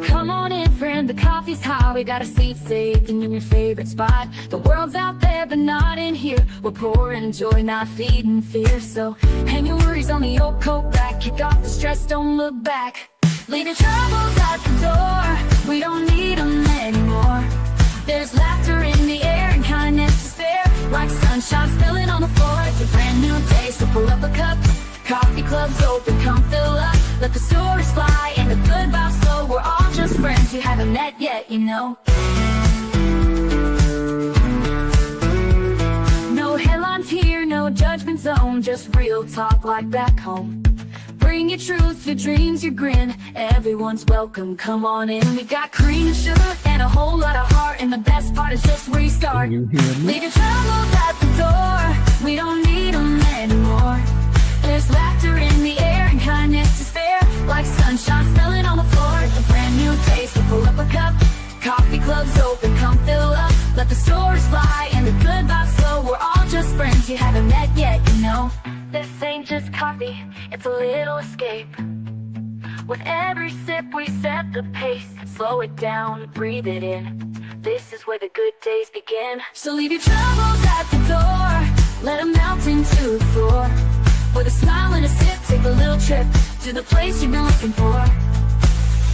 Come on in, friend, the coffee's hot. We got a seat saved in your favorite spot. The world's out there, but not in here. We're pouring joy, not feeding fear. So hang your worries on the old coat rack. Kick off the stress, don't look back. Leave your troubles at the door. We don't need them anymore. There's laughter in the air and kindness to spare. Like sunshine spilling on the floor. It's a brand new day, so pull up a cup. Coffee club's open, come fill up. Let the stories fly and the good vibes flow. We're all just friends you haven't met yet, you know. No headlines here, no judgment zone. Just real talk like back home. Bring your truth, your dreams, your grin. Everyone's welcome, come on in. We got cream and sugar and a whole lot of heart. And the best part is just where you start. Leave your troubles at the door. We don't need them anymore. There's laughter in the air and kindness to spare. Like sunshine spilling on the floor. It's a brand new day, so pull up a cup. Coffee club's open, come fill up. Let the stories fly and the good vibes flow. We're all just friends you haven't met yet, you know. This ain't just coffee, it's a little escape. With every sip we set the pace. Slow it down, breathe it in. This is where the good days begin. So leave your troubles at the door. Let them melt into the floor. With a smile and a sip, take a little trip to the place you've been looking for.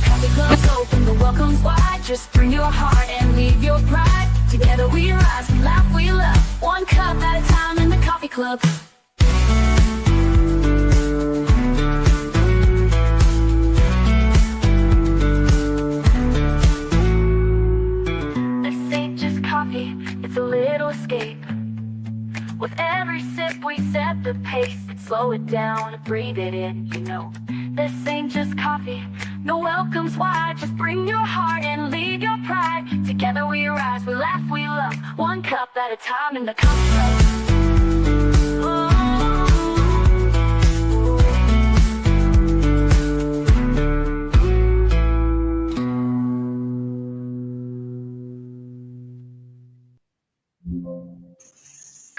Coffee club's open, the welcome's wide. Just bring your heart and leave your pride. Together we rise, we laugh, we love. One cup at a time in the coffee club. This ain't just coffee, it's a little escape. With every sip we set the pace. Slow it down, breathe it in, you know. This ain't just coffee, no welcome's wide. Just bring your heart and leave your pride. Together we rise, we laugh, we love. One cup at a time in the coffee club.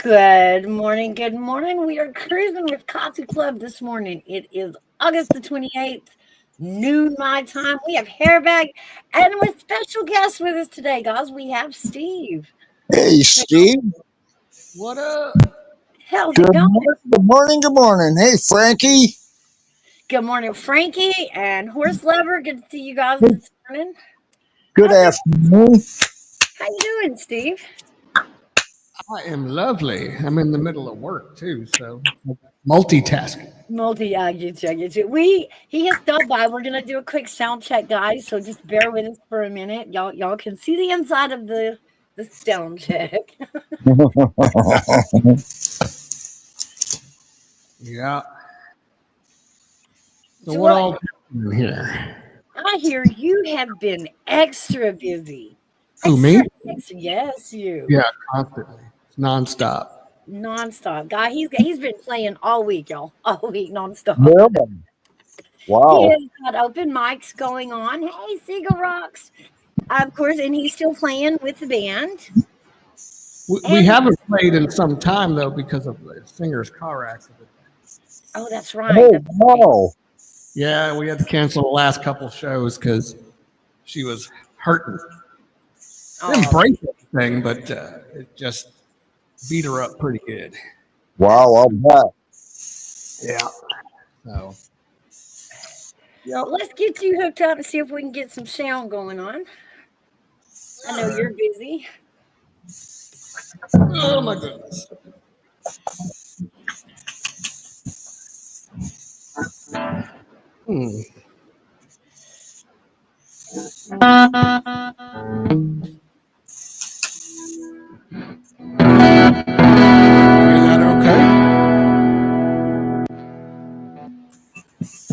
Good morning, good morning. We are cruising with Coffee Club this morning. It is August the 28th, noon my time. We have Hairbag and with special guests with us today, guys. We have Steve. Hey, Steve. What up? How's Good it going? morning, good morning, good morning. Hey, Frankie. Good morning, Frankie and Horse Lover. Good to see you guys this morning. Good afternoon. How you doing, Steve? I am lovely. I'm in the middle of work too, so multitasking. I get you. He has stopped by. We're gonna do a quick sound check, guys. So just bear with us for a minute. Y'all can see the inside of the sound check. Yeah. So So what all happening here? I hear you have been extra busy. Who, me? Yes, you. Yeah, constantly. It's nonstop. Nonstop. Guy, he's been playing all week, y'all. All week nonstop. Yeah. Wow. He has got open mics going on. Hey, Seagull Rocks. Of course, and he's still playing with the band. We haven't played in some time though because of the singer's car accident. Oh, that's right. Oh, no. Yeah, we had to cancel the last couple shows because she was hurting. Didn't break anything, but it just beat her up pretty good. Wow, I'll bet. Yeah. So. Yep. Let's get you hooked up and see if we can get some sound going on. I know you're busy. Oh my goodness.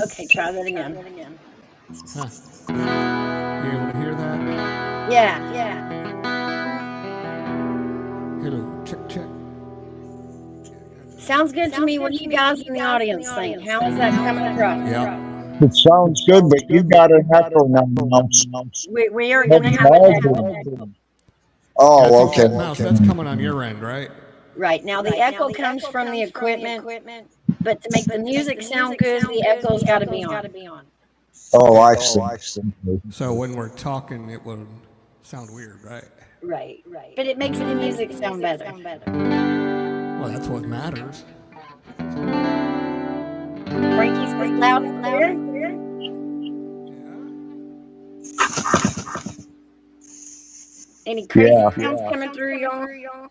Okay, try that again. Huh. You able to hear that? Yeah. Hello, check. Sounds good to me. What do you guys in the audience think? How is that coming across? Yeah. It sounds good, but you got an echo now. We are going to have an echo. Oh, okay. Mouse, that's coming on your end, right? Right. Now the echo comes from the equipment, but to make the music sound good, the echo's got to be on. Oh, I see. So when we're talking, it will sound weird, right? Right. But it makes the music sound better. Well, that's what matters. Frankie's loud and clear. Any crazy sounds coming through, y'all?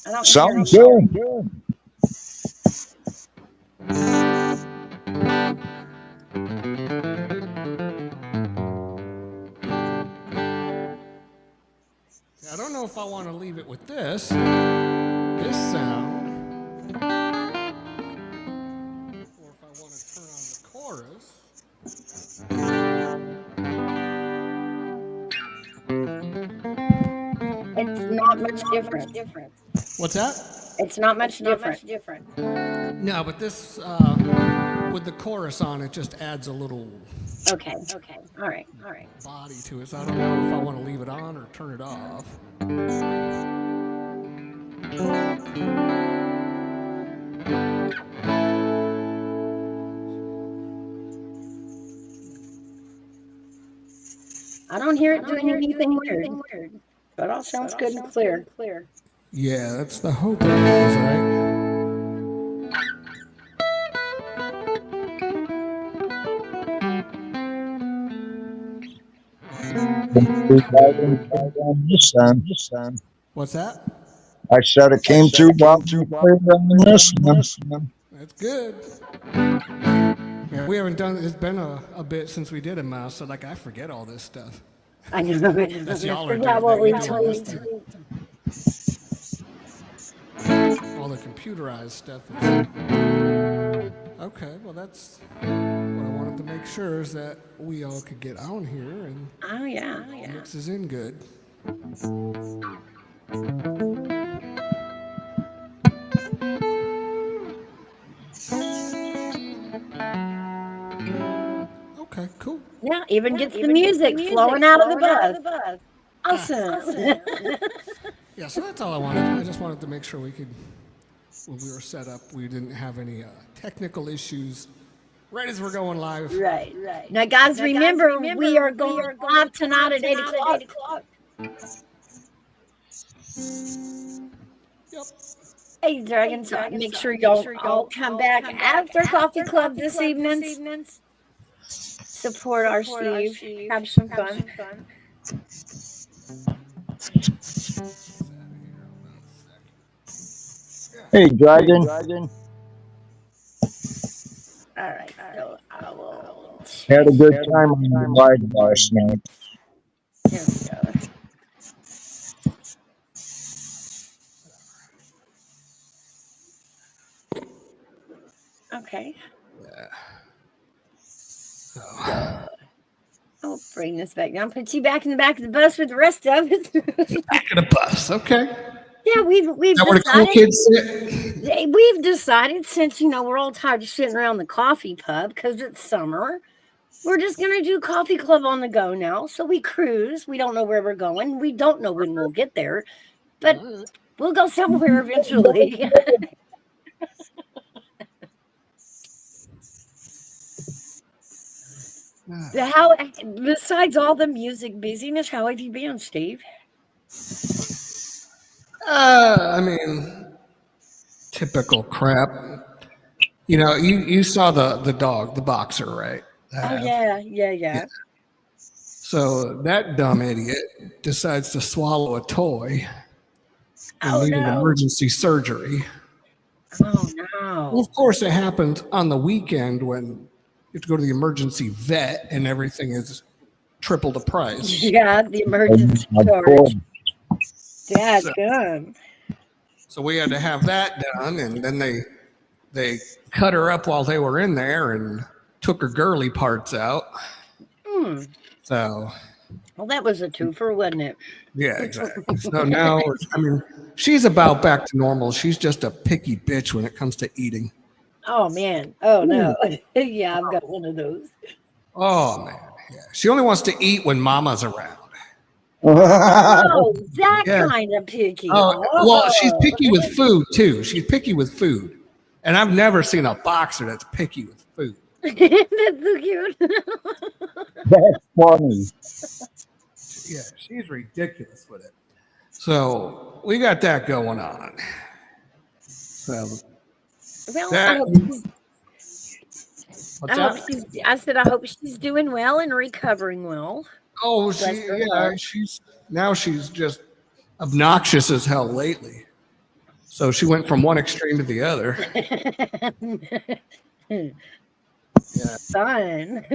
I don't Sounds hear good. I don't know if I want to leave it with this sound, or if I want to turn on the chorus. It's not much different. What's that? It's not much different. No, but this, with the chorus on, it just adds a little Okay. All right. body to it. So I don't know if I want to leave it on or turn it off. I don't hear it doing anything weird. So it all sounds good and clear. Yeah, that's the hope it is, right? This end. What's that? I said it came through well on this one. That's good. Yeah, we haven't done. It's been a bit since we did a mouse, so like I forget all this stuff. I know. That's y'all are Forgot doing what that. we You're doing told this you. too. All the computerized stuff. Okay, well that's what I wanted to make sure is that we all could get on here and Oh yeah. mixes in good. Okay, cool. Yeah, even gets the music flowing out of the buzz. Awesome. Yeah, so that's all I wanted. I just wanted to make sure we could, when we were set up, we didn't have any technical issues right as we're going live. Right. Now, guys, remember, we are going live tonight at 8 o'clock. Yep. Hey, Dragons, make sure y'all all come back after Coffee Club this evening. Support our Steve. Have some fun. Hey, Dragon. All right, so I will. Had a good time on the ride last night. Here we go. Okay. I'll bring this back down. Put you back in the back of the bus with the rest of it. Back of the bus. Okay. Yeah, we've Is that where the cool decided. kids sit? We've decided since we're all tired of sitting around the coffee pub because it's summer. We're just gonna do Coffee Club on the go now. So we cruise. We don't know where we're going. We don't know when we'll get there, but we'll go somewhere eventually. How, besides all the music busyness, how have you been, Steve? I mean, typical crap. You know, you saw the dog, the boxer, right? Oh yeah. So that dumb idiot decides to swallow a toy and needed emergency surgery. Oh no. Well, of course, it happens on the weekend when you have to go to the emergency vet and everything is triple the price. Yeah, the emergency charge. That's good. So we had to have that done, and then they cut her up while they were in there and took her girly parts out. So, well, that was a twofer, wasn't it? Yeah, exactly. So now, I mean, she's about back to normal. She's just a picky bitch when it comes to eating. Oh man. Oh no. Yeah, I've got one of those. Oh man. Yeah. She only wants to eat when mama's around. Oh, that Yeah. kind of picky. Oh, well, she's picky with food too. She's picky with food, and I've never seen a boxer that's picky with food. That's so cute. That's funny. Yeah, she's ridiculous with it. So we got that going on. So Well, that, I said I hope she's doing well and recovering well. oh, Bless her heart. she's just obnoxious as hell lately. So she went from one extreme to the other. Yeah, Fun.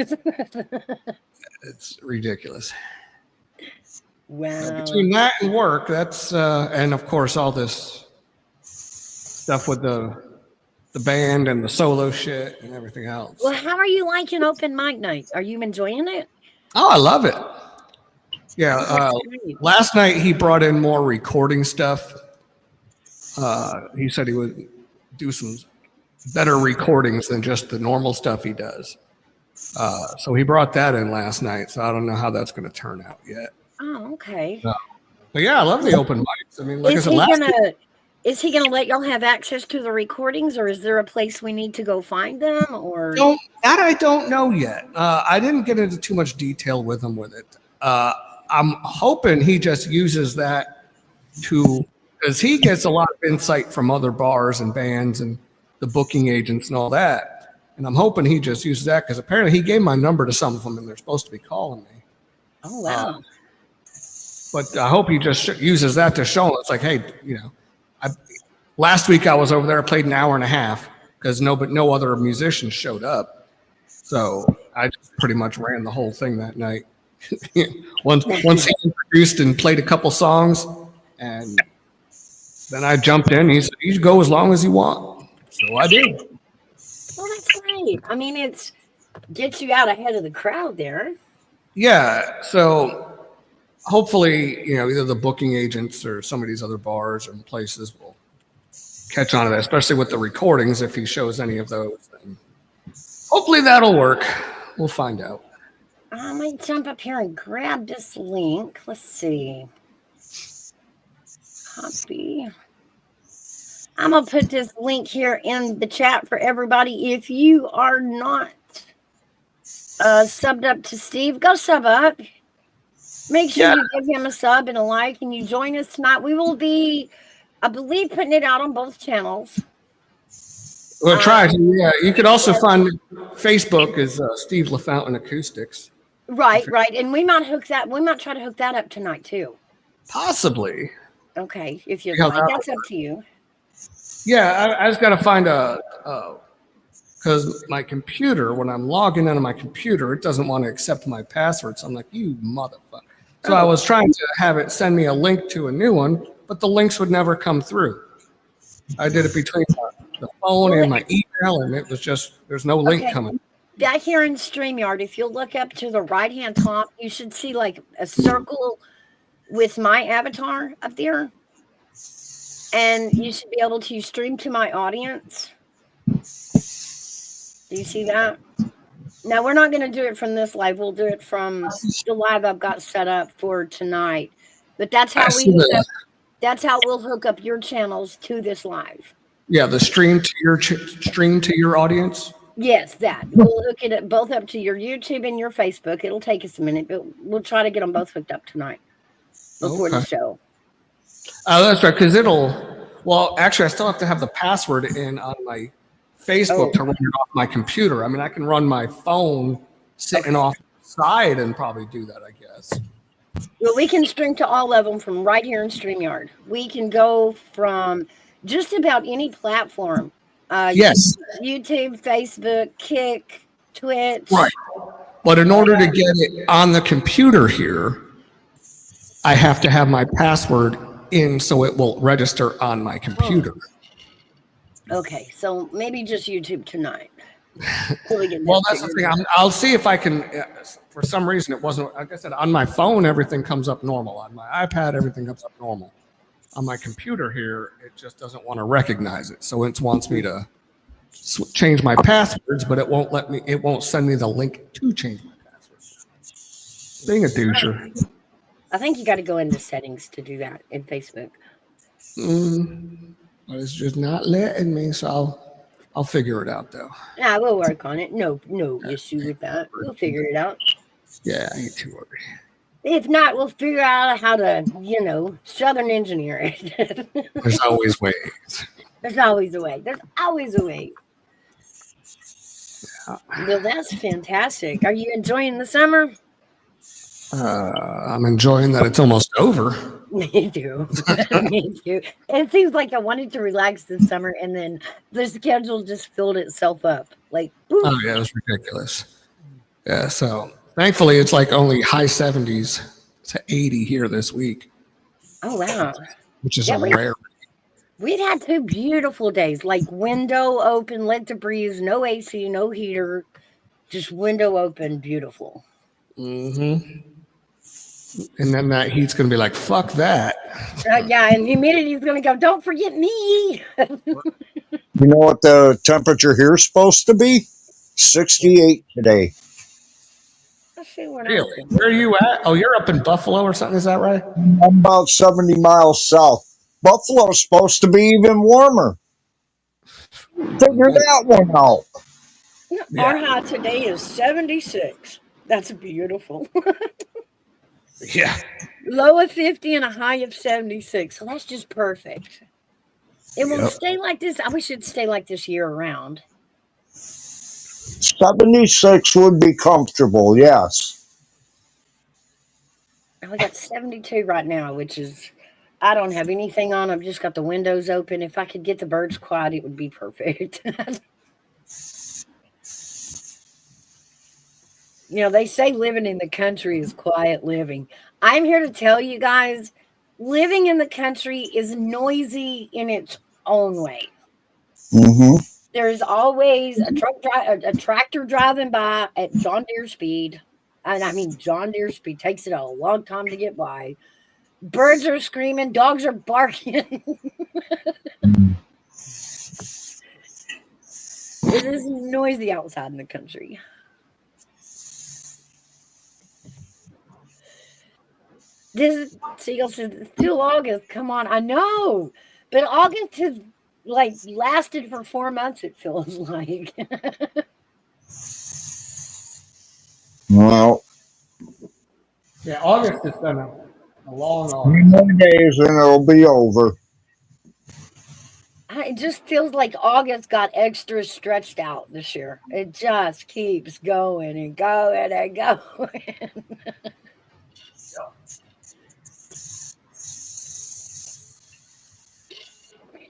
it's ridiculous. Wow. Between that and work, that's and of course all this stuff with the band and the solo shit and everything else. Well, how are you liking open mic night? Are you enjoying it? Oh, I love it. Yeah, That's great. last night he brought in more recording stuff. He said he would do some better recordings than just the normal stuff he does. So he brought that in last night. So I don't know how that's going to turn out yet. Oh, okay. But yeah, I love the open mics. I mean, like Is I he said, gonna is he gonna let y'all have access to the recordings, or is there a place we need to go find them? Or I don't know yet. I didn't get into too much detail with him with it. I'm hoping he just uses that because he gets a lot of insight from other bars and bands and the booking agents and all that. And I'm hoping he just uses that because apparently he gave my number to some of them and they're supposed to be calling me. oh wow. But I hope he just uses that to show them. It's like, hey, last week I was over there, I played an hour and a half because no other musicians showed up. So I just pretty much ran the whole thing that night. once he introduced and played a couple songs, and then I jumped in. He said, "You go as long as you want." So I did. Well, that's great. I mean, it's gets you out ahead of the crowd there. Yeah. So hopefully, either the booking agents or some of these other bars and places will catch on to that, especially with the recordings. If he shows any of those, then hopefully that'll work. We'll find out. I might jump up here and grab this link. Let's see. Copy. I'm going to put this link here in the chat for everybody. If you are not subbed up to Steve, go sub up. Make sure you give him a sub and a like, and you join us tonight. We will be, I believe, putting it out on both channels. We'll try. Yeah, you could also find Facebook as Steve LaFountain Acoustics. Right. And we might try to hook that up tonight too. Possibly. Okay, if you'd like, that's up to you. Yeah, I just got to find because my computer, when I'm logging into my computer, it doesn't want to accept my password. So I'm like, you motherfucker. So I was trying to have it send me a link to a new one, but the links would never come through. I did it between the phone and my email, and it was just, there's no link coming. Back here in StreamYard, if you'll look up to the right-hand top, you should see like a circle with my avatar up there. And you should be able to stream to my audience. Do you see that? Now, we're not going to do it from this live. We'll do it from the live I've got set up for tonight. But that's how that's how we'll hook up your channels to this live. Yeah, the stream to your audience. Yes, that. We'll hook it both up to your YouTube and your Facebook. It'll take us a minute, but we'll try to get them both hooked up tonight before the show. Oh, that's right, because actually, I still have to have the password in on my Facebook to run it off my computer. I mean, I can run my phone sitting off the side and probably do that, I guess. Well, we can stream to all of them from right here in StreamYard. We can go from just about any platform. Yes. YouTube, Facebook, Kick, Twitch. Right. But in order to get it on the computer here, I have to have my password in so it will register on my computer. Okay, so maybe just YouTube tonight. Well, that's the thing. I'll see if I can. For some reason, it wasn't. Like I said, on my phone, everything comes up normal. On my iPad, everything comes up normal. On my computer here, it just doesn't want to recognize it. So it wants me to change my passwords, but it won't let me. It won't send me the link to change my passwords. Being a doucher. I think you got to go into settings to do that in Facebook. But it's just not letting me, so I'll figure it out though. Yeah, we'll work on it. No issue with that. We'll figure it out. Yeah, I ain't too worried. If not, we'll figure out how to, Southern engineer it. There's always ways. There's always a way. There's always a way. Well, that's fantastic. Are you enjoying the summer? I'm enjoying that it's almost over. Me too. Me too. It seems like I wanted to relax this summer, and then the schedule just filled itself up. Like, boom. Oh yeah, it was ridiculous. Yeah, so thankfully it's like only high 70s to 80 here this week, Oh wow. which is Yeah, a rare. we'd had 2 beautiful days, like window open, let the breeze, no AC, no heater, just window open, beautiful. Mm-hmm. And then that heat's gonna be like, fuck that. Yeah, and the humidity is going to go, don't forget me. You know what the temperature here is supposed to be? 68 today. Let's see what Really? Where are you at? Oh, you're up in Buffalo or something, is that right? I'm about 70 miles south. Buffalo's supposed to be even warmer. Figure that one out. Our high today is 76. That's beautiful. Yeah. Low of 50 and a high of 76. So that's just perfect. It won't Yep. stay like this. I wish it'd stay like this year round. 76 would be comfortable, yes. We got 72 right now, which is, I don't have anything on. I've just got the windows open. If I could get the birds quiet, it would be perfect. They say living in the country is quiet living. I'm here to tell you guys, living in the country is noisy in its own way. Mm-hmm. There's always a tractor driving by at John Deere speed. And I mean, John Deere speed takes it a long time to get by. Birds are screaming, dogs are barking. It is noisy outside in the country. This Seagull says it's still August. Come on, I know, but August has like lasted for 4 months. It feels like. Well, Yeah, August has been a long 3 August. more days and it'll be over. It just feels like August got extra stretched out this year. It just keeps going and going and going.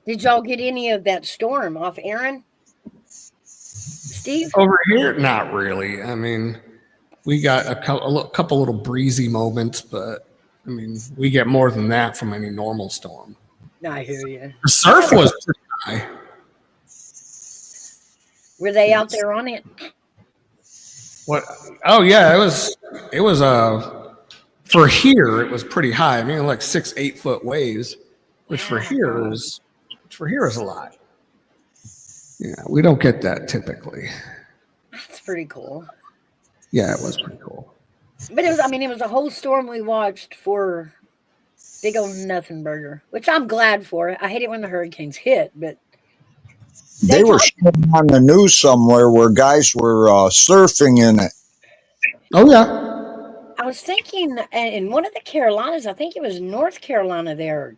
Did y'all get any of that storm off Aaron? Steve? Over here, not really. I mean, we got a couple little breezy moments, but I mean, we get more than that from any normal storm. I hear you. The surf was pretty high. Were they out there on it? What? Oh yeah, it was for here it was pretty high. I mean, like 6-8 foot waves, which for here is a lot. Yeah, we don't get that typically. That's pretty cool. Yeah, it was pretty cool. But it was a whole storm we watched for big old nothing burger, which I'm glad for. I hate it when the hurricanes hit, but They were showing on the news somewhere where guys were surfing in it. Oh yeah. I was thinking in one of the Carolinas, I think it was North Carolina there,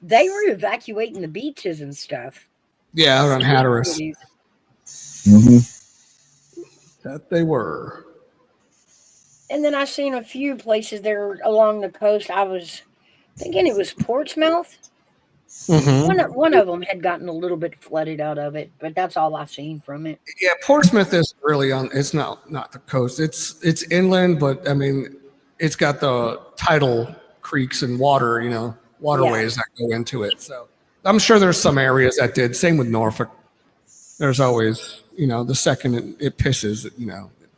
they were evacuating the beaches and stuff. Yeah, out on Hatteras. Mm-hmm. That they were. And then I seen a few places there along the coast. I was thinking it was Portsmouth. Mm-hmm. One of them had gotten a little bit flooded out of it, but that's all I've seen from it. Yeah, Portsmouth is really on. It's not the coast. It's inland, but I mean, it's got the tidal creeks and water, waterways that go into it. So I'm sure there's some areas that did. Same with Norfolk. There's always, the second it pisses, it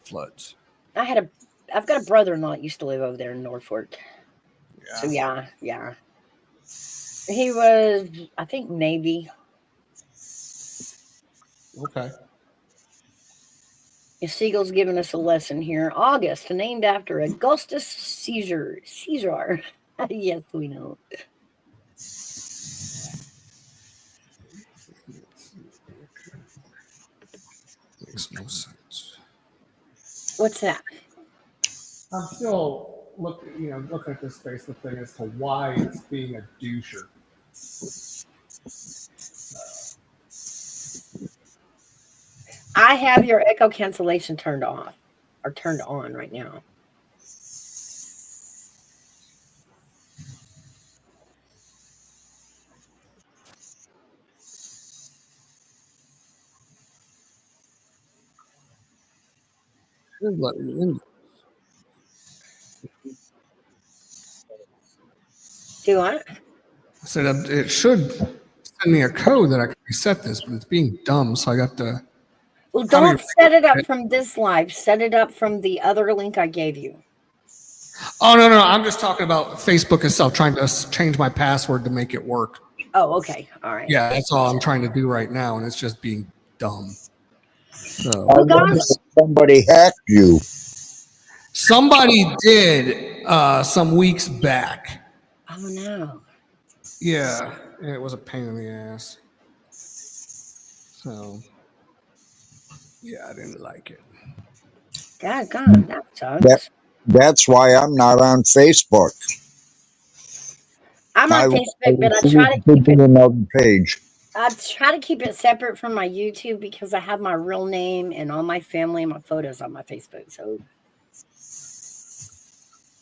floods. I've got a brother-in-law that used to live over there in Norfolk. Yeah. So yeah. He was, I think, Navy. Okay. Seagull's giving us a lesson here. August, named after Augustus Caesar. Caesar. Yes, we know. Makes no sense. What's that? I'm still looking at this Facebook thing as to why it's being a doucher. I have your echo cancellation turned off or turned on right now. Should let me in. Do what? I said it should send me a code that I can reset this, but it's being dumb, so I got to. Well, Probably don't set it up from this live. Set it up from the other link I gave you. Oh no, I'm just talking about Facebook itself, trying to change my password to make it work. Oh, okay. All right. Yeah, that's all I'm trying to do right now, and it's just being dumb. So I wonder if somebody hacked you. somebody did some weeks back. Oh no. Yeah, it was a pain in the ass. So yeah, I didn't like it. Daggone, that sucks. That's why I'm not on Facebook. I'm on Facebook, but I refuse try to keep do it. another page. I try to keep it separate from my YouTube because I have my real name and all my family and my photos on my Facebook. So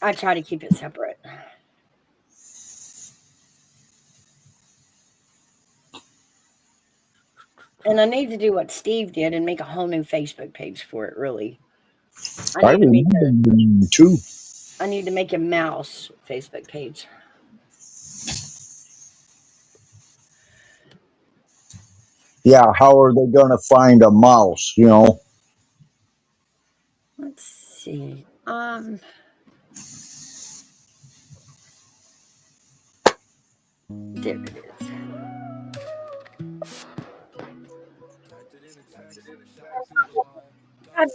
I try to keep it separate. And I need to do what Steve did and make a whole new Facebook page for it, really. I remember you too. I need to make a mouse Facebook page. Yeah, how are they going to find a mouse? Let's see. There it is.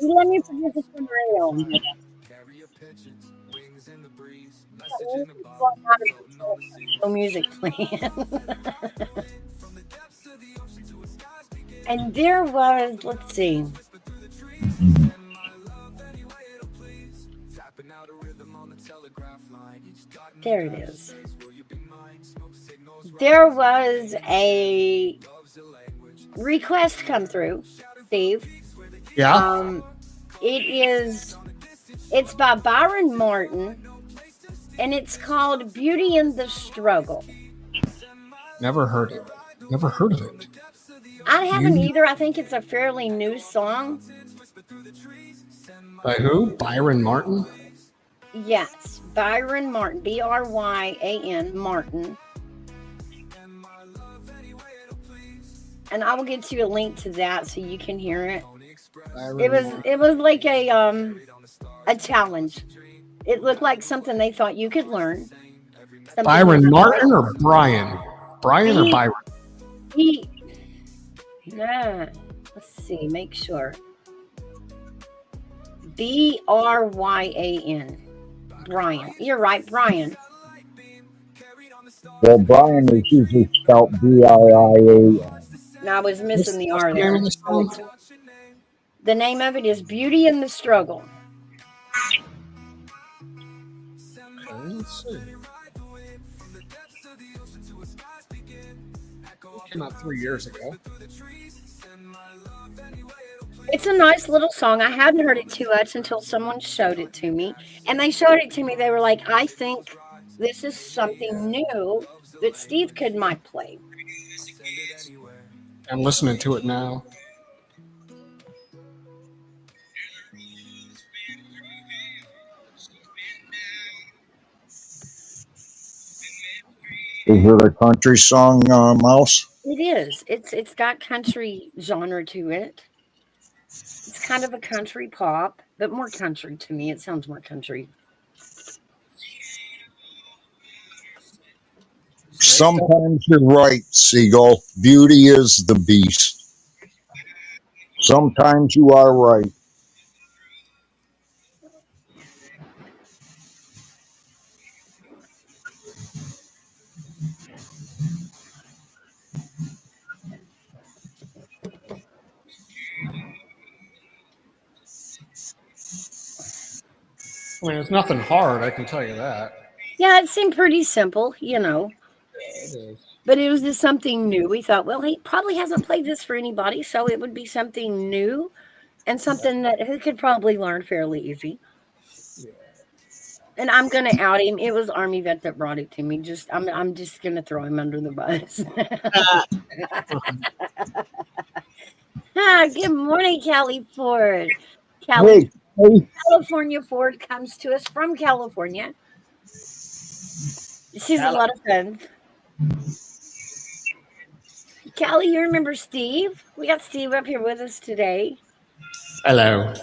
Let me produce this from radio. No music playing. And there was, let's see. There it is. There was a request come through, Steve. Yeah. It's by Byron Martin, and it's called Beauty in the Struggle. Never heard it. Never heard of it. I haven't either. I think it's a fairly new song. By who? Byron Martin? Yes, Byron Martin, Bryan Martin. And I will get you a link to that so you can hear it. It was like a challenge. It looked like something they thought you could learn. Byron Martin or Brian? Brian or Byron? Let's see, make sure. Bryan. Brian. You're right, Brian. Well, Brian is usually spelled B-I-I-A-N. No, I was missing the R there. The name of it is Beauty in the Struggle. Okay, let's see. It came out 3 years ago. It's a nice little song. I hadn't heard it too much until someone showed it to me. And they showed it to me. They were like, I think this is something new that Steve might play. I'm listening to it now. Is it a country song, Mouse? It is. It's got country genre to it. It's kind of a country pop, but more country to me. It sounds more country. Sometimes you're right, Seagull. Beauty is the beast. Sometimes you are right. I mean, it's nothing hard, I can tell you that. Yeah, it seemed pretty simple, you know. It is. But it was just something new. We thought, well, he probably hasn't played this for anybody, so it would be something new and something that he could probably learn fairly easy. Yeah. And I'm gonna out him. It was Army vet that brought it to me. I'm just gonna throw him under the bus. Good morning, Callie Ford. Callie, Hey, hey, California Ford comes to us from California. She's a lot of fun. Callie, you remember Steve? We got Steve up here with us today. Hello.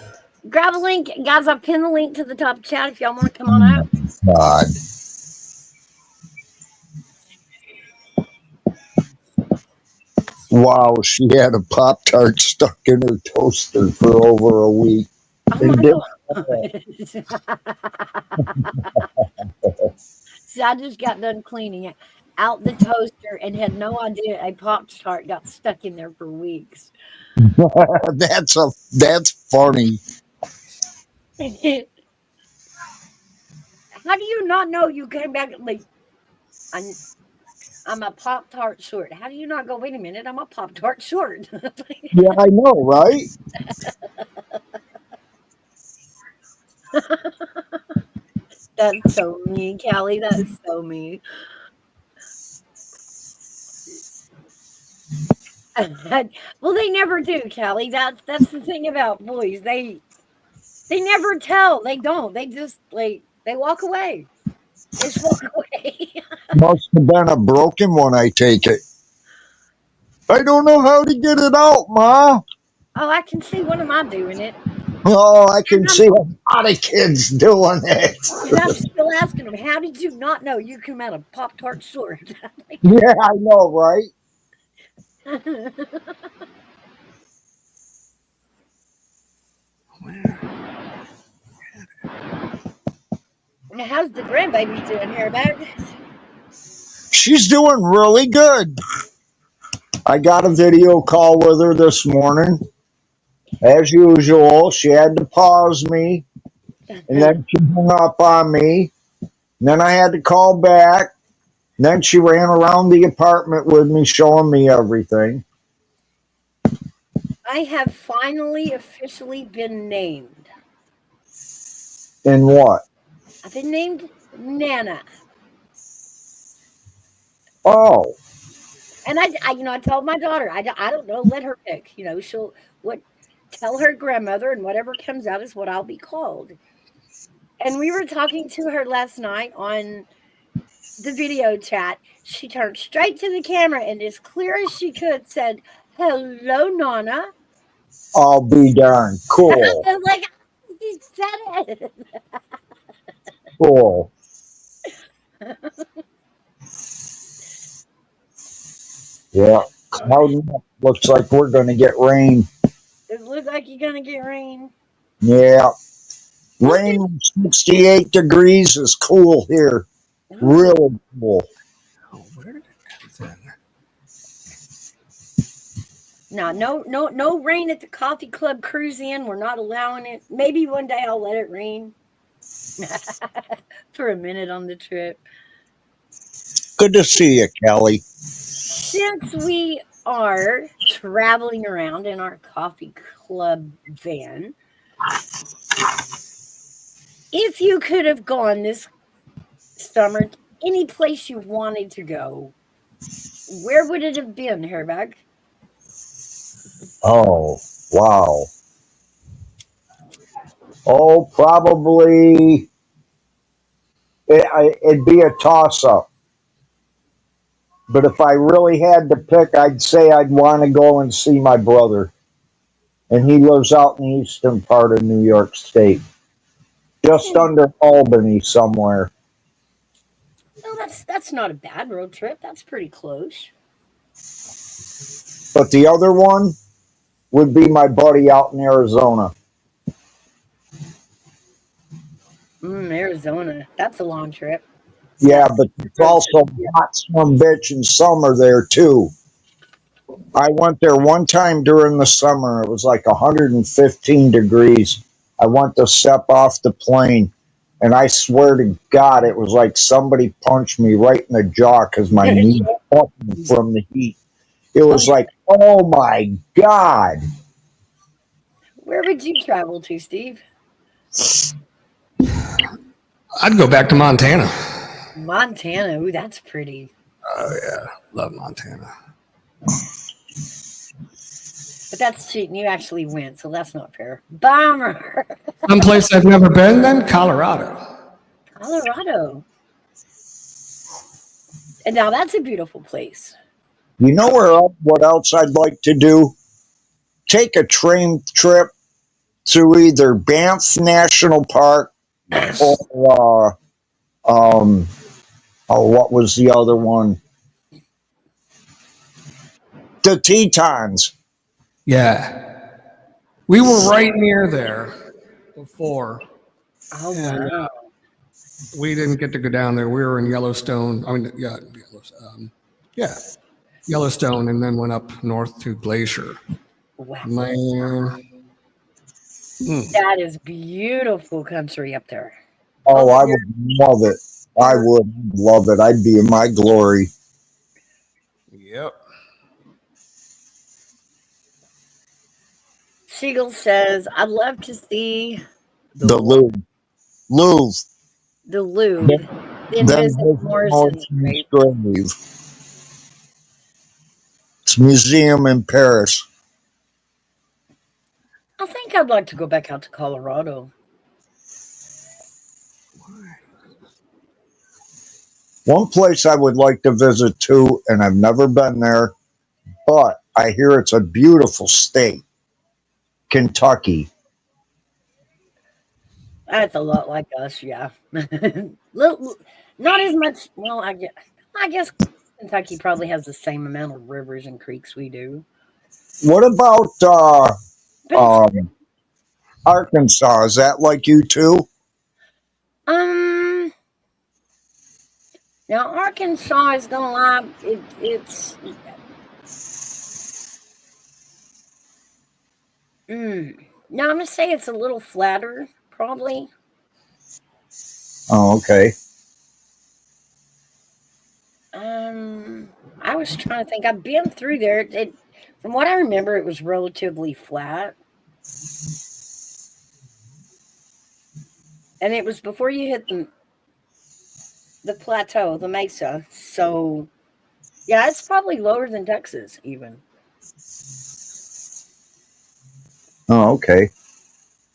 Grab a link, guys. I've pinned the link to the top chat if y'all want to come on up. God. Wow, she had a Pop Tart stuck in her toaster for over a week. Oh my god. See, I just got done cleaning it out the toaster and had no idea a Pop Tart got stuck in there for weeks. That's funny. How do you not know you came back like I'm a Pop Tart short? How do you not go, wait a minute, I'm a Pop Tart short? Yeah, I know, right? That's so mean, Callie. That is so mean. Well, they never do, Callie. That's the thing about boys. They never tell. They don't. They just like they walk away. They just walk away. Must have been a broken one, I take it. I don't know how to get it out, Ma. Oh, I can see one of mine doing it. Oh, I can see a lot of kids doing it. And I'm still asking them, how did you not know you come out of Pop Tart short? Yeah, I know, right? Now, how's the grandbaby doing here, babe? She's doing really good. I got a video call with her this morning. As usual, she had to pause me, and then she hung up on me. And then I had to call back. And then she ran around the apartment with me, showing me everything. I have finally officially been named. And what? I've been named Nana. Oh, And I told my daughter, I don't know, let her pick. She'll tell her grandmother, and whatever comes out is what I'll be called. And we were talking to her last night on the video chat. She turned straight to the camera and, as clear as she could, said, "Hello, Nana." I'll be darned. Cool. I was like, she said it. Cool. Yeah. Clouding up. Looks like we're going to get rain. It looks like you're gonna get rain. Yeah. Rain 68 degrees is cool here. Real cool. Oh, where did it come in? No rain at the coffee club cruise in. We're not allowing it. Maybe one day I'll let it rain for a minute on the trip. Good to see you, Kelly. Since we are traveling around in our coffee club van, if you could have gone this summer to any place you wanted to go, where would it have been, Hairbag? Oh, wow. Oh, probably it'd be a toss up. But if I really had to pick, I'd say I'd want to go and see my brother. And he lives out in the eastern part of New York State, just under Albany somewhere. No, that's not a bad road trip. That's pretty close. But the other one would be my buddy out in Arizona. Arizona. That's a long trip. Yeah, but it's also hot some bitch in summer there too. I went there one time during the summer. It was like 115 degrees. I went to step off the plane. And I swear to God, it was like somebody punched me right in the jaw because my knee buckled from the heat. It was like, oh my God. Where would you travel to, Steve? I'd go back to Montana. Montana. Ooh, that's pretty. Oh yeah, love Montana. But that's cheating. You actually went, so that's not fair. Bummer. Someplace I've never been, then Colorado. Colorado. And now that's a beautiful place. You know what else I'd like to do? Take a train trip to either Banff National Park Yes. or what was the other one? The Tetons. Yeah. We were right near there before, Oh, and wow. we didn't get to go down there. We were in Yellowstone. I mean, yeah, Yellowstone, and then went up north to Glacier. Wow. Man, That is beautiful country up there. Oh, I would love it. I would love it. I'd be in my glory. yep. Siegel says, I'd love to see The Louvre. Louvre. the Louvre, then Then visit Morrison's grave. grave. It's a museum in Paris. I think I'd like to go back out to Colorado. One place I would like to visit too, and I've never been there, but I hear it's a beautiful state. Kentucky. That's a lot like us, yeah. Not as much. Well, I guess Kentucky probably has the same amount of rivers and creeks we do. What about But it's, Arkansas? Is that like you too? um, now Arkansas is gonna lie. It's no, I'm gonna say it's a little flatter, probably. Oh, okay. I was trying to think. I've been through there. From what I remember, it was relatively flat, and it was before you hit the plateau, the mesa. So, yeah, it's probably lower than Texas, even. Oh, okay.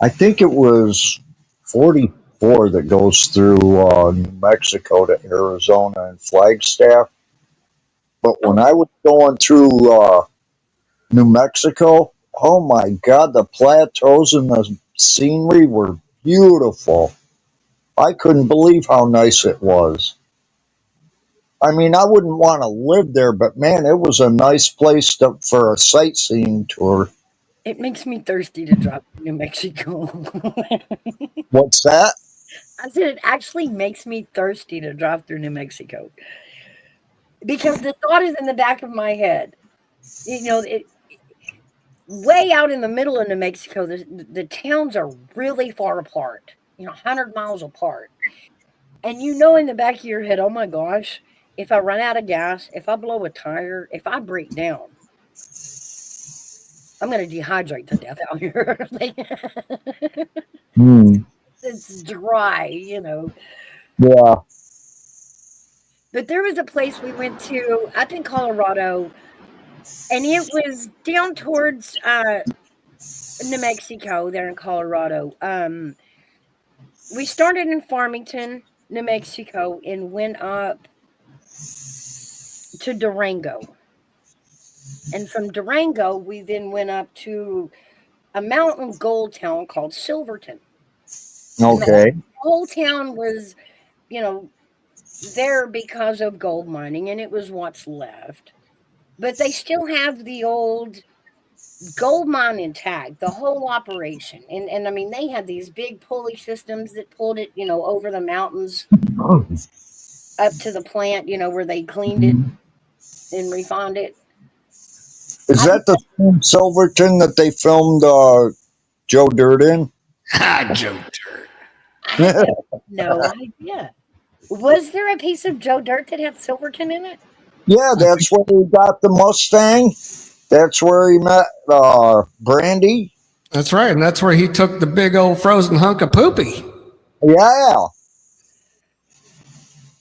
I think it was 44 that goes through New Mexico to Arizona and Flagstaff. But when I was going through New Mexico, oh my God, the plateaus and the scenery were beautiful. I couldn't believe how nice it was. I mean, I wouldn't want to live there, but man, it was a nice place for a sightseeing tour. It makes me thirsty to drive to New Mexico. What's that? I said it actually makes me thirsty to drive through New Mexico because the thought is in the back of my head. Way out in the middle of New Mexico, the towns are really far apart. 100 miles apart, and in the back of your head, oh my gosh, if I run out of gas, if I blow a tire, if I break down, I'm going to dehydrate to death out here. Hmm. It's dry, Yeah. But there was a place we went to up in Colorado, and it was down towards New Mexico, there in Colorado. We started in Farmington, New Mexico, and went up to Durango. And from Durango, we then went up to a mountain gold town called Silverton. And Okay. the whole town was, you know, there because of gold mining, and it was what's left. But they still have the old gold mine intact, the whole operation. And I mean, they had these big pulley systems that pulled it, over the mountains up to the plant, where they cleaned it and refined it. Is I, that the same Silverton that they filmed Joe Dirt in? Ah, Joe Dirt. I have no idea. Was there a piece of Joe Dirt that had Silverton in it? Yeah, I think that's where he got the Mustang. That's where he met Brandy. that's right, and that's where he took the big old frozen hunk of poopy. Yeah,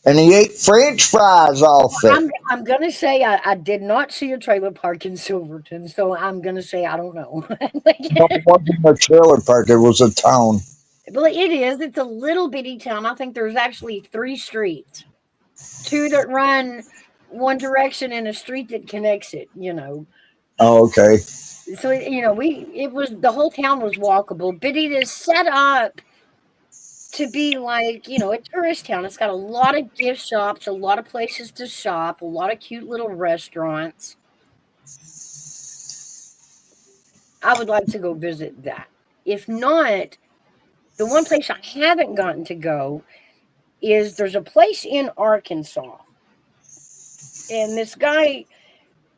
and he ate French fries off it. I'm gonna say I did not see a trailer park in Silverton, so I'm gonna say I don't know. No, it wasn't a trailer park. It was a town. Well, it is. It's a little bitty town. I think there's actually 3 streets, two that run one direction and a street that connects it. Oh, okay. So it was the whole town was walkable, but it is set up to be like a tourist town. It's got a lot of gift shops, a lot of places to shop, a lot of cute little restaurants. I would like to go visit that. If not, the one place I haven't gotten to go is there's a place in Arkansas. And this guy,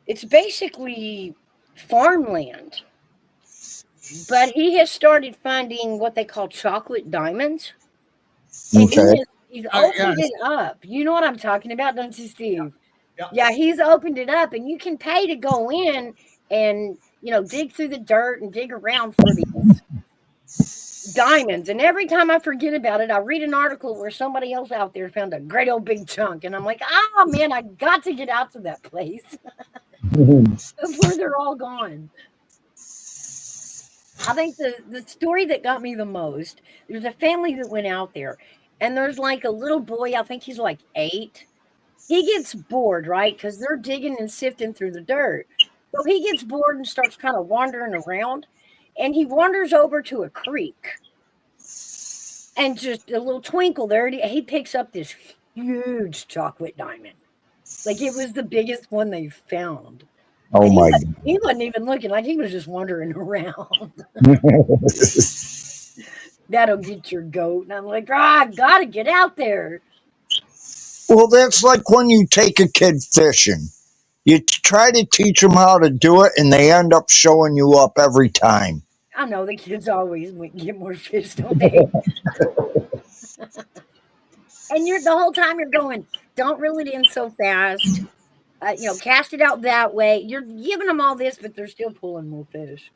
it's basically farmland, but he has started finding what they call chocolate diamonds. And Okay. he's Yeah, opened it up. You know what I'm talking about, don't you, Steve? yeah. Yeah, he's opened it up, and you can pay to go in and dig through the dirt and dig around for these diamonds. And every time I forget about it, I read an article where somebody else out there found a great old big chunk, and I'm like, oh man, I got to get out to that place before they're all gone. I think the story that got me the most, there's a family that went out there, and there's like a little boy, I think he's like 8. He gets bored, right? Because they're digging and sifting through the dirt. So he gets bored and starts kind of wandering around, and he wanders over to a creek, and just a little twinkle there, he picks up this huge chocolate diamond. Like it was the biggest one they found. Oh And my he wasn't even looking, like he was just wandering around. God. That'll get your goat. And I'm like, I gotta get out there. Well, that's like when you take a kid fishing. You try to teach them how to do it, and they end up showing you up every time. I know the kids always get more fish, don't they? And you're the whole time you're going, don't reel it in so fast. Cast it out that way. You're giving them all this, but they're still pulling more fish.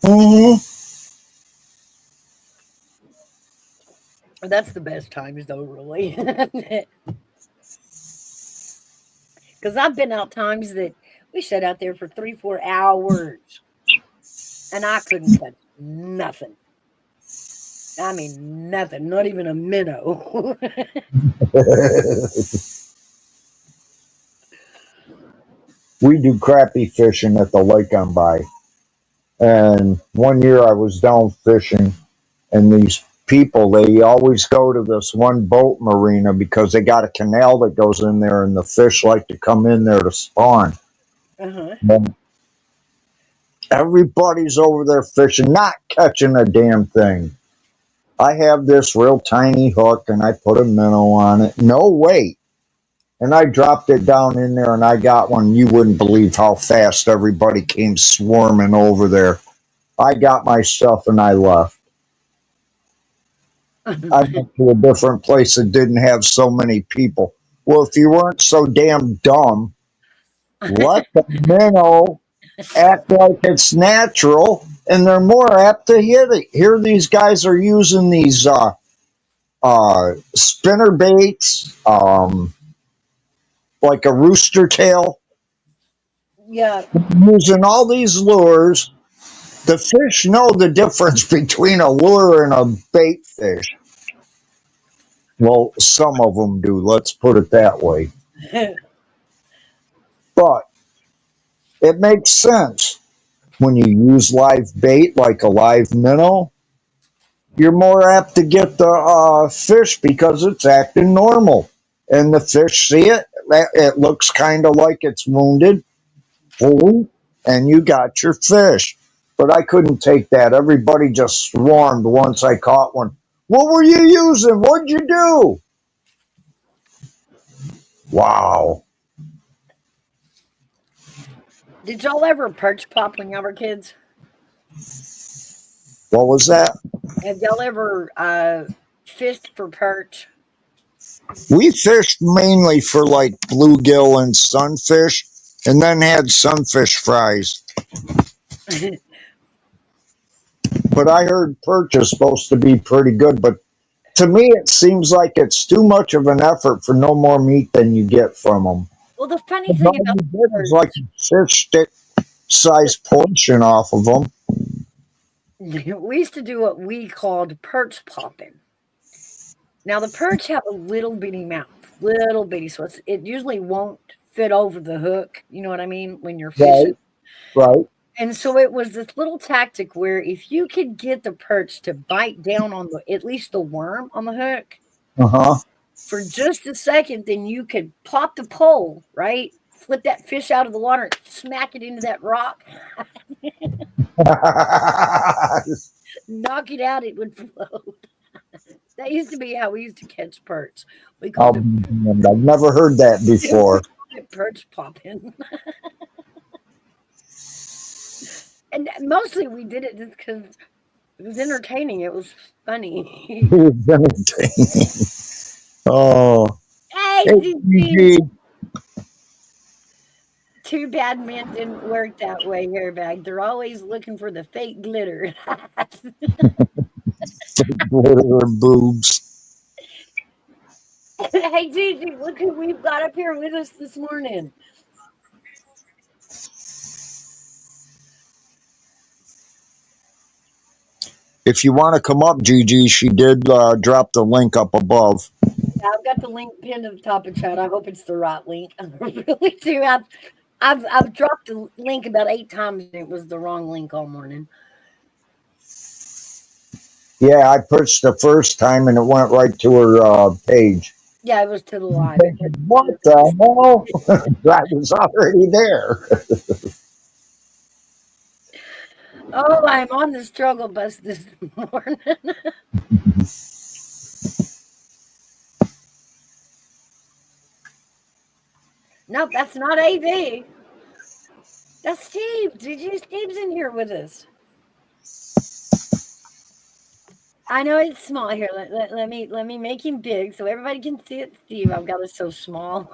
Hmm. That's the best times, though, really. Because I've been out times that we sat out there for 3-4 hours, and I couldn't catch nothing. I mean, nothing. Not even a minnow. We do crappie fishing at the lake I'm by. And one year I was down fishing, and these people, they always go to this one boat marina because they got a canal that goes in there, and the fish like to come in there to spawn. Uh-huh. And everybody's over there fishing, not catching a damn thing. I have this real tiny hook, and I put a minnow on it. No weight. And I dropped it down in there, and I got one. You wouldn't believe how fast everybody came swarming over there. I got my stuff, and I left. I went to a different place that didn't have so many people. Well, if you weren't so damn dumb, let the minnow act like it's natural, and they're more apt to hit it. Here, these guys are using these spinner baits, like a rooster tail, Yeah. using all these lures. The fish know the difference between a lure and a bait fish. Well, some of them do, let's put it that way. But it makes sense. When you use live bait like a live minnow, you're more apt to get the fish because it's acting normal. And the fish see it, it looks kind of like it's wounded, boom, and you got your fish. But I couldn't take that. Everybody just swarmed once I caught one. What were you using? What'd you do? Wow. Did y'all ever perch pop when y'all were kids? What was that? Have y'all ever fished for perch? We fished mainly for like bluegill and sunfish, and then had sunfish fries. But I heard perch is supposed to be pretty good. But to me, it seems like it's too much of an effort for no more meat than you get from them. Well, the funny thing All about you get is like perch, a fish stick size portion off of them. we used to do what we called perch popping. Now the perch have a little bitty mouth, little bitty, so it usually won't fit over the hook. You know what I mean when you're fishing. Right, right. And so it was this little tactic where if you could get the perch to bite down on the at least the worm on the hook Uh for just a second, then you could pop the pole, right? Flip that fish out of the water and smack it into that rock, huh. knock it out, it would float. That used to be how we used to catch perch. We I'll called be damned. I've never heard that before. it perch popping. And mostly we did it just because it was entertaining. It was funny. It was entertaining. Oh, Hey, hey, Gigi. Gigi. Too bad men didn't work that way, Airbag. They're always looking for the fake glitter. Glitter and boobs. Hey, Gigi, look who we've got up here with us this morning. If you want to come up, Gigi, she did drop the link up above. Yeah, I've got the link pinned at the top of chat. I hope it's the right link. I really do. I've dropped the link about 8 times and it was the wrong link all morning. Yeah, I pushed the first time and it went right to her page. Yeah, it was to the live. What the hell? That was already there. Oh, I'm on the struggle bus this morning. Nope, that's not AV. That's Steve. Gigi, Steve's in here with us. I know it's small here. Let me make him big so everybody can see it. Steve, I've got it so small.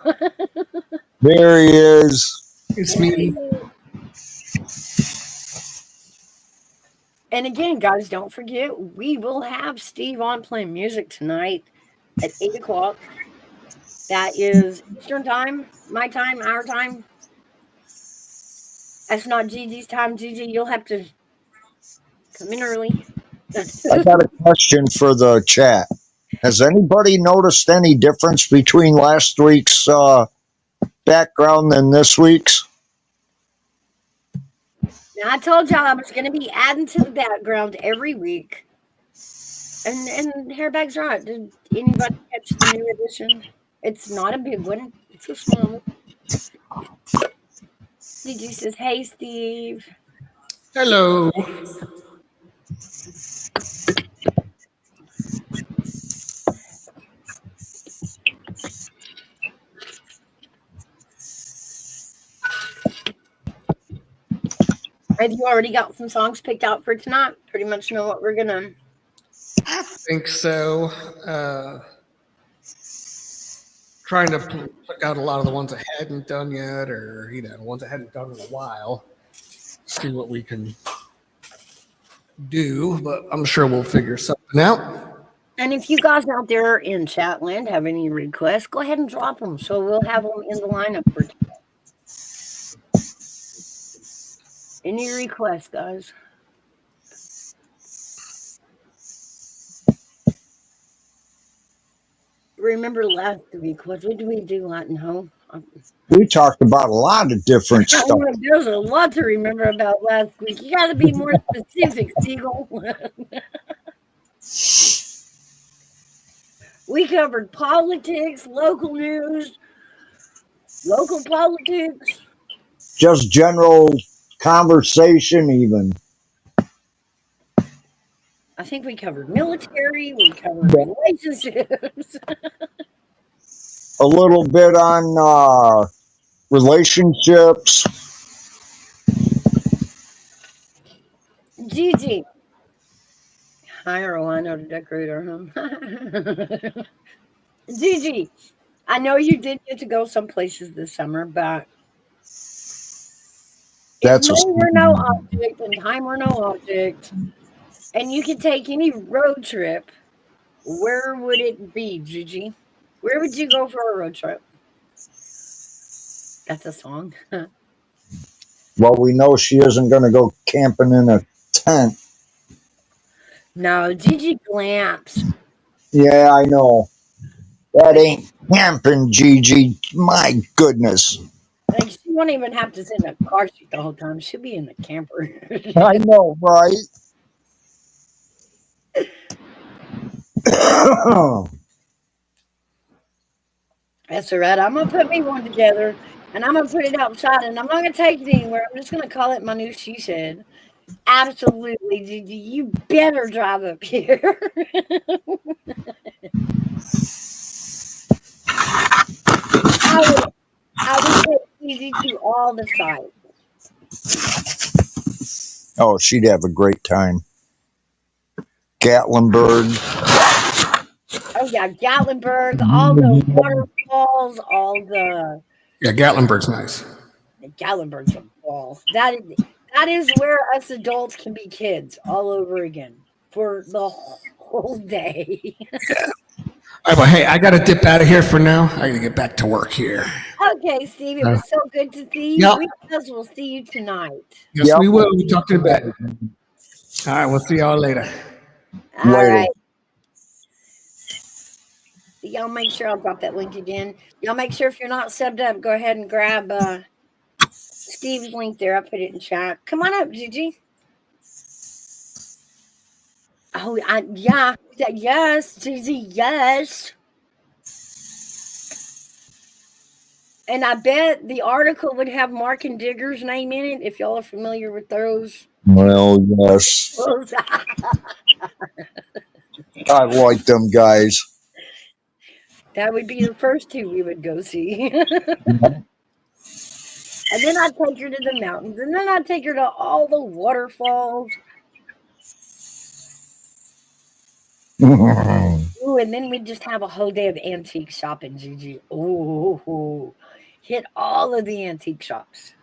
There he is. It's me. And again, guys, don't forget we will have Steve on playing music tonight at 8 o'clock. That is Eastern time, my time, our time. That's not Gigi's time. Gigi, you'll have to come in early. I got a question for the chat. Has anybody noticed any difference between last week's background and this week's? Now, I told y'all I was going to be adding to the background every week. And Hairbag's right. Did anybody catch the new edition? It's not a big one. It's a small one. Gigi says, hey, Steve. Hello. Have you already got some songs picked out for tonight? Pretty much know what we're going to... I think so. Trying to pick out a lot of the ones I hadn't done yet, or the ones I hadn't done in a while. See what we can do, but I'm sure we'll figure something out. And if you guys out there in Chatland have any requests, go ahead and drop them so we'll have them in the lineup for today. Any requests, guys? Remember last week, what did we do, Latin Home? We talked about a lot of different stuff. There's a lot to remember about last week. You got to be more specific, Siegel. We covered politics, local news, local politics. Just general conversation, even. I think we covered military. We covered relationships. A little bit on relationships. Gigi, Hire a wino to decorate our home. Gigi, I know you did get to go some places this summer, but if That's a money were no object and time were no object, and you could take any road trip, where would it be, Gigi? Where would you go for a road trip? That's a song. well. We know she isn't going to go camping in a tent. No, Gigi glamps. Yeah, I know. That ain't camping, Gigi. My goodness. Like she won't even have to sit in a car seat the whole time. She'll be in the camper. I know, right? That's all right. I'm gonna put me one together and I'm gonna put it outside and I'm not gonna take it anywhere. I'm just gonna call it my new she shed. Absolutely, Gigi. You better drive up here. I would take Gigi to all the sites. Oh, she'd have a great time. Gatlinburg. Oh yeah, Gatlinburg, all the waterfalls, all the Yeah, Gatlinburg's nice. Gatlinburg's a ball. That is where us adults can be kids all over again for the whole day. All right, well, hey, I got to dip out of here for now. I got to get back to work here. Okay, Steve, it was so good to see you. Yep. We guys will see you tonight. Yes, Yep. we will. We talk to you in bed. All right, we'll see y'all later. All Later. right. Y'all make sure I'll drop that link again. Y'all make sure if you're not subbed up, go ahead and grab Steve's link there. I put it in chat. Come on up, Gigi. Oh, yeah. Yes, Gigi, yes. And I bet the article would have Mark and Digger's name in it if y'all are familiar with those. Well, yes. I like them guys. That would be the first two we would go see. And then I'd take her to the mountains. And then I'd take her to all the waterfalls. Ooh, and then we'd just have a whole day of antique shopping, Gigi. Ooh, hit all of the antique shops.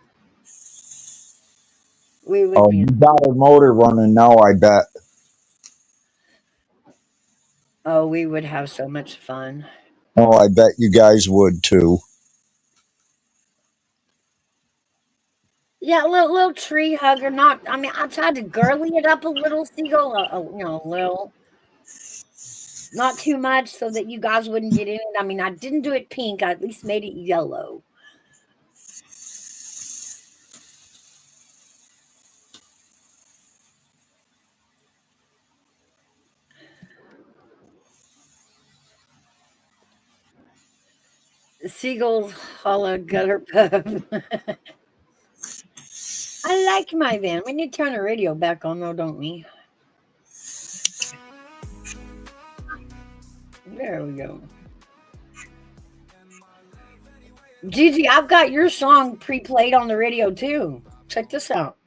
We would Oh, be. you got a motor running now, I bet. Oh, we would have so much fun. Oh, I bet you guys would too. Yeah, little tree hugger. Not. I mean, I tried to girly it up a little, Seagull. A little. Not too much, so that you guys wouldn't get in it. I mean, I didn't do it pink. I at least made it yellow. Seagull's hollow gutter pub. I like my van. We need to turn the radio back on, though, don't we? There we go. Gigi, I've got your song pre-played on the radio too. Check this out.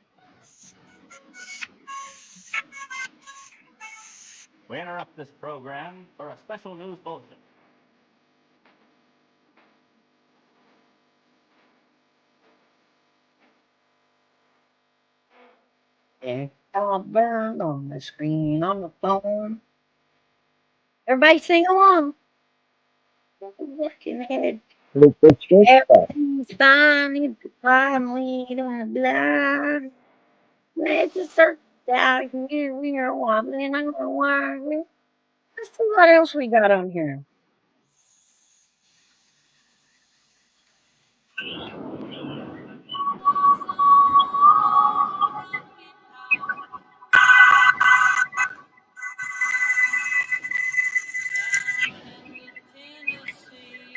We interrupt this program for a special news bulletin. Yeah. I'll burn on the screen on the phone. Everybody sing along. Looking ahead. Everything's fine if you finally don't blind. Let's just start out here. We are wobbling on the wire. Let's see what else we got on here.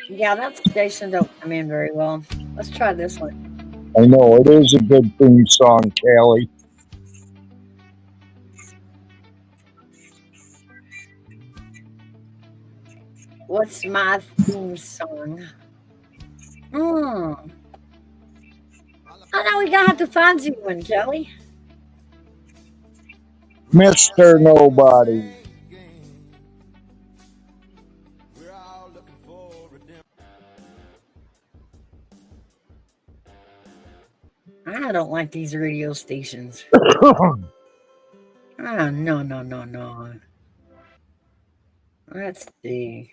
Yeah, that station don't come in very well. Let's try this one. I know it is a good theme song, Callie. What's my theme song? Oh, now we gotta have to find you one, Kelly. Mr. Nobody. I don't like these radio stations. No. Let's see.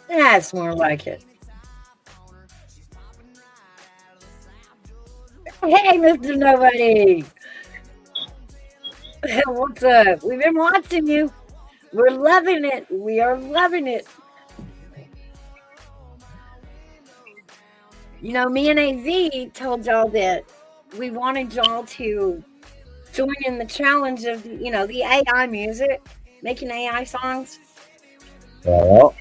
That's more like it. Hey, Mr. Nobody. What's up? We've been watching you. We're loving it. We are loving it. You know, me and AZ told y'all that we wanted y'all to join in the challenge of, the AI music, making AI songs. Well,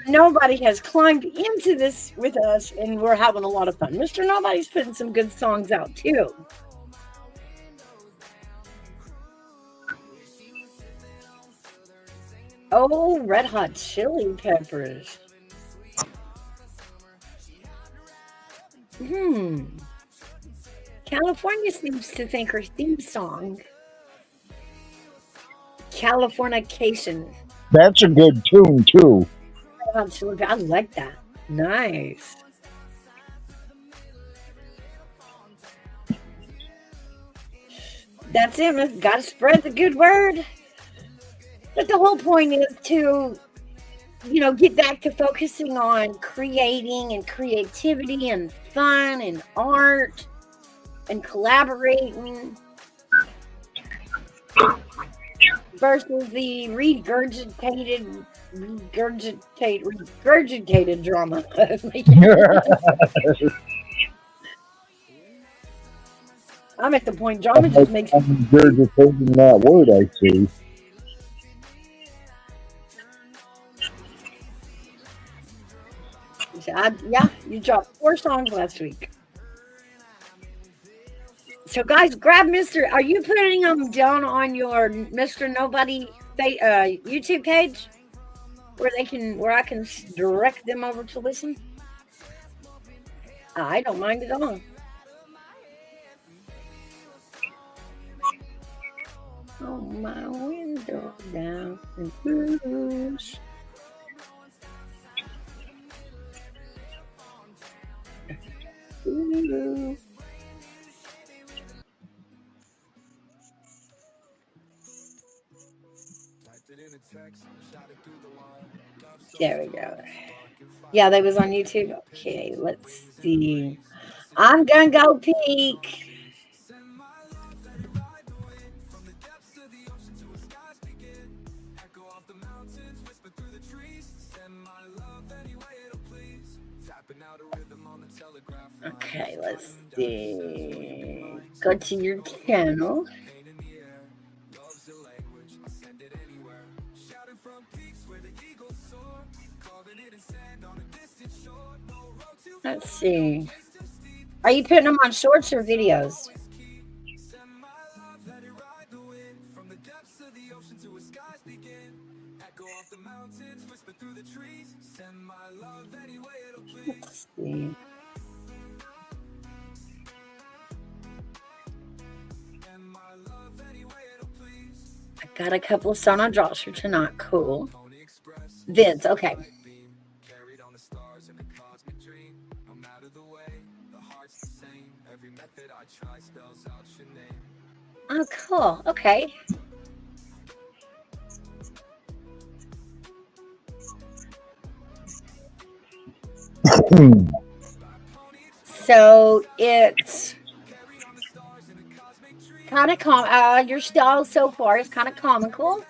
Nobody has climbed into this with us, and we're having a lot of fun. Mr. Nobody's putting some good songs out, too. Oh, Red Hot Chili Peppers. California seems to think her theme song, Californication. that's a good tune, too. I like that. Nice. That's it. We've got to spread the good word. But the whole point is to, get back to focusing on creating and creativity and fun and art and collaborating versus the regurgitated drama. I'm at the point drama just makes I'm regurgitating that word, I see. you dropped 4 songs last week. So guys, grab Mr. Are you putting them down on your Mr. Nobody YouTube page where I can direct them over to listen? I don't mind at all. Oh, my window down and blues. Ooh. There we go. Yeah, that was on YouTube. Okay, let's see. I'm gonna go peek. Okay, let's see. Go to your channel. Let's see. Are you putting them on shorts or videos? Let's see. I got a couple of Sona drops for tonight. Cool. Vids, okay. Oh, cool. Okay. So it's kind of your style so far is kind of comical.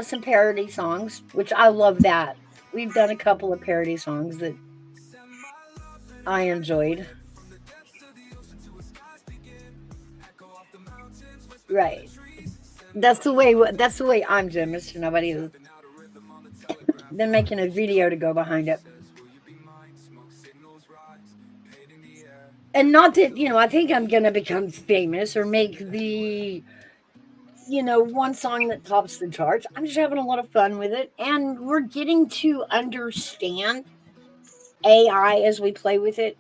Some parody songs, which I love that. We've done a couple of parody songs that I enjoyed. Right. That's the way I'm doing, Mr. Nobody is. Then making a video to go behind it. And not that, I think I'm going to become famous or make the one song that tops the charts. I'm just having a lot of fun with it. And we're getting to understand AI as we play with it.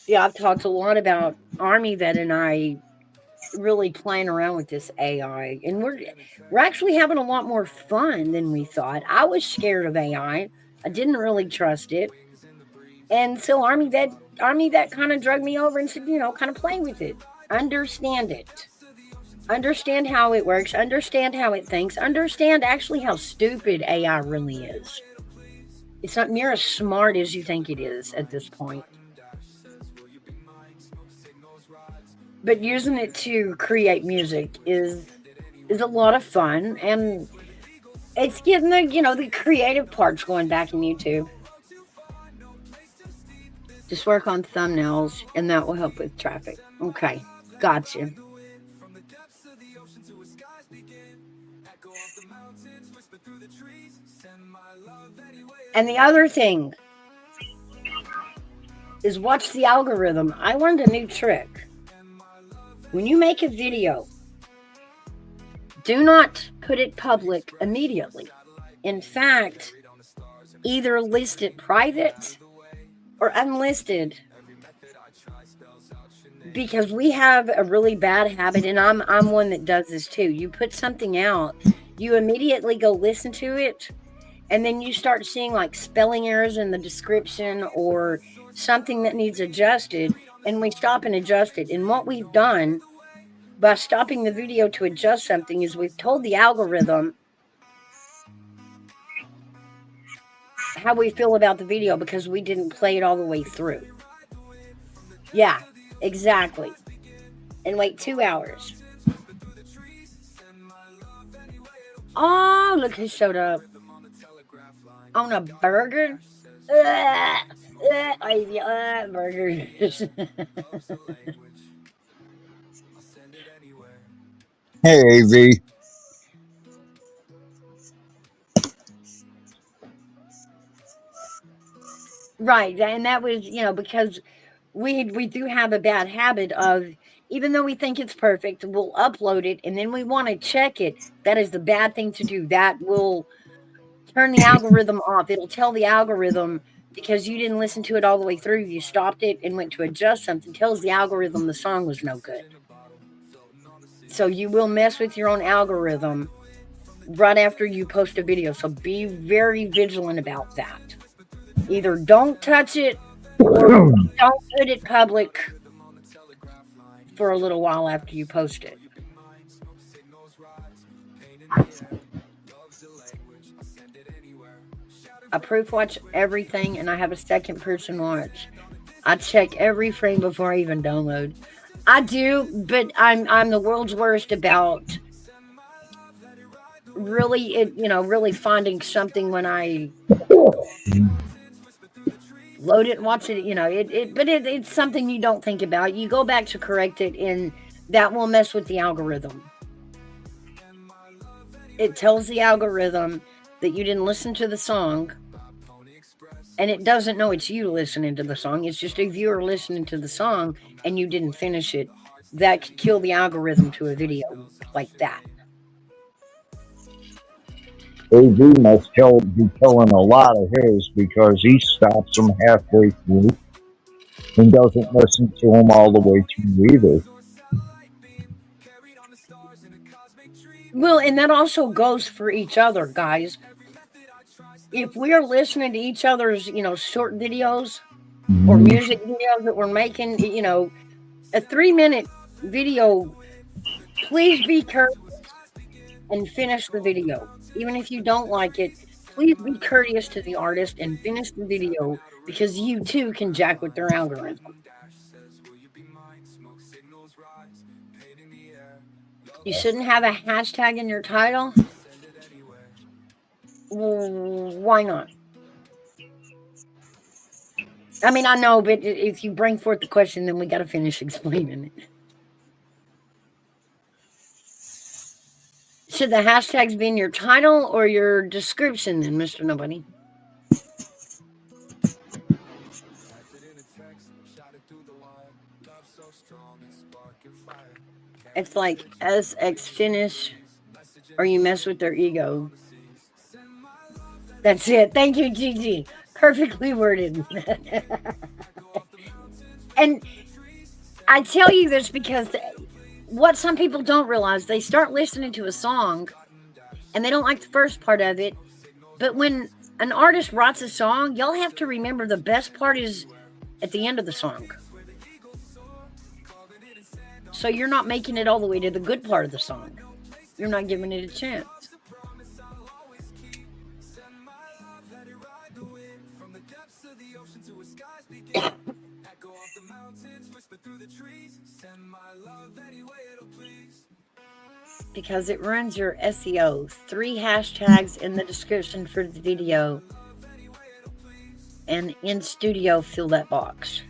Yeah, I've talked a lot about Army Vet and I really playing around with this AI, and we're actually having a lot more fun than we thought. I was scared of AI. I didn't really trust it. And so Army Vet kind of drug me over and said, kind of play with it. Understand it. Understand how it works, understand how it thinks, understand actually how stupid AI really is. It's not near as smart as you think it is at this point. But using it to create music is a lot of fun, and it's getting the creative parts going back in YouTube. Just work on thumbnails and that will help with traffic. Okay, gotcha. And the other thing is watch the algorithm. I learned a new trick. When you make a video, do not put it public immediately. In fact, either list it private or unlisted, because we have a really bad habit, and I'm one that does this too. You put something out, you immediately go listen to it, and then you start seeing like spelling errors in the description or something that needs adjusted, and we stop and adjust it. And what we've done by stopping the video to adjust something is we've told the algorithm how we feel about the video because we didn't play it all the way through. Yeah, exactly. And wait 2 hours. Oh, look who showed up on a burger. Burgers. Hey, AV. Right, and that was, because we do have a bad habit of, even though we think it's perfect, we'll upload it and then we want to check it. That is the bad thing to do. That will turn the algorithm off. It'll tell the algorithm, because you didn't listen to it all the way through, you stopped it and went to adjust something, tells the algorithm the song was no good. So you will mess with your own algorithm right after you post a video. So be very vigilant about that. Either don't touch it or don't put it public for a little while after you post it. I proof watch everything, and I have a second person watch. I check every frame before I even download. I do, but I'm the world's worst about really finding something when I load it and watch it. But it's something you don't think about. You go back to correct it, and that will mess with the algorithm. It tells the algorithm that you didn't listen to the song, and it doesn't know it's you listening to the song. It's just a viewer listening to the song and you didn't finish it. That could kill the algorithm to a video like that. AV must be killing a lot of his because he stops them halfway through and doesn't listen to them all the way through either. Well, and that also goes for each other, guys. If we are listening to each other's, short videos or music videos that we're making, a 3-minute video, please be courteous and finish the video. Even if you don't like it, please be courteous to the artist and finish the video, because you too can jack with their algorithm. You shouldn't have a hashtag in your title. Why not? I mean, I know, but if you bring forth the question, then we got to finish explaining it. Should the hashtags be in your title or your description then, Mr. Nobody? It's like SX finish or you mess with their ego. That's it. Thank you, Gigi. Perfectly worded. And I tell you this because what some people don't realize, they start listening to a song and they don't like the first part of it. But when an artist writes a song, y'all have to remember the best part is at the end of the song. So you're not making it all the way to the good part of the song. You're not giving it a chance. Because it ruins your SEO. 3 hashtags in the description for the video. And in studio, fill that box.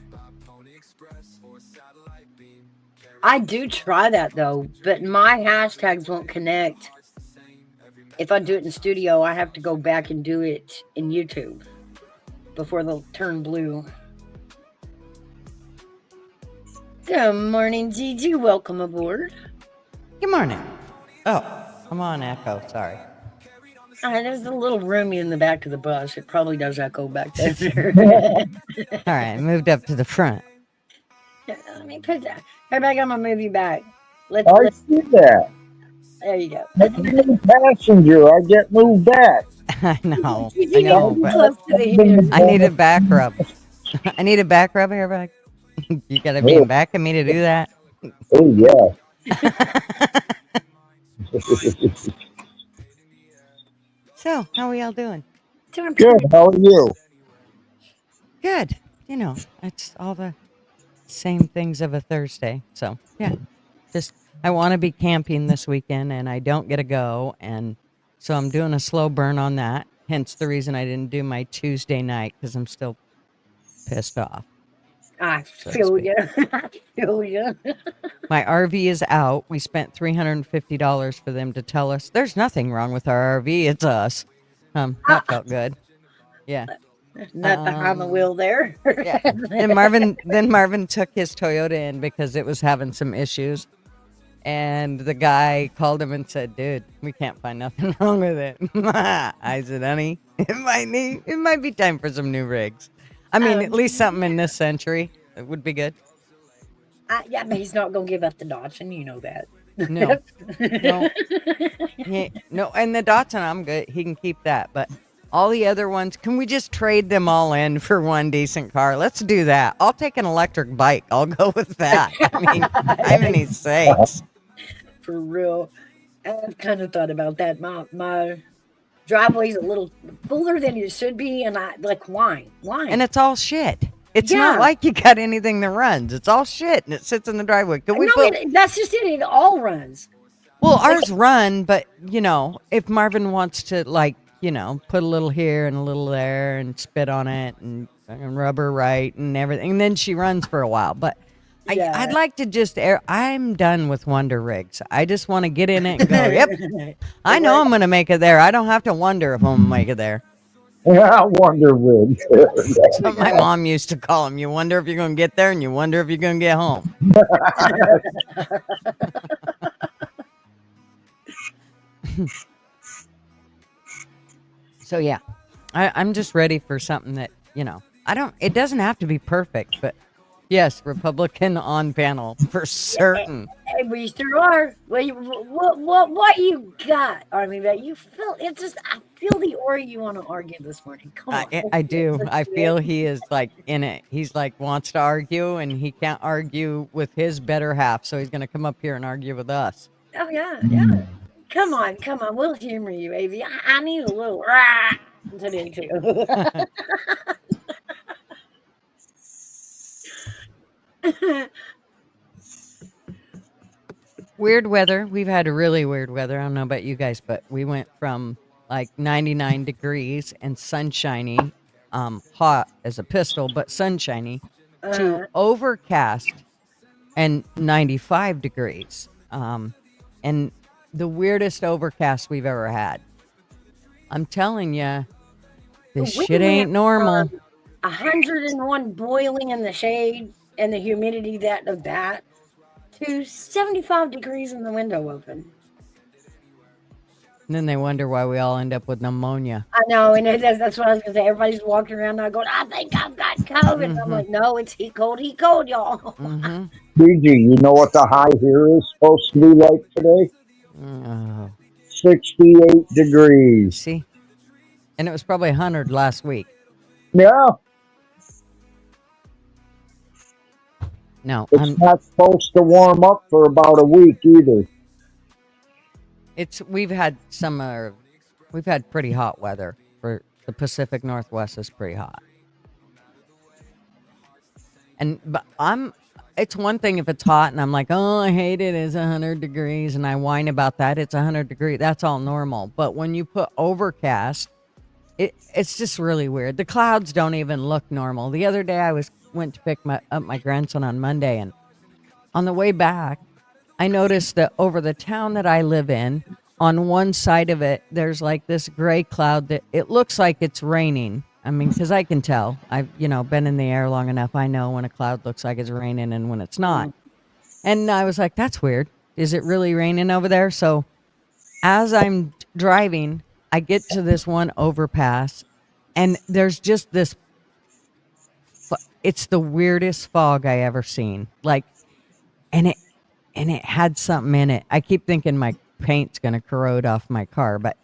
I do try that though, but my hashtags won't connect. If I do it in studio, I have to go back and do it in YouTube before they'll turn blue. Good morning, Gigi. Welcome aboard. Good morning. Oh, I'm on echo. Sorry. There's a little roomy in the back of the bus. It probably does echo back there. All right, I moved up to the front. Let me put that. Everybody, I'm gonna move you back. I see that. There you go. Every new passenger, I get moved back. I know. Gigi, but close to the heater. I need a back rub. I need a back rub here, back. You gotta be in back of me to do that. Oh, yeah. So, how are y'all doing? Doing Good. How are you? Good. You know, it's all the same things of a Thursday. So, yeah. Just, I want to be camping this weekend and I don't get to go. And so I'm doing a slow burn on that. Hence the reason I didn't do my Tuesday night because I'm still pissed off. I feel you. I feel you. My RV is out. We spent $350 for them to tell us there's nothing wrong with our RV. It's us. That felt good. Yeah. Not behind the wheel there. Yeah. And Marvin took his Toyota in because it was having some issues. And the guy called him and said, dude, we can't find nothing wrong with it. I said, honey, it might be time for some new rigs. I mean, at least something in this century. It would be good. Yeah, but he's not going to give up the Dodson. You know that. No. No, and the Datsun, I'm good. He can keep that. But all the other ones, can we just trade them all in for one decent car? Let's do that. I'll take an electric bike. I'll go with that. I mean, I many sakes. For real. I've kind of thought about that. My driveway's a little fuller than it should be, and I like why? And it's all shit. It's not like you got anything that runs. It's all shit, and it sits in the driveway. That's just it. It all runs. Well, ours run, but you know, if Marvin wants to, like, you know, put a little here and a little there, and spit on it, and rub her right, and everything, and then she runs for a while. But I'd like to just I'm done with Wonder Rigs. I just want to get in it and go, yep, I know I'm going to make it there. I don't have to wonder if I'm going to make it there. Yeah, Wonder Rig. That's what my mom used to call them. You wonder if you're going to get there and you wonder if you're going to get home. So, yeah, I'm just ready for something that, you know, it doesn't have to be perfect, but yes, Republican on panel for certain. Hey, we sure are. What you got? I mean, that you feel it's just. I feel the aura you want to argue this morning. Come on. I do. I feel he is like in it. He's like wants to argue, and he can't argue with his better half, so he's going to come up here and argue with us. Oh yeah. Come on. We'll humor you, Avi. I need a little rah to do too. Weird weather. We've had really weird weather. I don't know about you guys, but we went from like 99 degrees and sunshiny, hot as a pistol, but sunshiny, to overcast and 95 degrees. And the weirdest overcast we've ever had. I'm telling you, this shit ain't normal. 101 boiling in the shade and the humidity of that to 75 degrees in the window open. And then they wonder why we all end up with pneumonia. I know, and that's what I was gonna say. Everybody's walking around now going, "I think I've got COVID." I'm like, "No, it's heat cold, y'all." Mm-hmm. Gigi, you know what the high here is supposed to be like today? Oh, 68 degrees. see? And it was probably 100 last week. Yeah, No, it's not supposed to warm up for about a week either. we've had we've had pretty hot weather for the Pacific Northwest is pretty hot. But it's one thing if it's hot and I'm like, oh, I hate it. It's 100 degrees and I whine about that. It's 100 degrees. That's all normal. But when you put overcast, it's just really weird. The clouds don't even look normal. The other day I went to pick up my grandson on Monday, and on the way back, I noticed that over the town that I live in, on one side of it, there's like this gray cloud that it looks like it's raining. I mean, because I can tell. I've, been in the air long enough. I know when a cloud looks like it's raining and when it's not. And I was like, that's weird. Is it really raining over there? So as I'm driving, I get to this one overpass, and there's just this. It's the weirdest fog I ever seen. Like, and it had something in it. I keep thinking my paint's gonna corrode off my car, but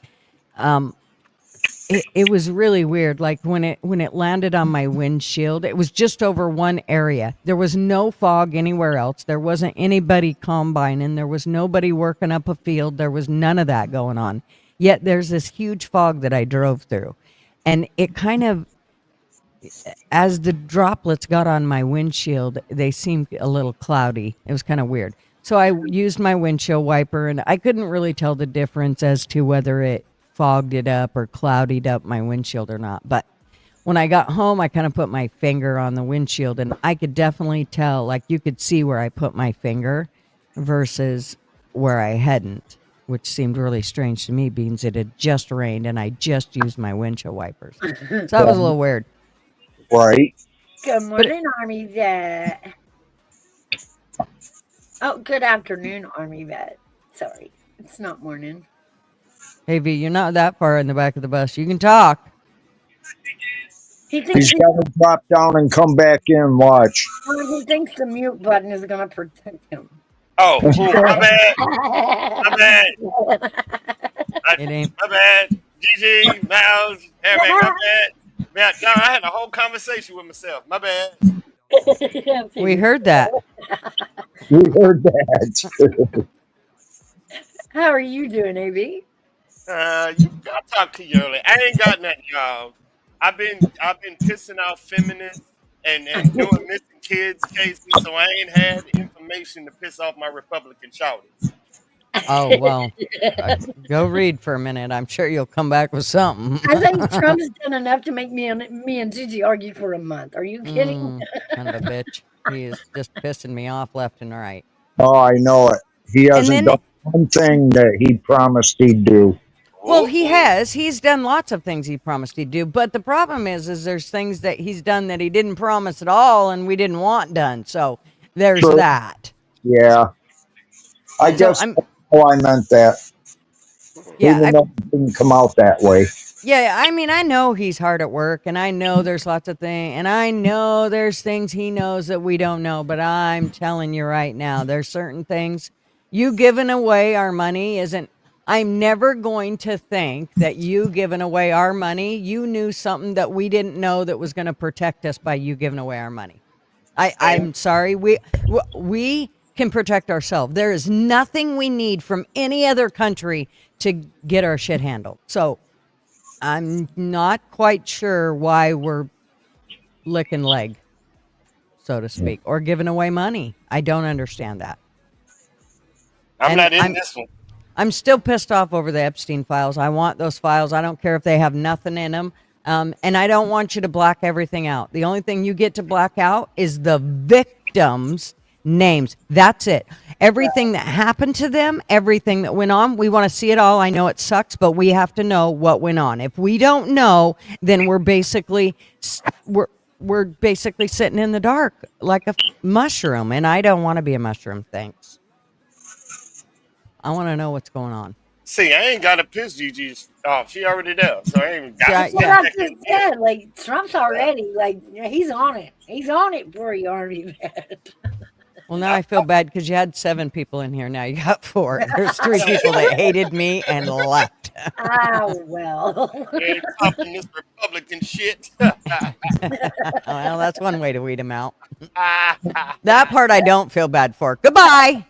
it was really weird. Like when it landed on my windshield, it was just over one area. There was no fog anywhere else. There wasn't anybody combining. There was nobody working up a field. There was none of that going on. Yet there's this huge fog that I drove through, and it kind of, as the droplets got on my windshield, they seemed a little cloudy. It was kind of weird. So I used my windshield wiper, and I couldn't really tell the difference as to whether it fogged it up or clouded up my windshield or not. But when I got home, I kind of put my finger on the windshield, and I could definitely tell, like you could see where I put my finger versus where I hadn't, which seemed really strange to me, being it had just rained and I just used my windshield wipers. So that was a little weird. Right. Good morning, Army Vet. Oh, good afternoon, Army Vet. Sorry, it's not morning. Hey, V, you're not that far in the back of the bus. You can talk. He thinks He's got to drop down and come back in. Watch. he thinks the mute button is going to protect him. Oh, my bad. My bad. It ain't. My bad. GG, Miles, Harry, my bad. Man, I had a whole conversation with myself. My bad. We heard that. We heard that. How are you doing, AB? I talk to you early. I ain't got nothing, y'all. I've been pissing out feminists and doing missing kids cases, so I ain't had information to piss off my Republican shouters. Oh, well, go read for a minute. I'm sure you'll come back with something. I think Trump's done enough to make me and Gigi argue for a month. Are you kidding? Kind of a bitch. He is just pissing me off left and right. Oh, I know it. He hasn't done one thing that he promised he'd do. Well, he has. He's done lots of things he promised he'd do. But the problem is there's things that he's done that he didn't promise at all and we didn't want done. So there's that. Yeah. I guess I meant that. Yeah, even though it didn't come out that way. Yeah, I mean, I know he's hard at work, and I know there's lots of things, and I know there's things he knows that we don't know, but I'm telling you right now, there's certain things. You giving away our money isn't, I'm never going to think that you giving away our money, you knew something that we didn't know that was going to protect us by you giving away our money. I'm sorry, we can protect ourselves. There is nothing we need from any other country to get our shit handled. So I'm not quite sure why we're licking leg, so to speak, or giving away money. I don't understand that. I'm not in this one. I'm still pissed off over the Epstein files. I want those files. I don't care if they have nothing in them. And I don't want you to black everything out. The only thing you get to black out is the victims' names. That's it. Everything that happened to them, everything that went on, we want to see it all. I know it sucks, but we have to know what went on. If we don't know, then we're basically we're basically sitting in the dark like a mushroom, and I don't want to be a mushroom. Thanks. I want to know what's going on. See, I ain't got to piss Gigi off. She already there, so I ain't even got Yeah, to That's what yeah. I just said. Like Trump's already like he's on it. He's on it for you, Army Vet. Well, now I feel bad because you had 7 people in here. Now you got 4. There's 3 people that hated me and left. Ah, well. Yeah, topping this Republican shit. Well, that's one way to weed them out. That part I don't feel bad for. Goodbye.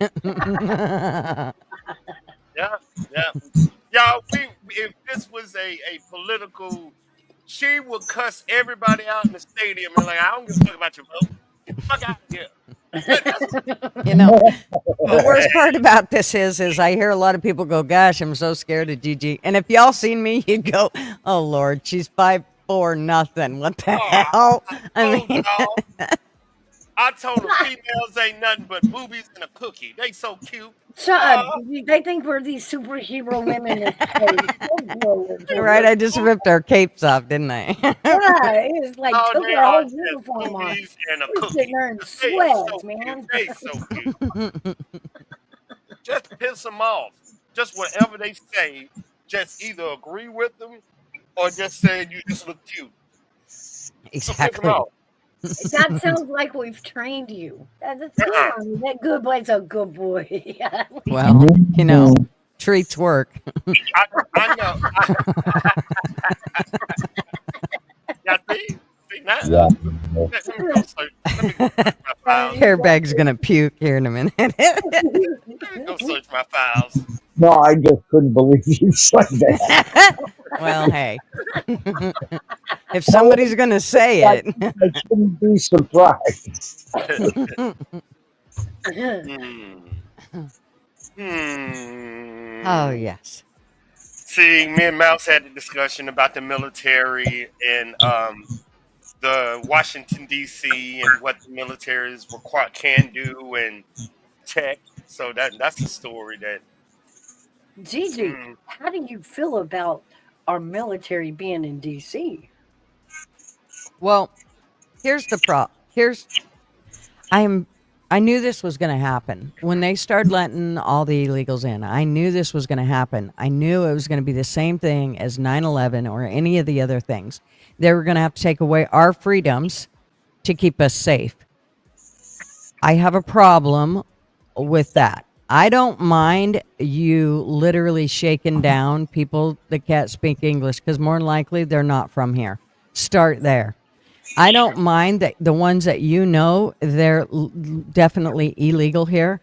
Yeah, yeah. Y'all, if this was a political, she would cuss everybody out in the stadium and like, I don't give a fuck about your vote. Get the fuck out of here. You know, the worst part about this is I hear a lot of people go, gosh, I'm so scared of Gigi. And if y'all seen me, you'd go, oh, Lord, she's 5'4" nothing. What the hell? I told them females ain't nothing but boobies and a cookie. They so cute. Shut up. They think we're these superhero women. Right, I just ripped our capes off, didn't I? Yeah, it's like Oh, took they our are whole just uniform off. boobies and a We're cookie. sitting there in They sweats, so man. cute. They so cute. Just piss them off. Just whatever they say, just either agree with them or just say you just look cute. So piss them Exactly. off. That sounds like we've trained you. That's good. Army. That good boy's a good boy. Well, you know, treats work. I know. Yeah, see now. Yeah. Let me go search my files. Hairbag's going to puke here in a minute. Let me go search my files. No, I just couldn't believe you said that. Well, hey. If somebody's going to say it. I shouldn't be surprised. Oh, yes. See, me and Mouse had a discussion about the military and the Washington D.C. and what the militaries can do and tech. So that's the story that. Gigi, how do you feel about our military being in D.C.? Well, here's the problem. I knew this was going to happen. When they started letting all the illegals in, I knew this was going to happen. I knew it was going to be the same thing as 9/11 or any of the other things. They were going to have to take away our freedoms to keep us safe. I have a problem with that. I don't mind you literally shaking down people that can't speak English because more than likely they're not from here. Start there. I don't mind that the ones that you know, they're definitely illegal here.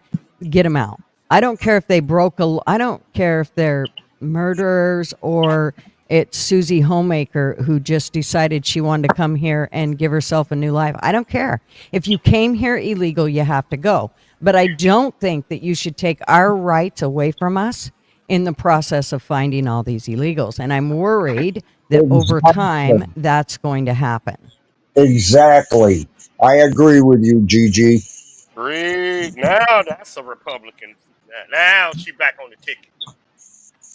Get them out. I don't care if they I don't care if they're murderers or it's Susie Homemaker who just decided she wanted to come here and give herself a new life. I don't care. If you came here illegal, you have to go. But I don't think that you should take our rights away from us in the process of finding all these illegals. And I'm worried that over time that's going to happen. Exactly. I agree with you, Gigi. Now that's a Republican. Now she back on the ticket.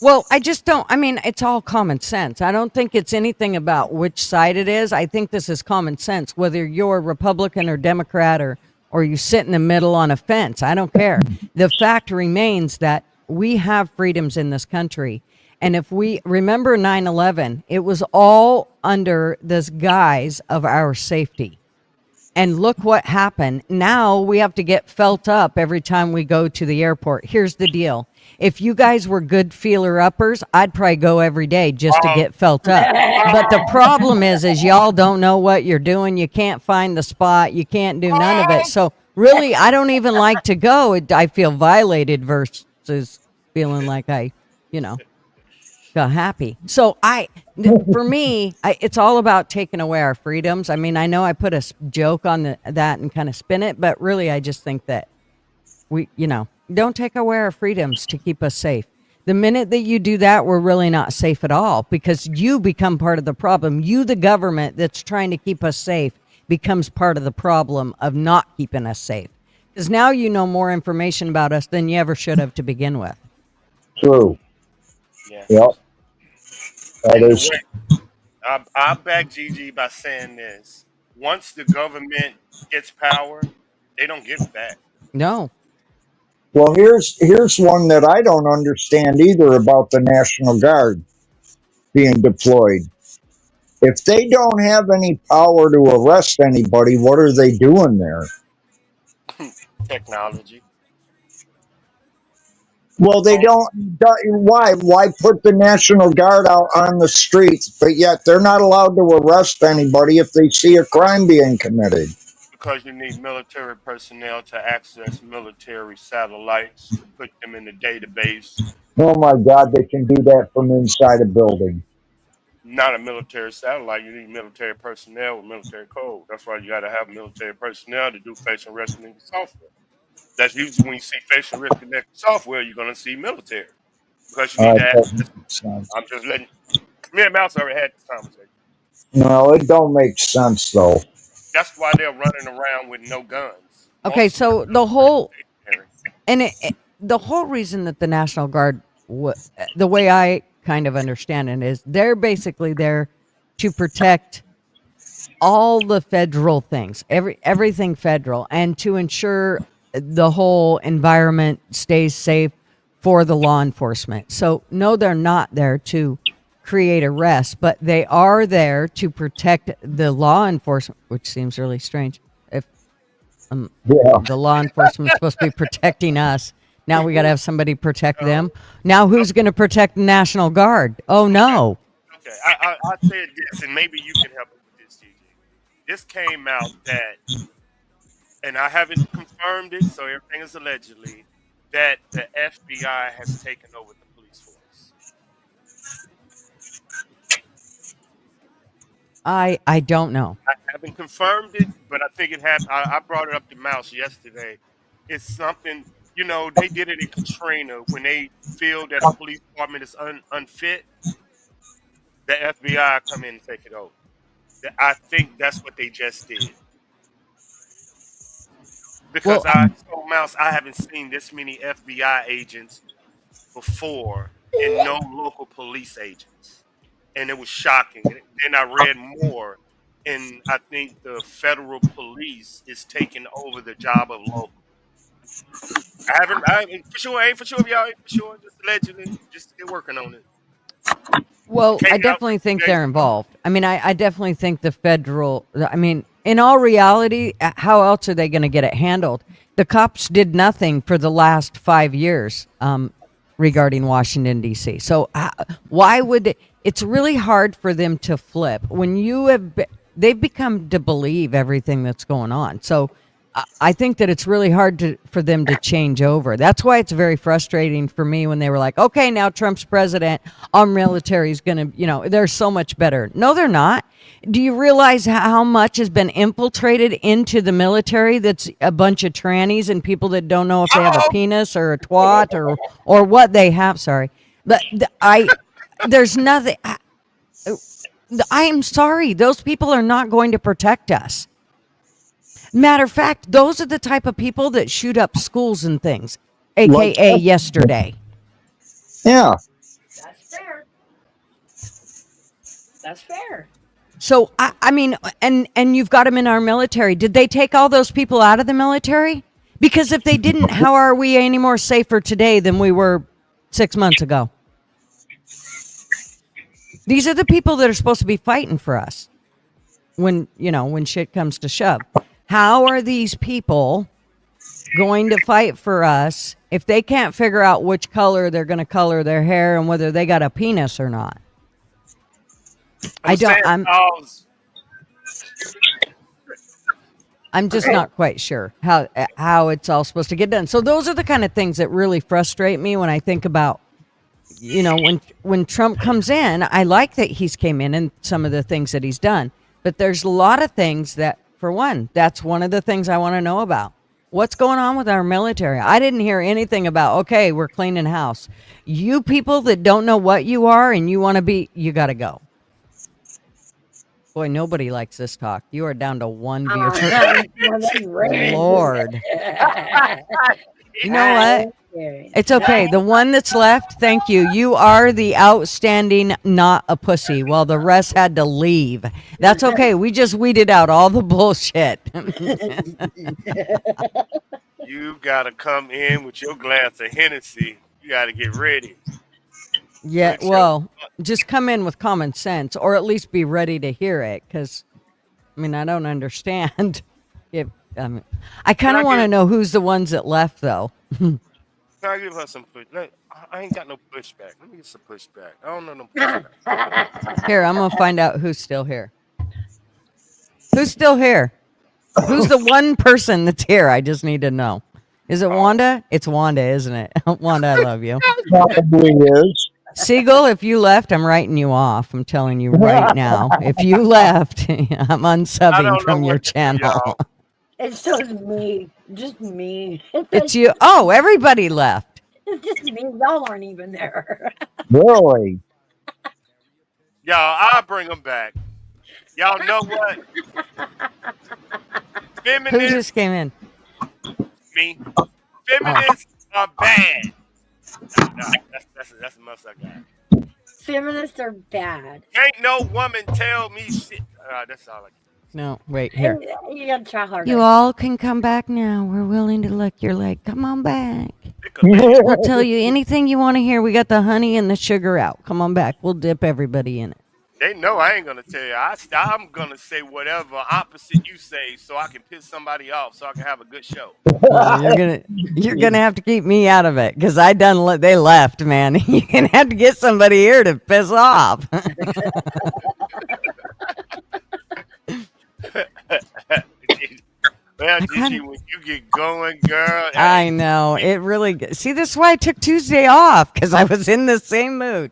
Well, I just don't. I mean, it's all common sense. I don't think it's anything about which side it is. I think this is common sense, whether you're Republican or Democrat or you sit in the middle on a fence. I don't care. The fact remains that we have freedoms in this country. And if we remember 9/11, it was all under this guise of our safety. And look what happened. Now we have to get felt up every time we go to the airport. Here's the deal. If you guys were good feeler uppers, I'd probably go every day just to get felt up. But the problem is y'all don't know what you're doing. You can't find the spot. You can't do none of it. So really, I don't even like to go. I feel violated versus feeling like I, got happy. So for me, it's all about taking away our freedoms. I mean, I know I put a joke on that and kind of spin it, but really I just think that we, don't take away our freedoms to keep us safe. The minute that you do that, we're really not safe at all because you become part of the problem. You, the government that's trying to keep us safe, becomes part of the problem of not keeping us safe. Because now you know more information about us than you ever should have to begin with. True. Yeah. Yep. That is. I'll back Gigi by saying this. once the government gets power, they don't give it back. No. Well, here's one that I don't understand either about the National Guard being deployed. If they don't have any power to arrest anybody, what are they doing there? Technology. Well, they Oh, don't. Why put the National Guard out on the streets, but yet they're not allowed to arrest anybody if they see a crime being committed? because you need military personnel to access military satellites to put them in the database. Oh my God, they can do that from inside a building. Not a military satellite. You need military personnel with military code. That's why you got to have military personnel to do facial recognition software. That's usually when you see facial recognition software, you're going to see military because you need to It doesn't access. make sense. I'm just letting me and Mouse already had this conversation. No, it don't make sense though. That's why they're running around with no guns. Okay, Most of them so the whole are military. and the whole reason that the National Guard, the way I kind of understand it, is they're basically there to protect all the federal things, everything federal, and to ensure the whole environment stays safe for the law enforcement. So no, they're not there to create arrests, but they are there to protect the law enforcement, which seems really strange. If Yeah. the law enforcement is supposed to be protecting us, now we got to have somebody protect them. Now who's going to protect the National Guard? Oh no. Okay, I said this, and maybe you can help me with this, TJ. This came out that, and I haven't confirmed it, so everything is allegedly, that the FBI has taken over the police force. I don't know. I haven't confirmed it, but I think it happened. I brought it up to Mouse yesterday. It's something, they did it in Katrina when they feel that a police department is unfit. The FBI come in and take it over. I think that's what they just did. Because Well, I told Mouse I haven't seen this many FBI agents before and no local police agents. And it was shocking. And then I read more, and I think the federal police is taking over the job of local. I haven't for sure, ain't for sure, y'all ain't for sure, just allegedly, just still working on it. well, Came I out definitely 2 think days they're ago. involved. I mean, I definitely think the federal, I mean, in all reality, how else are they going to get it handled? The cops did nothing for the last 5 years regarding Washington, D.C. So why would it's really hard for them to flip when they've become to believe everything that's going on. So I think that it's really hard for them to change over. That's why it's very frustrating for me when they were like, okay, now Trump's president, our military is going to, they're so much better. No, they're not. Do you realize how much has been infiltrated into the military that's a bunch of trannies and people that don't know if they have a penis or a twat or what they have? Sorry. But there's nothing. I am sorry. Those people are not going to protect us. Matter of fact, those are the type of people that shoot up schools and things, aka yesterday. Yeah. That's fair. That's fair. So I mean, and you've got them in our military. Did they take all those people out of the military? Because if they didn't, how are we any more safer today than we were 6 months ago? These are the people that are supposed to be fighting for us when shit comes to shove. How are these people going to fight for us if they can't figure out which color they're going to color their hair and whether they got a penis or not? I'm just not quite sure how it's all supposed to get done. So those are the kind of things that really frustrate me when I think about, when Trump comes in. I like that he's came in and some of the things that he's done, but there's a lot of things that, for one, that's one of the things I want to know about. What's going on with our military? I didn't hear anything about, okay, we're cleaning house. You people that don't know what you are and you want to be, you got to go. Boy, nobody likes this talk. You are down to one viewer. Lord. You know what? scary. It's okay. The one that's left, thank you. You are the outstanding not a pussy while the rest had to leave. That's okay. We just weeded out all the bullshit. You gotta come in with your glass of Hennessy. You gotta get ready. Yeah, Put your well, just come in with common sense or at least be ready to hear it cuz I mean, I don't understand if I can kind of I want to give know who's the ones that left though. can I give her some push? I ain't got no pushback. Let me get some pushback. I don't know no pushback. Here, I'm going to find out who's still here. Who's still here? Who's the one person that's here? I just need to know. Is it Oh, Wanda? It's Wanda, isn't it? Wanda, I love you. Probably is. Siegel, if you left, I'm writing you off. I'm telling you right now. If you left, I'm I unsubbing don't know from your what to do, channel. y'all. It's just me. Just me. It's you. Oh, everybody left. It's just me. Y'all aren't even there. Really? Y'all, I'll bring them back. Y'all know what? Who Feminists, just came in? me. Oh, Feminists are bad. That's the most I got. Feminists are bad. Can't no woman tell me shit. That's all I can no. Wait, here. You gotta try harder. You all can come back now. We're willing to lick your leg. Come on back. pick a leg. We'll tell you anything you want to hear. We got the honey and the sugar out. Come on back. We'll dip everybody in it. They know I ain't gonna tell you. I'm gonna say whatever opposite you say, so I can piss somebody off, so I can have a good show. Well, you're gonna have to keep me out of it because they left, man. You're gonna have to get somebody here to piss off. Well, I Gigi, kinda- when you get going, girl, I know it really. See, this is why I took Tuesday off because I was in the same mood.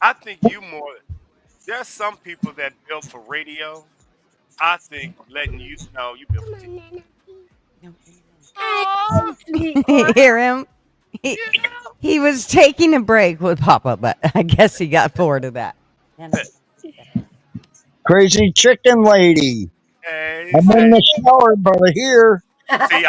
I think you more. There's some people that built for radio. I think letting you know you built for TV. Oh, Hear him? He, yeah. he was taking a break with Papa, but I guess he got bored of that. Crazy chicken lady. Hey, I'm in the shower, but here. see,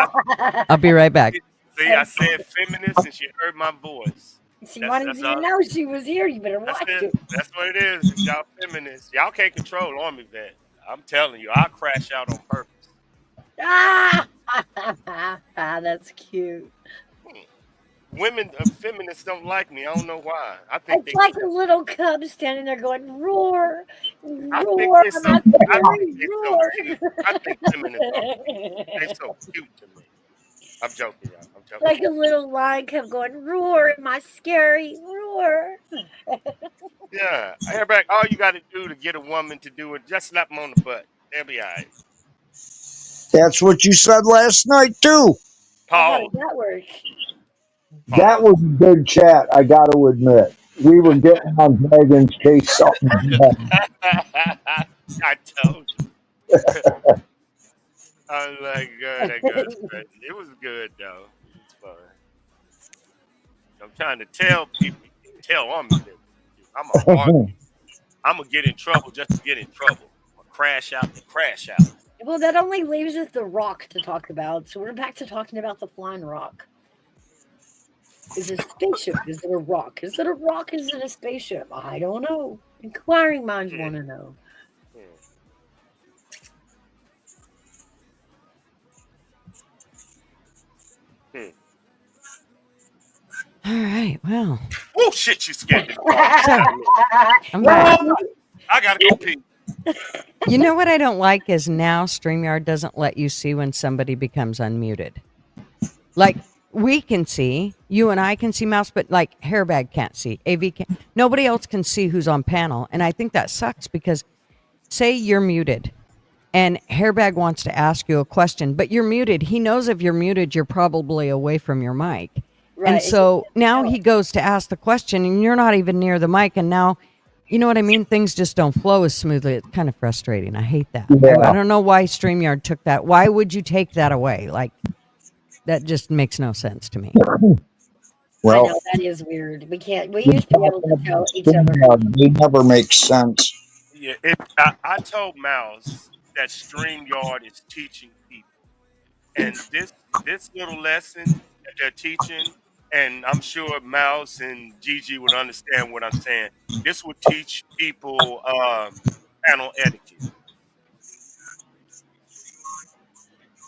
I'll be right back. I said feminist, and she heard my voice. She wanted you to know she was here. You better That's watch it. it. That's what it is. Y'all feminists. Y'all can't control Army vet. I'm telling you, I'll crash out on purpose. Ah, that's cute. Women, feminists don't like me. I don't know why. I think It's like a little cub standing there going, roar, I think roar, they're so. my I fairy, think they're so roar. cute. I think feminists are cute. They're so cute to me. I'm joking, y'all. I'm joking. Like a little lion cub going, roar, my scary, roar. Yeah, back. All you got to do to get a woman to do it, just slap them on the butt. They'll be all right. That's what you said last night, too. How Pause. did that work? That Pause. was a good chat, I got to admit. We were getting on Dragon's case something. I told you. I was like, God, that goes crazy. It was good though. It was fun. I'm trying to tell people. You can tell on me that I'm a argue. I'm gonna get in trouble just to get in trouble. I'm gonna crash out to crash out. Well, that only leaves us the rock to talk about. So we're back to talking about the flying rock. Is it a spaceship? Is it a rock? Is it a rock? Is it a spaceship? I don't know. Inquiring minds want to know. Hmm. Hmm. All right. Well, Oh shit! You scared me. so I'm back. I gotta go pee. You know what I don't like is now StreamYard doesn't let you see when somebody becomes unmuted. Like we can see, you and I can see Mouse, but like Hairbag can't see. AV can't. Nobody else can see who's on panel, and I think that sucks because say you're muted. And Hairbag wants to ask you a question, but you're muted. He knows if you're muted, you're probably away from your mic. Right. And so now he goes to ask the question, and you're not even near the mic. And now, you know what I mean? Things just don't flow as smoothly. It's kind of frustrating. I hate that. Yeah. I don't know why StreamYard took that. Why would you take that away? Like, that just makes no sense to me. I Well, know that is weird. We used to be able to tell each other. they never make sense. Yeah, I told Mouse that StreamYard is teaching people, and this little lesson that they're teaching, and I'm sure Mouse and Gigi would understand what I'm saying. This would teach people panel etiquette.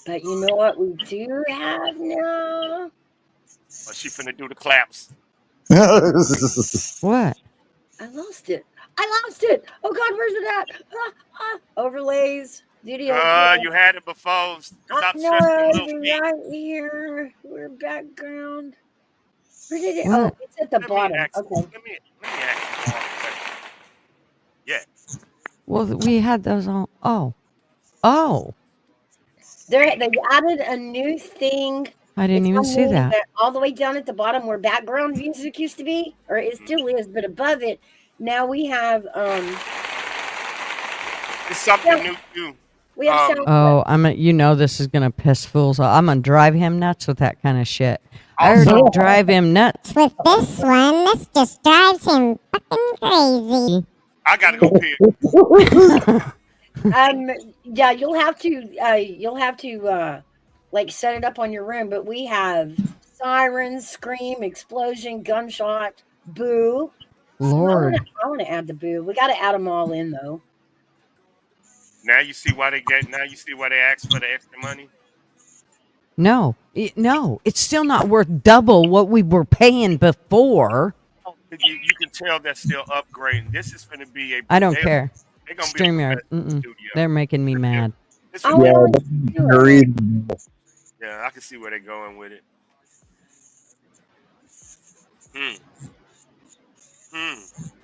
But you know what we do have now? Or she finna do the claps. What? I lost it. I lost it. Oh God, where's it at? Overlays, video clip. You had it before. I Stop stressing them know little it's feet. right here. We're background. Where did it? Oh, What? it's at the Let me bottom. ask. Okay. Let me ask you all a question. Yeah. Well, we had those all. Oh. Oh. They added a new thing. I didn't It's even on see me that. that all the way down at the bottom where background music used to be, or it still is, but above it, now we have It's something new too. we have sound Oh, this is gonna piss fools off. I'm gonna drive him nuts with that kind of shit. I Also, already drive him nuts. With this one, this just drives him fucking crazy. I gotta go pee. Yeah, you'll have to like set it up on your room, but we have sirens, scream, explosion, gunshot, boo. Lord. I want to add the boo. We got to add them all in though. Now you see why they get. Now you see why they ask for the extra money. No, it's still not worth double what we were paying before. You can tell they're still upgrading. This is going to be a. I don't care. They're going to be the StreamYard, professional studio. they're making me mad. This Oh, is- we Yeah, already that's do it. very yeah, I can see where they're going with it.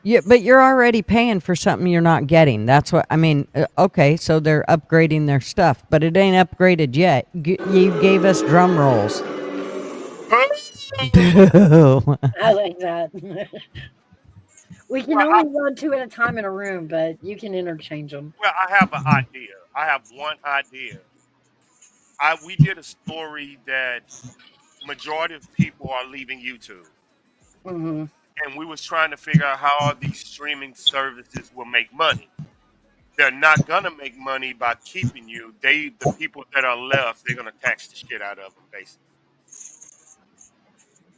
Yeah, but you're already paying for something you're not getting. That's what I mean. Okay, so they're upgrading their stuff, but it ain't upgraded yet. You gave us drum rolls. Boo. I like that. We can Well, only run two at a time in a room, but you can interchange them. Well, I have an idea. I have one idea. We did a story that majority of people are leaving YouTube, Mm-hmm. and we was trying to figure out how these streaming services will make money. They're not gonna make money by keeping you. The people that are left, they're gonna tax the shit out of them, basically,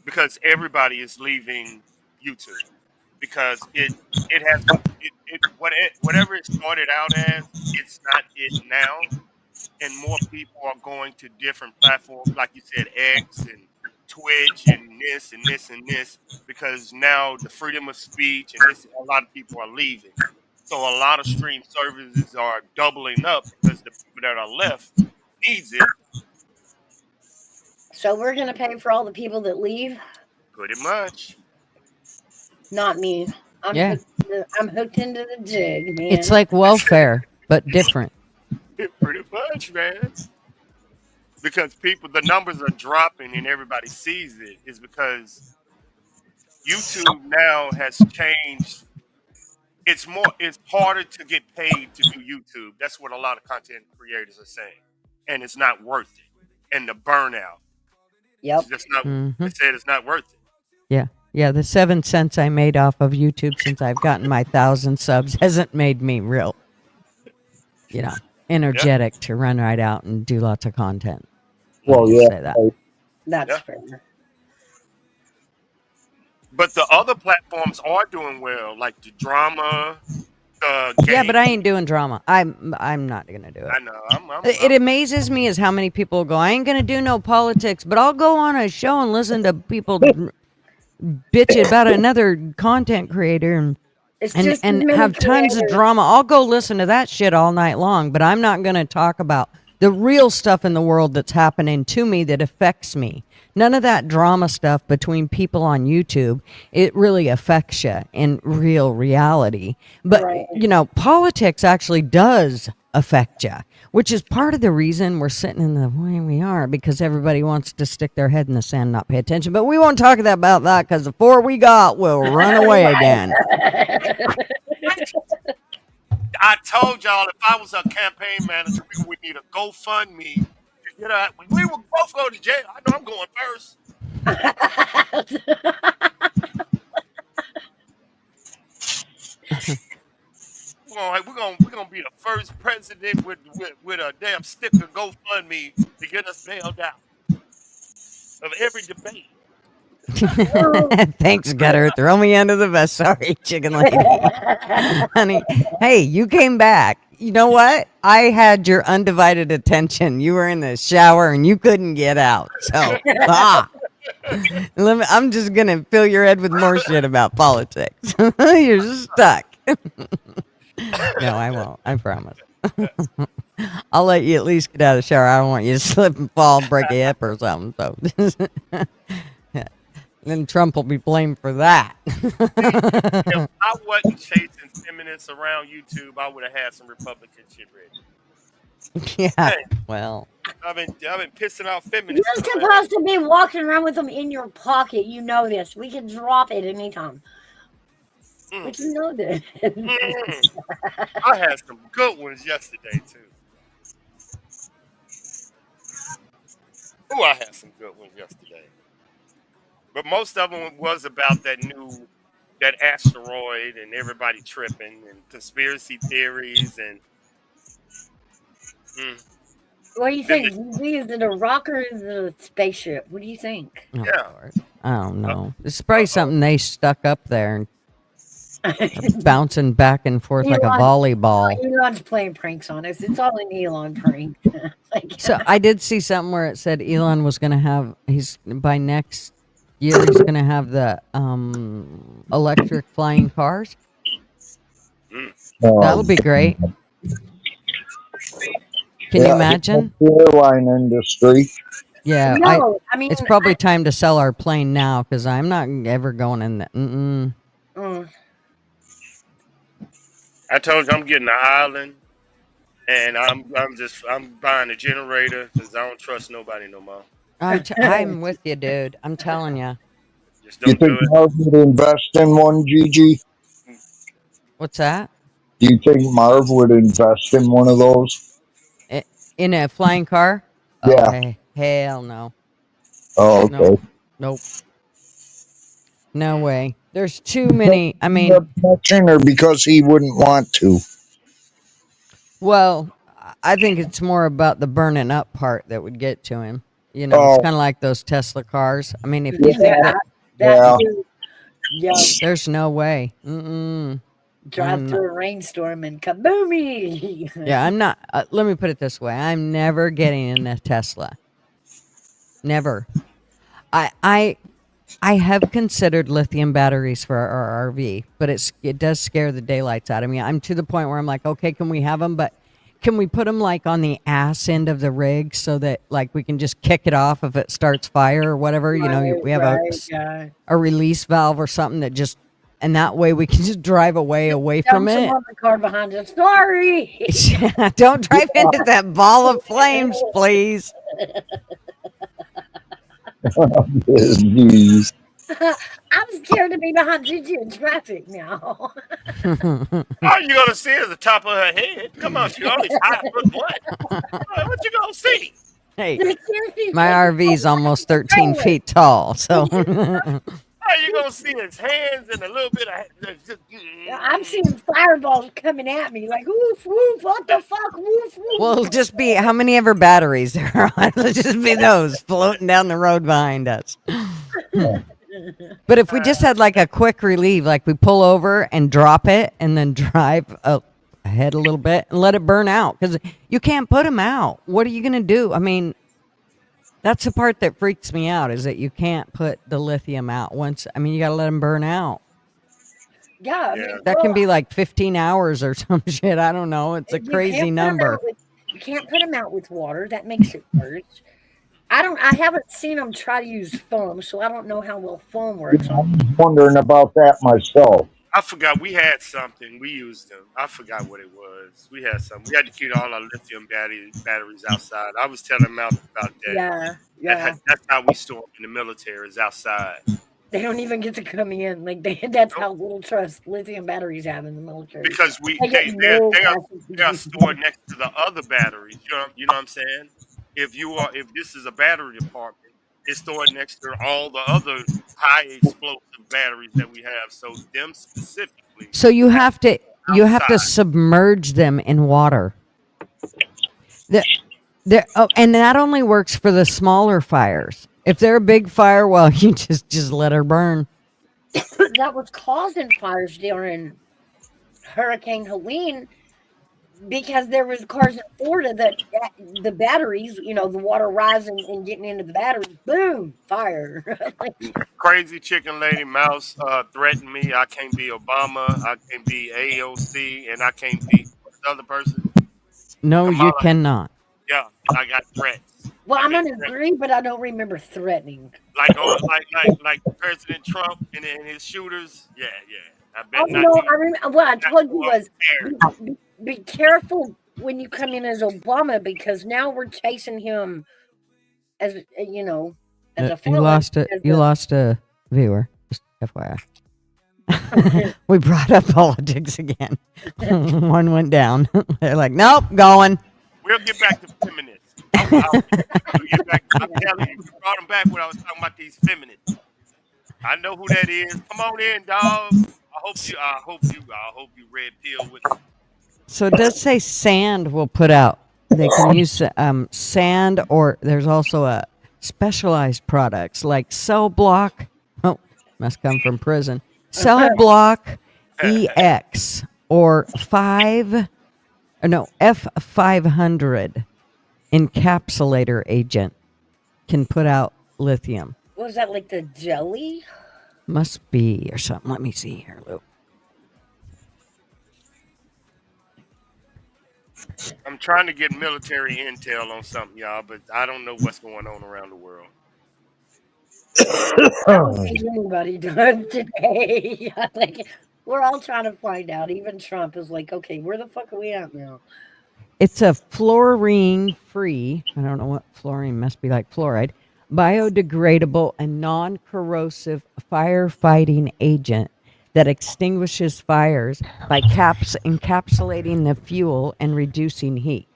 because everybody is leaving YouTube because it has whatever it started out as, it's not it now, and more people are going to different platforms, like you said, X and Twitch and this and this and this, because now the freedom of speech and this, a lot of people are leaving. So a lot of stream services are doubling up because the people that are left needs it. So we're gonna pay for all the people that leave. Pretty much. Not me. I'm Yeah. I'm hooked into the jig, man. It's like welfare, but different. Pretty much, man. Because the numbers are dropping and everybody sees it, is because YouTube now has changed. It's harder to get paid to do YouTube. That's what a lot of content creators are saying. And it's not worth it. And the burnout. Yep. It's just not, Mhm. they said it's not worth it. Yeah, the 7 cents I made off of YouTube since I've gotten my 1,000 subs hasn't made me real, energetic to run right out and do lots of content. well, Just yeah. say that. That's Yeah. fair. But the other platforms are doing well, like the drama, the game. Yeah, but I ain't doing drama. I'm not gonna do it. I know. It amazes me is how many people go, I ain't gonna do no politics, but I'll go on a show and listen to people bitch about another content creator and It's just as and many have tons of creators. drama. I'll go listen to that shit all night long, but I'm not going to talk about the real stuff in the world that's happening to me that affects me. None of that drama stuff between people on YouTube, it really affects you in real reality. But, Right. Politics actually does affect you, which is part of the reason we're sitting in the way we are, because everybody wants to stick their head in the sand and not pay attention. But we won't talk about that because the 4 we got will run away again. I told y'all if I was a campaign manager, we would need a GoFundMe to get out. We would both go to jail. I know I'm going first. We're gonna be the first president with a damn sticker GoFundMe to get us bailed out of every debate. Thanks, Gutter. Throw me under the bus. Sorry, chicken lady. Honey, hey, you came back. You know what? I had your undivided attention. You were in the shower and you couldn't get out. So, I'm just going to fill your head with more shit about politics. You're stuck. No, I won't. I promise. I'll let you at least get out of the shower. I don't want you to slip and fall, break a hip or something. So, then Trump will be blamed for that. If I wasn't chasing feminists around YouTube, I would have had some Republican shit ready. Yeah. Hey, Well, I've been pissing off You're feminists. supposed to be walking around with them in your pocket. You know this. We can drop it anytime. But you know this. I had some good ones yesterday too. Oh, I had some good ones yesterday. But most of them was about that asteroid and everybody tripping and conspiracy theories and. What do you think? Is it a rock or is it a spaceship? What do you think? oh, Yeah. Lord. I don't know. It's probably something they stuck up there and bouncing back and forth like a volleyball. Elon's playing pranks on us. It's all an Elon prank. So I did see something where it said Elon was going to have, by next year, he's going to have the electric flying cars. That'll be great. Can you imagine? The airline industry. Yeah, No, I mean, it's probably time to sell our plane now because I'm not ever going in that. I told you I'm getting an island, and I'm buying a generator because I don't trust nobody no more. I'm with you, dude. I'm telling you. Just Do you don't do think it. Marv would invest in one, Gigi? What's that? Do you think Marv would invest in one of those? In a flying car? Yeah. Oh, hey, hell no. Oh, okay. Nope. No way. There's too many. I mean, Or because he wouldn't want to. well, I think it's more about the burning up part that would get to him. You know, it's kind of like those Tesla cars. I mean, if you think that, there's no way. Drive through a rainstorm and kaboomy. Yeah, I'm not. Let me put it this way: I'm never getting in a Tesla. Never. I have considered lithium batteries for our RV, but it does scare the daylights out of me. I'm to the point where I'm like, okay, can we have them? But can we put them like on the ass end of the rig so that like we can just kick it off if it starts fire or whatever? You know, we have a release valve or something that just, and that way we can just drive away from it. On the car behind us. Sorry. Don't drive into that ball of flames, please. Jeez. I'm scared to be behind Gigi in traffic now. All you gonna see is the top of her head. Come on, she only 5'1". What you gonna see? Hey, my RV is almost 13 feet tall, so. All you gonna see is hands and a little bit of. I'm seeing fireballs coming at me like woof woof. What the fuck? Woof woof. Well, it'll just be how many ever batteries there are. It'll just be those floating down the road behind us. But if we just had like a quick relieve, like we pull over and drop it and then drive ahead a little bit and let it burn out, because you can't put them out. What are you going to do? I mean, that's the part that freaks me out, is that you can't put the lithium out once. I mean, you got to let them burn out. Yeah, I mean, that can be like 15 hours or some shit. I don't know. It's a crazy number. You can't put them out with water. That makes it worse. I haven't seen them try to use foam, so I don't know how well foam works. I'm wondering about that myself. I forgot we had something. We used them. I forgot what it was. We had something. We had to keep all our lithium batteries outside. I was telling Mouth about that. Yeah. That's how we store them in the military, is outside. They don't even get to come in. Like that's how little trust lithium batteries have in the military. Because they are stored next to the other batteries. You know what I'm saying? If this is a battery department, it's stored next to all the other high explosive batteries that we have. So them specifically. So you have to submerge them in water. And that only works for the smaller fires. If they're a big fire, well, you just let her burn. That was causing fires during Hurricane Helene because there was cars in Florida that the batteries, the water rising and getting into the batteries, boom, fire. Crazy chicken lady mouse threatened me. I can't be Obama. I can't be AOC, and I can't be what's the other person. No, you Kamala. cannot. Yeah, I got threats. Well, I've I'm been gonna threatened. agree, but I don't remember threatening. Like oh, like President Trump and his shooters. Yeah, yeah. I Oh bet not no, do I remember. What I not told do you them was there. be careful when you come in as Obama because now we're chasing him as as a You felon. lost it. As You lost a viewer. Just FYI. We brought up politics again. One went down. They're like, nope, going. We'll get back to feminists. We'll get back. I'm telling you, you brought them back when I was talking about these feminists. I know who that is. Come on in, dog. I hope you red pill with me. So it does say sand will put out. They can use sand, or there's also a specialized products like Cell Block. Oh, must come from prison. Cell Block EX or F500 encapsulator agent can put out lithium. was that like the jelly? Must be or something. Let me see here, Lou. I'm trying to get military intel on something, y'all, but I don't know what's going on around the world. I don't think anybody does today. I think we're all trying to find out. Even Trump is like, okay, where the fuck are we at now? It's a fluorine free, I don't know what fluorine must be like fluoride, biodegradable and non corrosive firefighting agent that extinguishes fires by encapsulating the fuel and reducing heat.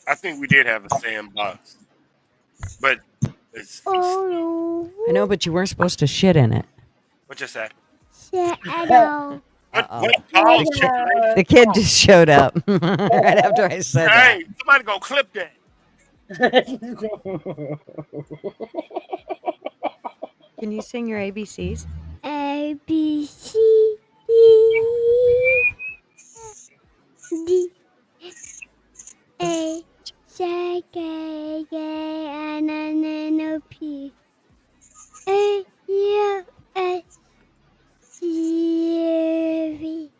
I think we did have a sandbox, but it's I know, but you weren't supposed to shit in it. what just happened? Shadow. What pause? The kid just showed up right after I said that. Hey, somebody go clip that. Can you sing your ABCs? A B C D D A C K K N N O P A U S T V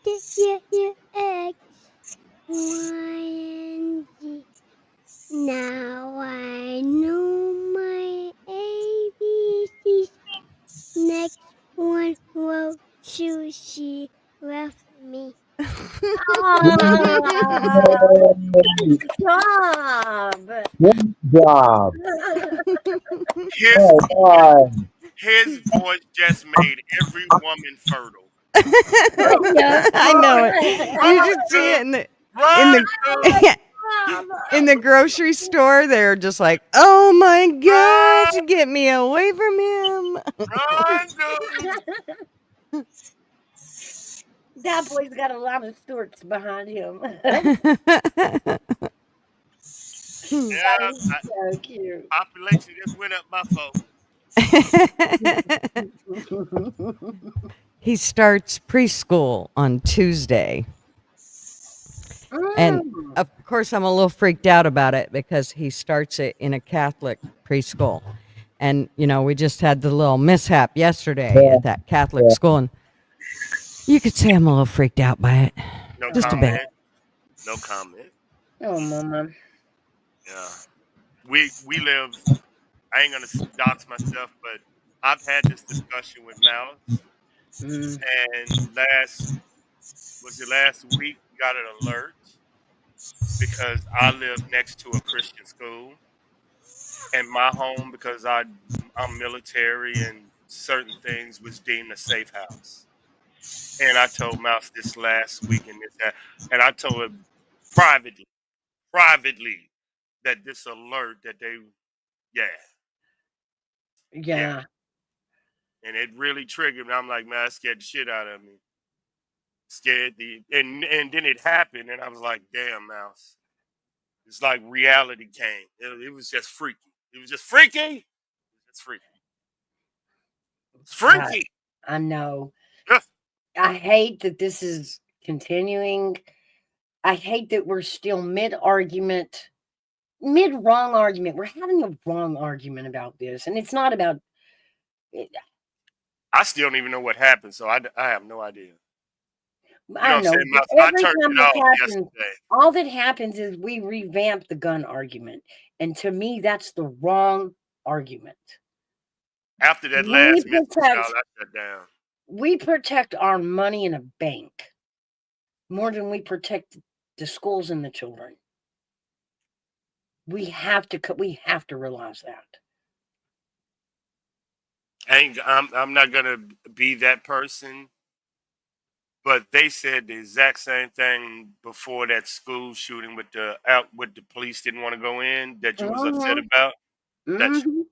D U X Y and Z. Now I know my ABCs. Next one will sushi with me. Good job. Good job. His All right. his voice just made every woman fertile. Yeah. I know it. You Run, should see it in the Run, dude. in the grocery store. They're just like, "Oh my gosh, get me away from him!" Run, dude. That boy's got a lot of Stewarts behind him. Yeah, So cute. population just went up by 4. He starts preschool on Tuesday. And of course, I'm a little freaked out about it because he starts it in a Catholic preschool. And, we just had the little mishap yesterday at that Catholic school. And you could say I'm a little freaked out by it. No Just comment. a bit. No comment. Oh, mama. Yeah. We live. I ain't gonna dox myself, but I've had this discussion with Mal, and last week we got an alert because I live next to a Christian school, and my home because I'm military and certain things was deemed a safe house. And I told Mouse this last week and I told him privately that this alert that they yeah. Yeah. And it really triggered me. I'm like, man, that scared the shit out of me. scared and then it happened, and I was like, damn, Mouse. It's like reality came. It was just freaky. It was just freaky. It's freaky. It's freaky. I know. Ugh. I hate that this is continuing. I hate that we're still mid-argument, mid-wrong argument. We're having a wrong argument about this, and it's not about it. I still don't even know what happened, so I have no idea. You know I what I'm know. saying, Mouse? But I every turned time it this off happens, yesterday. all that happens is we revamp the gun argument. And to me, that's the wrong argument. After that We last message, protect, y'all, I shut down. we protect our money in a bank more than we protect the schools and the children. We have to realize that. I'm not gonna be that person, but they said the exact same thing before that school shooting with the police didn't want to go in that you was upset Mhm, about. That's mhm.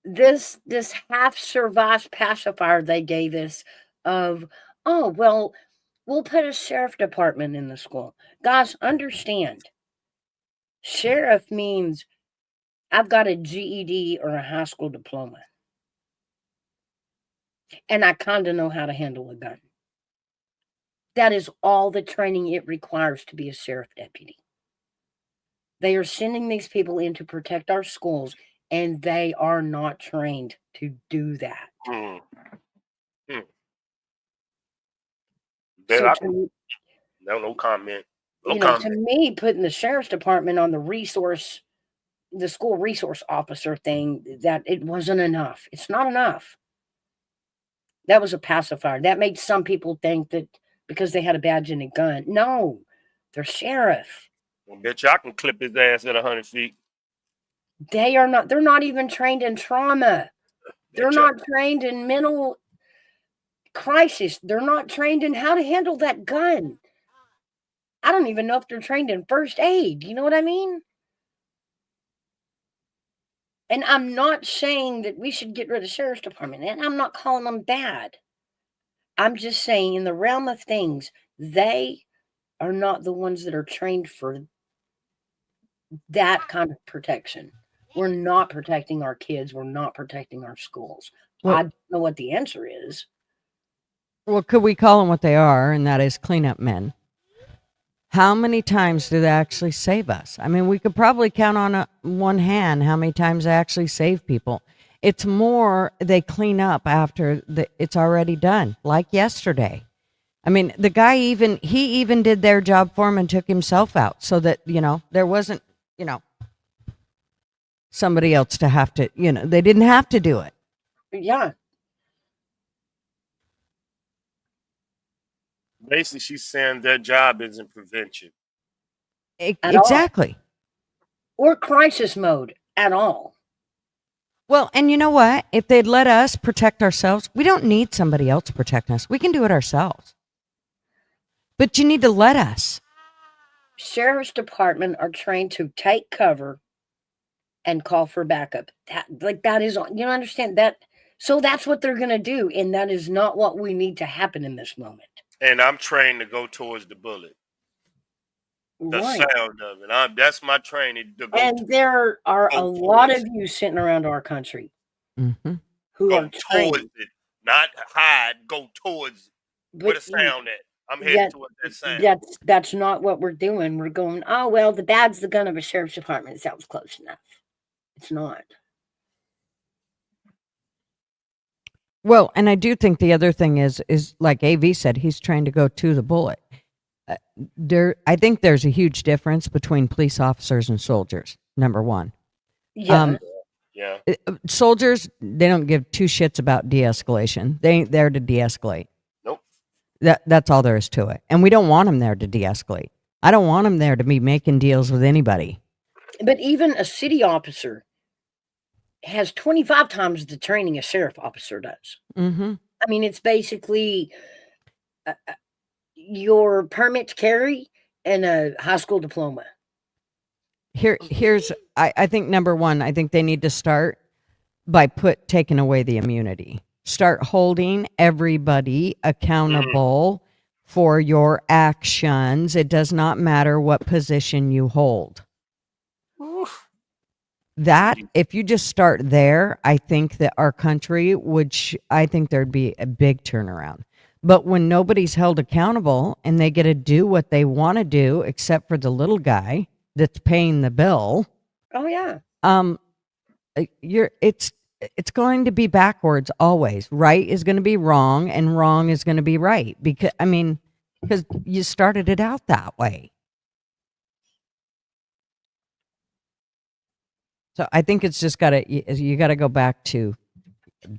This half-survived pacifier they gave us of, oh well, we'll put a sheriff department in the school. Guys, understand, sheriff means I've got a GED or a high school diploma, and I kind of know how to handle a gun. That is all the training it requires to be a sheriff deputy. They are sending these people in to protect our schools, and they are not trained to do that. mm, mm. Then So I to can me, no comment. No you know, to comment. me, putting the sheriff's department on the school resource officer thing, that it wasn't enough. It's not enough. That was a pacifier. That made some people think that because they had a badge and a gun. No, they're sheriff. Well, bitch, I can clip his ass at 100 feet. They're not even trained in trauma. They're Bitch, not trained in mental crisis. They're not trained in how to handle that gun. I don't even know if they're trained in first aid. You know what I mean? And I'm not saying that we should get rid of sheriff's department, and I'm not calling them bad. I'm just saying, in the realm of things, they are not the ones that are trained for that kind of protection. We're not protecting our kids. We're not protecting our schools. I Well, don't know what the answer is. well, could we call them what they are, and that is cleanup men? How many times do they actually save us? I mean, we could probably count on one hand how many times they actually save people. It's more they clean up after it's already done, like yesterday. I mean, the guy he even did their job for him and took himself out so that, there wasn't, somebody else to have to, they didn't have to do it. Yeah. basically, she's saying their job isn't prevention. At all. Exactly. Or crisis mode at all. Well, and you know what? If they'd let us protect ourselves, we don't need somebody else protecting us. We can do it ourselves. But you need to let us. Sheriff's department are trained to take cover and call for backup. That is, you understand that? So that's what they're going to do, and that is not what we need to happen in this moment. And I'm trained to go towards the bullet. The Right. sound of it. That's my training to go. And there are a lot of you sitting around our country who go are trained. towards it, not hide. Go towards where the sound at. I'm headed towards that sound. That's not what we're doing. We're going, oh well, the bad's the gun of a sheriff's department. That was close enough. It's not. Well, and I do think the other thing is like AV said, he's trying to go to the bullet. I think there's a huge difference between police officers and soldiers. Number one. Yeah. Yeah. Soldiers, they don't give two shits about de-escalation. They ain't there to de-escalate. Nope. That's all there is to it. And we don't want them there to de-escalate. I don't want them there to be making deals with anybody. But even a city officer has 25 times the training a sheriff officer does. Mm-hmm. I mean, it's basically your permit to carry and a high school diploma. I think number one, I think they need to start by taking away the immunity. start holding everybody accountable for your actions. It does not matter what position you hold. That, if you just start there, I think that our country would, I think there'd be a big turnaround. But when nobody's held accountable and they get to do what they want to do, except for the little guy that's paying the bill, Oh yeah. It's going to be backwards always. Right is going to be wrong and wrong is going to be right, because you started it out that way. So I think it's just you got to go back to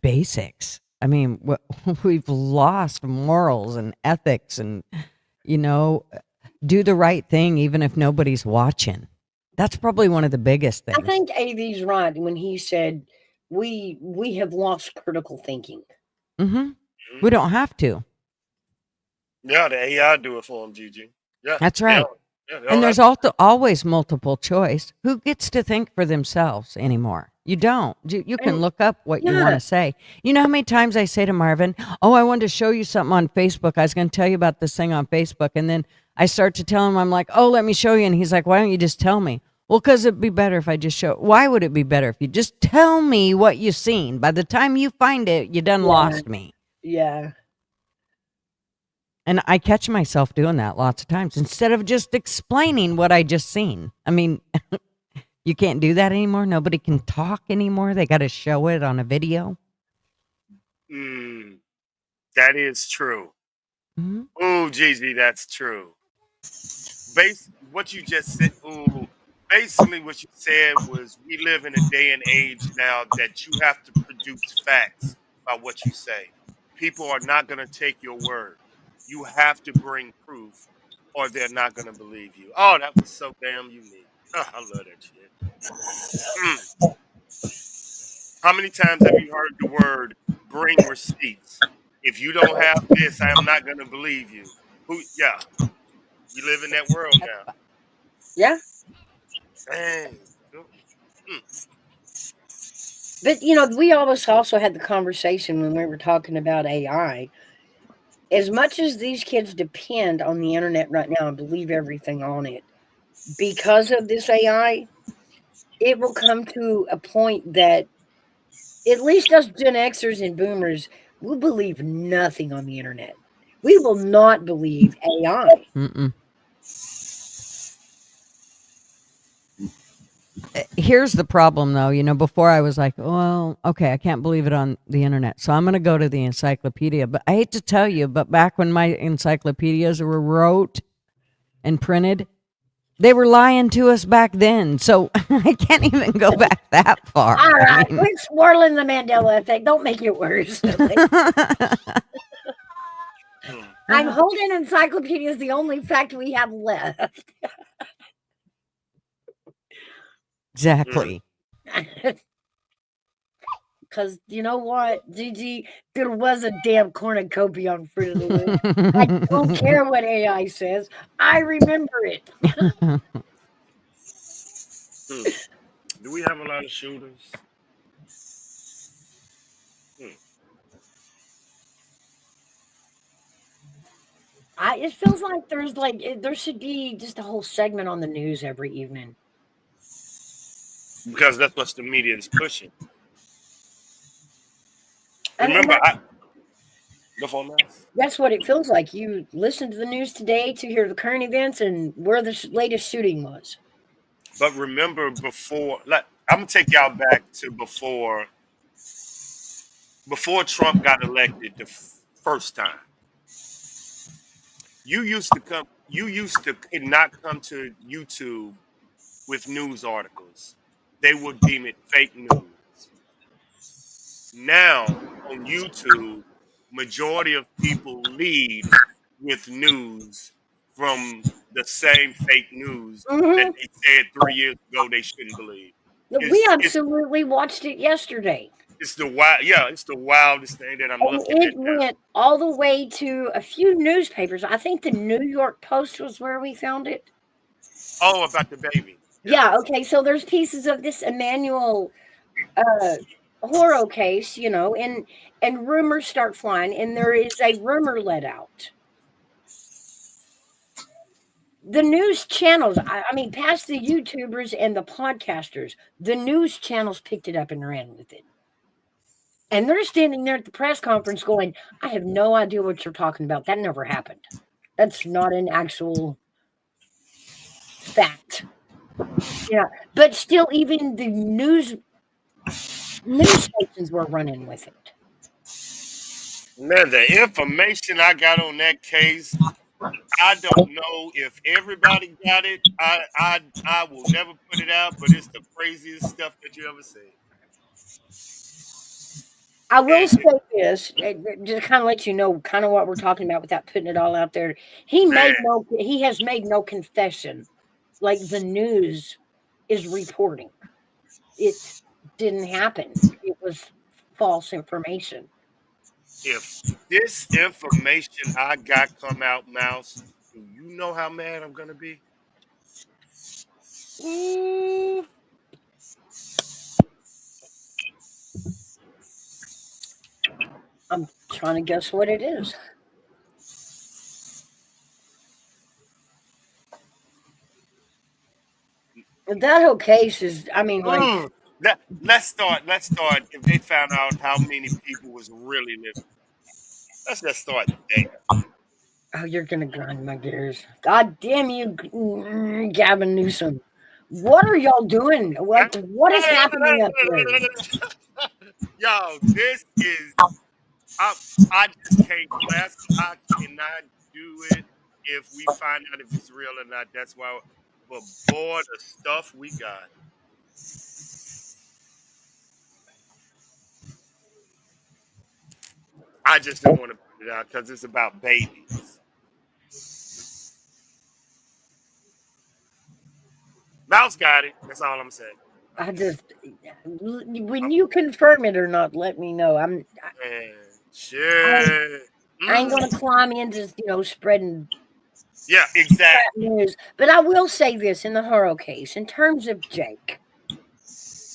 basics. I mean, we've lost morals and ethics, and do the right thing even if nobody's watching. That's probably one of the biggest things. I think AV's right when he said we have lost critical thinking. Mm-hmm. We don't have to. Yeah, the AI do it for them, Gigi. Yeah, That's right. And there's always multiple choice. Who gets to think for themselves anymore? You don't. You can look up what you want to say. You know how many times I say to Marvin, "Oh, I wanted to show you something on Facebook. I was going to tell you about this thing on Facebook." And then I start to tell him, I'm like, "Oh, let me show you." And he's like, "Why don't you just tell me?" Well, because it'd be better if I just show. Why would it be better if you just tell me what you seen? By the time you find it, you done lost me. Yeah. And I catch myself doing that lots of times instead of just explaining what I just seen. I mean, you can't do that anymore. Nobody can talk anymore. They got to show it on a video. That is true. Mm-hmm. Oh, Gigi, that's true. What you just said. Basically, what you said was we live in a day and age now that you have to produce facts by what you say. People are not going to take your word. You have to bring proof, or they're not going to believe you. Oh, that was so damn unique. Oh, I love that shit. How many times have you heard the word "bring receipts"? If you don't have this, I am not going to believe you. Yeah, we live in that world now. Yeah. Dang. But we always also had the conversation when we were talking about AI. As much as these kids depend on the internet right now and believe everything on it, because of this AI, it will come to a point that at least us Gen Xers and Boomers will believe nothing on the internet. We will not believe AI. Mm-mm. Here's the problem, though. Before I was like, well, okay, I can't believe it on the internet, so I'm going to go to the encyclopedia. But I hate to tell you, but back when my encyclopedias were wrote and printed, they were lying to us back then. So I can't even go back that far. All right, quit swirling the Mandela effect. Don't make it worse. I'm holding encyclopedias the only fact we have left. Exactly. Because you know what, Gigi, there was a damn cornucopia on Fruit of the Loom. I don't care what AI says. I remember it. Do we have a lot of shooters? It feels like there should be just a whole segment on the news every evening. Because that's what the media is pushing. And Remember, that's what it feels like. You listen to the news today to hear the current events and where the latest shooting was. But remember, I'm gonna take y'all back to before Trump got elected the first time. You used to not come to YouTube with news articles. They would deem it fake news. Now on YouTube, majority of people lead with news from the same fake news that they said 3 years ago they shouldn't believe. We absolutely watched it yesterday. It's the wildest thing that I'm looking at. It went all the way to a few newspapers. I think the New York Post was where we found it. Oh, about the baby. Yeah, okay. So there's pieces of this Emmanuel horror case, and rumors start flying, and there is a rumor let out. The news channels, I mean, past the YouTubers and the podcasters, the news channels picked it up and ran with it. And they're standing there at the press conference going, I have no idea what you're talking about. That never happened. That's not an actual fact. Yeah. But still, even the news stations were running with it. Man, the information I got on that case, I don't know if everybody got it. I will never put it out, but it's the craziest stuff that you ever seen. I will And say this, just kind of let you know kind of what we're talking about without putting it all out there. He man, has made no confession like the news is reporting. It didn't happen. It was false information. if this information I got come out, Mouse, do you know how mad I'm gonna be? Ooh. I'm trying to guess what it is. That whole case is, I mean, like, Let's start. Let's start. If they found out how many people was really living, let's just start there. oh, you're gonna grind my gears. God damn you, Gavin Newsom. What are y'all doing? What is happening up there? Yo, this is I just can't grasp. I cannot do it if we find out if it's real or not. That's why. But boy, the stuff we got. I just don't want to put it out because it's about babies. Mouse got it. That's all I'm saying. I just, when you confirm it or not, let me know. Man, I, shit. I ain't gonna climb into, spreading Yeah, crap exactly. news. But I will say this in the Haro case, in terms of Jake,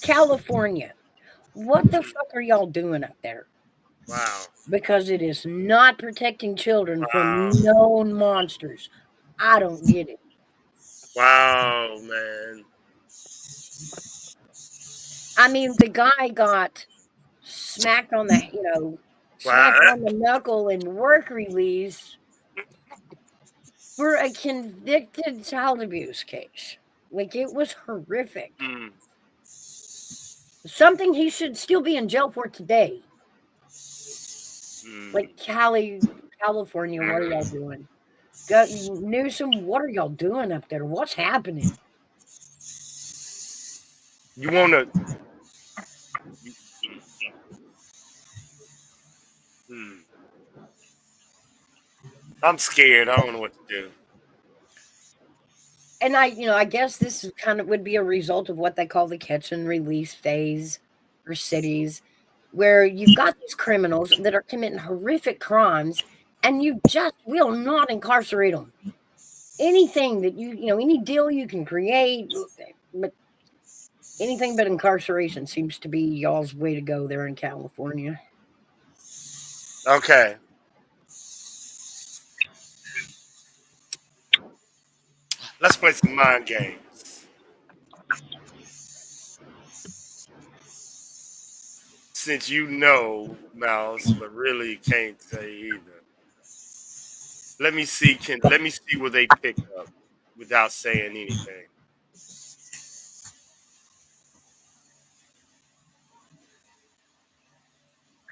California, what the fuck are y'all doing up there? Wow. Because it is not protecting children from Wow. known monsters. I don't get it. Wow, man. I mean, the guy got smacked on the, Wow. smacked on the knuckle and work release for a convicted child abuse case. Like, it was horrific. Mm, Something he should still be in jail for today. Like, California, what are y'all doing? Newsom, what are y'all doing up there? What's happening? You wanna? Hmm. I'm scared. I don't know what to do. And I guess this is kind of would be a result of what they call the catch and release phase for cities, where you've got these criminals that are committing horrific crimes, and you just will not incarcerate them. Anything that any deal you can create, but anything but incarceration seems to be y'all's way to go there in California. Okay. Let's play some mind games. Since you know, Mouse, but really can't say either. Let me see what they pick up without saying anything.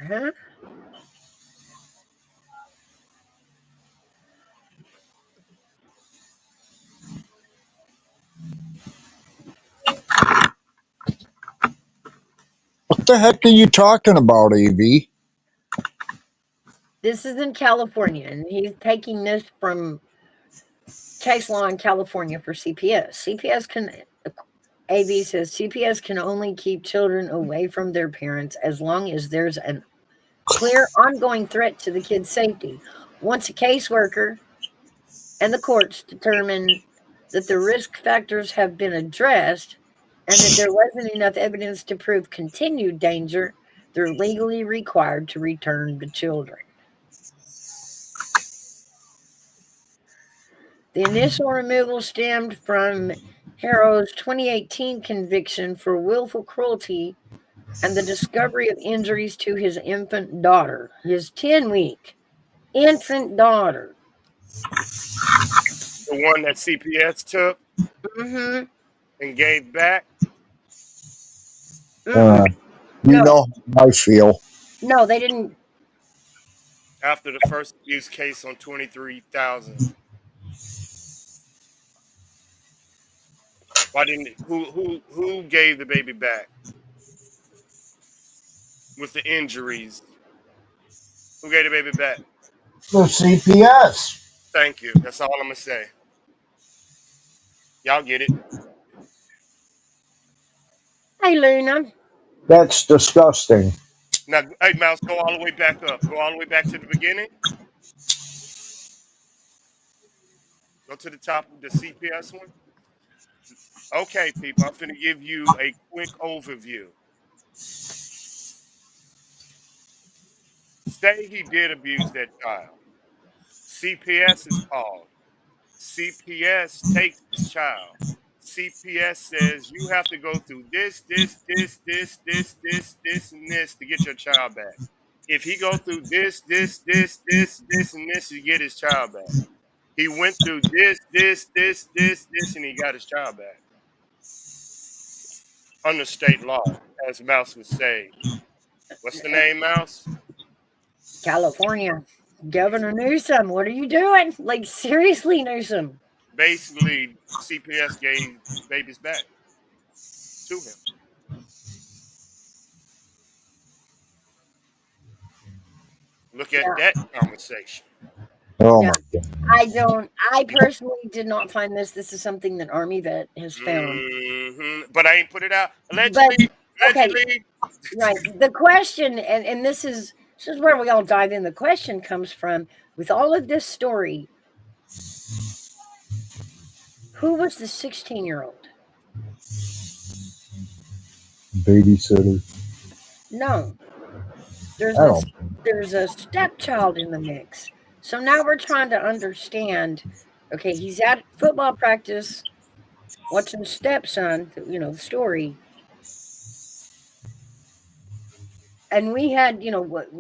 Huh? What the heck are you talking about, AV? This is in California, and he's taking this from case law in California for CPS. AV says CPS can only keep children away from their parents as long as there's a clear ongoing threat to the kid's safety. Once a caseworker and the courts determine that the risk factors have been addressed and that there wasn't enough evidence to prove continued danger, they're legally required to return the children. The initial removal stemmed from Harrow's 2018 conviction for willful cruelty and the discovery of injuries to his infant daughter, his 10-week infant daughter. The one that CPS took Mm-hmm. and gave back. Uh, you No, know how I feel. no, they didn't. After the first abuse case on 23,000. Why didn't who gave the baby back with the injuries? Who gave the baby back? The CPS. Thank you. That's all I'm gonna say. Y'all get it. Hey, Luna. That's disgusting. Now, hey Mouse, go all the way back up. Go all the way back to the beginning. Go to the top of the CPS one. Okay, people, I'm finna give you a quick overview. Say he did abuse that child. CPS is called. CPS takes his child. CPS says you have to go through this, and this to get your child back. If he go through this, and this to get his child back. He went through this, and he got his child back. Under state law, as Mouse would say. What's the name, Mouse? California. Governor Newsom, what are you doing? Like, seriously, Newsom. Basically, CPS gave babies back to him. Look at Yeah, that conversation. Oh yeah. my God. I personally did not find this. This is something that Army Vet has found. But I ain't put it out. But, Allegedly, okay, allegedly. right. The question, and this is where we all dive in. The question comes from, with all of this story, who was the 16-year-old? Babysitter. No, there's I a don't. there's a stepchild in the mix. So now we're trying to understand. Okay, he's at football practice watching stepson. The story, and we had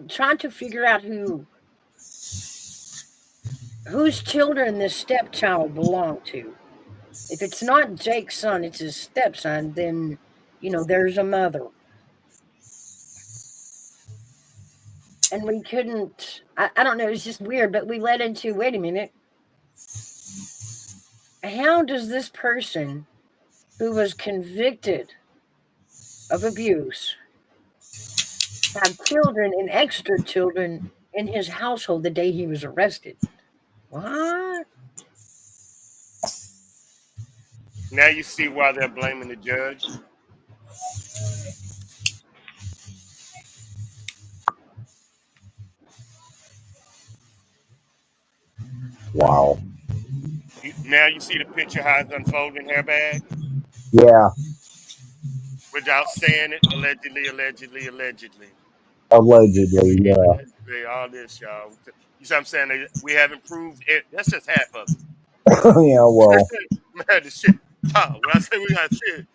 trying to figure out whose children this stepchild belonged to. If it's not Jake's son, it's his stepson. Then there's a mother, and we couldn't. I don't know. It's just weird, but we led into. Wait a minute. How does this person who was convicted of abuse have children and extra children in his household the day he was arrested? What? Now you see why they're blaming the judge. Wow. Now you see the picture how it's unfolding, hairbag, Yeah. without saying it. Allegedly, allegedly, allegedly. Allegedly. Yeah. Allegedly, all this, y'all. You see what I'm saying? We haven't proved it. That's just half of it. Yeah. Well. Man, the shit. When I say we got shit,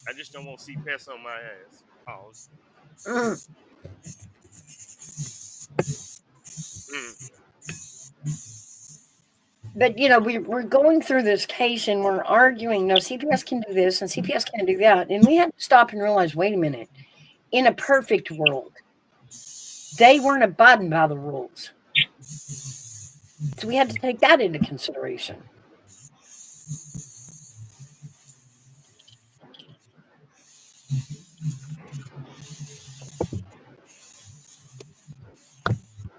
I just don't want CPS on my ass. Pause. Mm. Mm. But we're going through this case and we're arguing. No, CPS can do this and CPS can't do that, and we had to stop and realize. Wait a minute. In a perfect world, they weren't abiding by the rules, so we had to take that into consideration.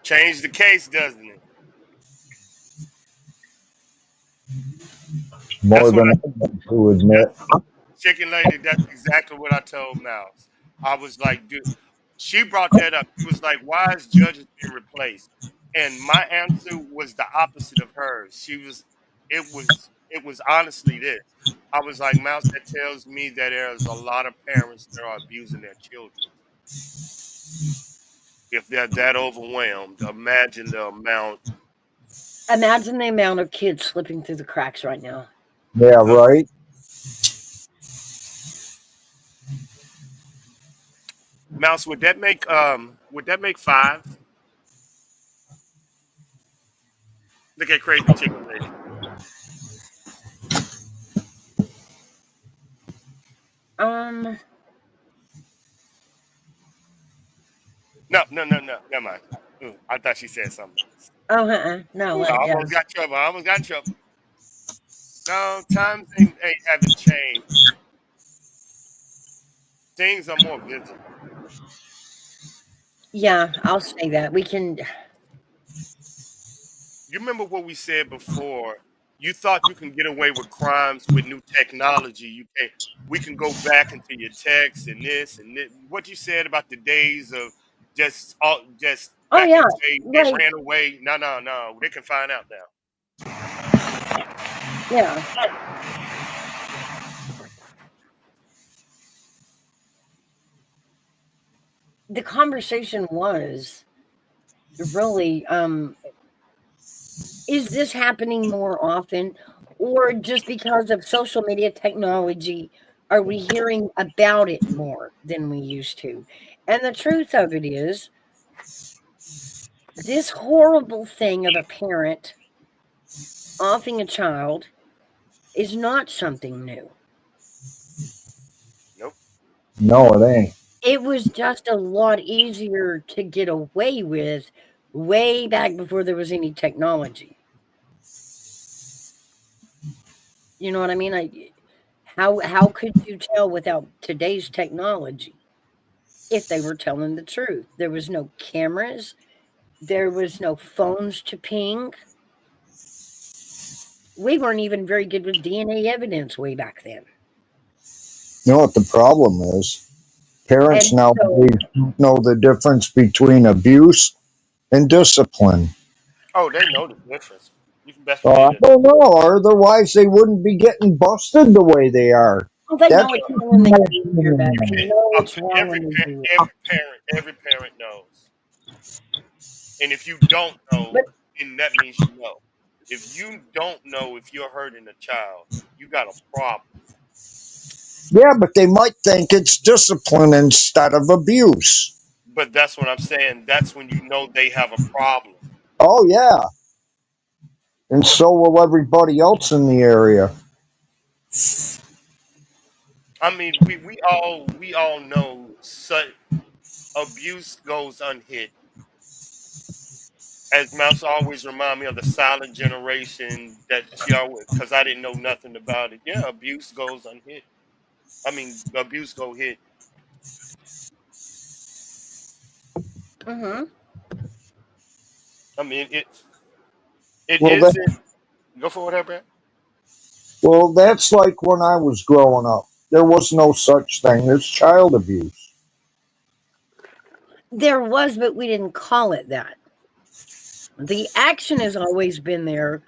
Change the case, doesn't it? More That's what than I. I want to admit. Chicken lady, that's exactly what I told Mouse. I was like, dude, she brought that up. She was like, why is judges being replaced? And my answer was the opposite of hers. She was it was honestly this. I was like, Mouse, that tells me that there's a lot of parents that are abusing their children. If they're that overwhelmed, imagine the amount. Imagine the amount of kids slipping through the cracks right now. Yeah, right. Mouse, would that make five? Look at crazy chicken lady. Um. No, no, no, no. Never mind. Ooh, I thought she said something else. Oh, no. Ooh, I Yeah. almost got trouble. I almost got trouble. No, times ain't haven't changed. Things are more visible. Yeah. I'll say that we can. You remember what we said before? You thought you can get away with crimes with new technology. You can We can go back into your texts and this and this. What you said about the days of just Oh back in yeah. the day, they Right. ran away. No, no, no. They can find out now. Yeah. The conversation was really, is this happening more often, or just because of social media technology, are we hearing about it more than we used to? And the truth of it is, this horrible thing of a parent offing a child is not something new. Nope. No, it ain't. It was just a lot easier to get away with way back before there was any technology. You know what I mean? How could you tell without today's technology if they were telling the truth? There was no cameras, there was no phones to ping. We weren't even very good with DNA evidence way back then. You know what the problem is? Parents And so, nowadays don't know the difference between abuse and discipline. Oh, they know the difference. You can best I believe it. don't know. Otherwise, they wouldn't be getting busted the way they are. well, they That's know it's wrong when they do it, your bad. You They can't. know it's wrong when they do it. Every parent knows. And if you don't know, But then that means you know. If you don't know if you're hurting a child, you got a problem. yeah, but they might think it's discipline instead of abuse. But that's what I'm saying. That's when you know they have a problem. Oh yeah, and so will everybody else in the area. I mean, we all know such abuse goes unhit. As Mouse always remind me of the silent generation that y'all, because I didn't know nothing about it. Yeah, abuse goes unhit. I mean, abuse go hit. mhm. I mean, it Well, isn't. Go for whatever. that's like when I was growing up. There was no such thing as child abuse. There was, but we didn't call it that. The action has always been there,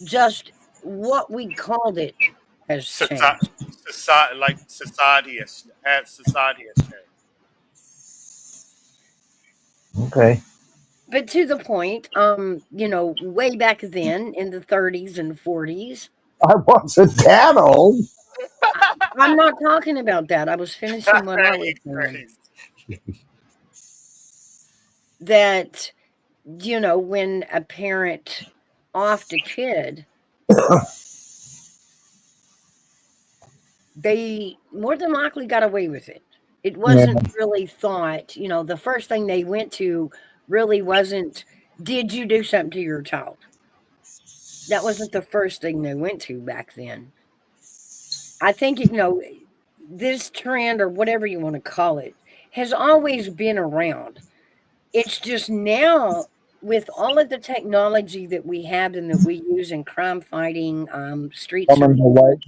just what we called it has Society, changed. society has changed. Okay, But to the point, way back then in the 30s and 40s, I wasn't that old. I'm not talking about that. I was finishing what I was He's saying. crazy. That, when a parent offed a kid, they more than likely got away with it. It Yeah. wasn't really thought, the first thing they went to really wasn't, did you do something to your child? That wasn't the first thing they went to back then. I think, this trend or whatever you want to call it has always been around. It's just now with all of the technology that we have and that we use in crime fighting, street Coming to surveillance, light.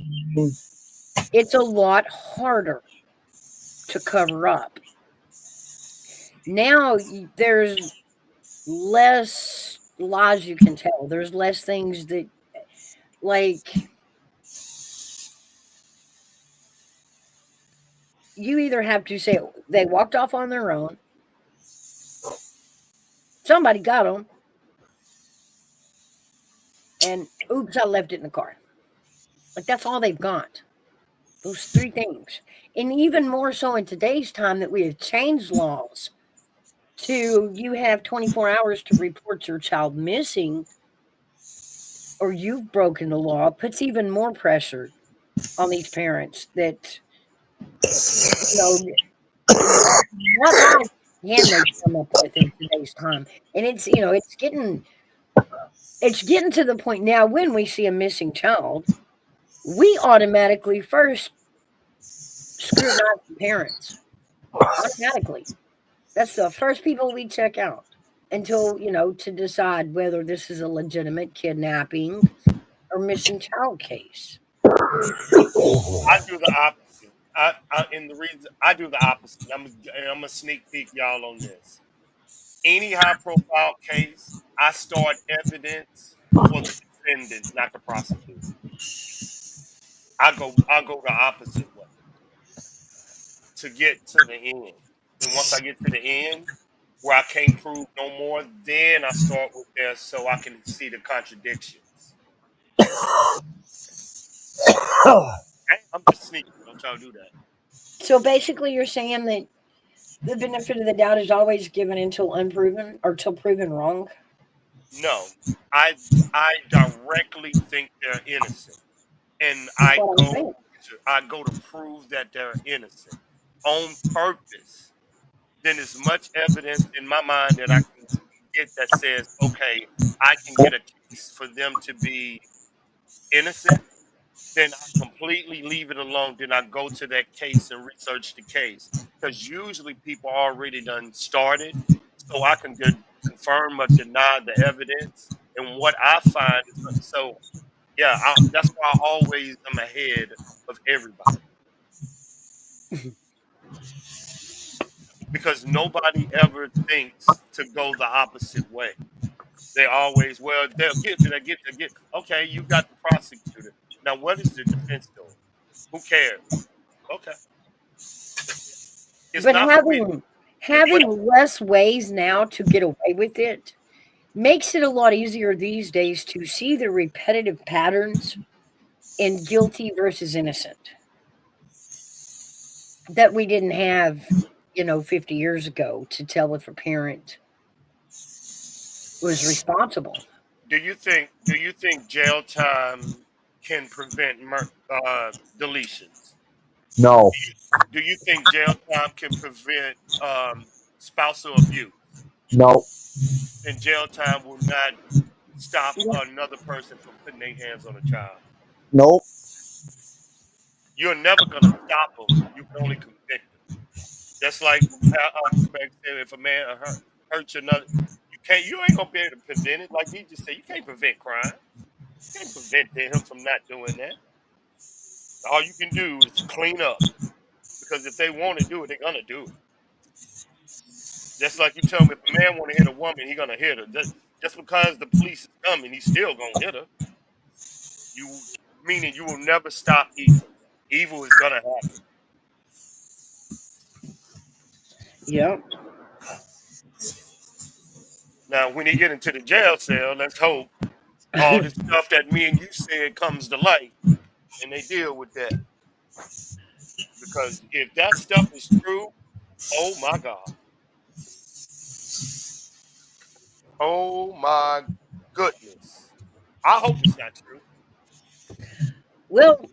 it's a lot harder to cover up. Now there's less lies you can tell. There's less things that Like, you either have to say they walked off on their own, somebody got them, and oops, I left it in the car. Like, that's all they've got. Those three things. And even more so in today's time that we have changed laws to you have 24 hours to report your child missing or you've broken the law, puts even more pressure on these parents that, you know, what lies can they come up with in today's time? And it's getting to the point now when we see a missing child, we automatically first scrutinize the parents. Automatically. That's the first people we check out until, to decide whether this is a legitimate kidnapping or missing child case. I do the opposite. And the reason I do the opposite, I'm gonna sneak peek y'all on this. Any high profile case, I start evidence for the defendant, not the prosecutor. I go the opposite way to get to the end. And once I get to the end, where I can't prove no more, then I start with there so I can see the contradictions. Hey, I'm just sneaking. Don't y'all do that. So basically, you're saying that the benefit of the doubt is always given until unproven or till proven wrong. No, I I directly think they're innocent, and That's what I'm saying. I go to prove that they're innocent on purpose. Then as much evidence in my mind that I can get that says, okay, I can get a case for them to be innocent, then I completely leave it alone. Then I go to that case and research the case because usually people already done started, so I can confirm or deny the evidence. And what I find is so. Yeah, that's why I always am ahead of everybody because nobody ever thinks to go the opposite way. They always, well, they'll get to, they get to get. Okay, you got the prosecutor. Now, what is the defense doing? Who cares? Okay, it's But not for me. What having less ways now to get away with it makes it a lot easier these days to see the repetitive patterns in guilty versus innocent that we didn't have, 50 years ago to tell if a parent was responsible. do you think jail time can prevent deletions? No, Do you think jail time can prevent spousal abuse? no, And jail time will not stop Yeah. another person from putting their hands on a child. nope. You're never gonna stop them. You can only convict them. That's like Craig said, if a man hurts another, you ain't gonna be able to prevent it. Like he just said, you can't prevent crime. You can't prevent him from not doing that. All you can do is clean up. Because if they want to do it, they're gonna do it. Just like you tell me, if a man want to hit a woman, he gonna hit her. Just because the police is coming, he's still gonna hit her. You meaning you will never stop evil. Evil is gonna happen. Yep. Now, when he get into the jail cell, let's hope all the stuff that me and you said comes to light, and they deal with that. Because if that stuff is true, oh my God, oh my goodness, I hope it's not true. Well,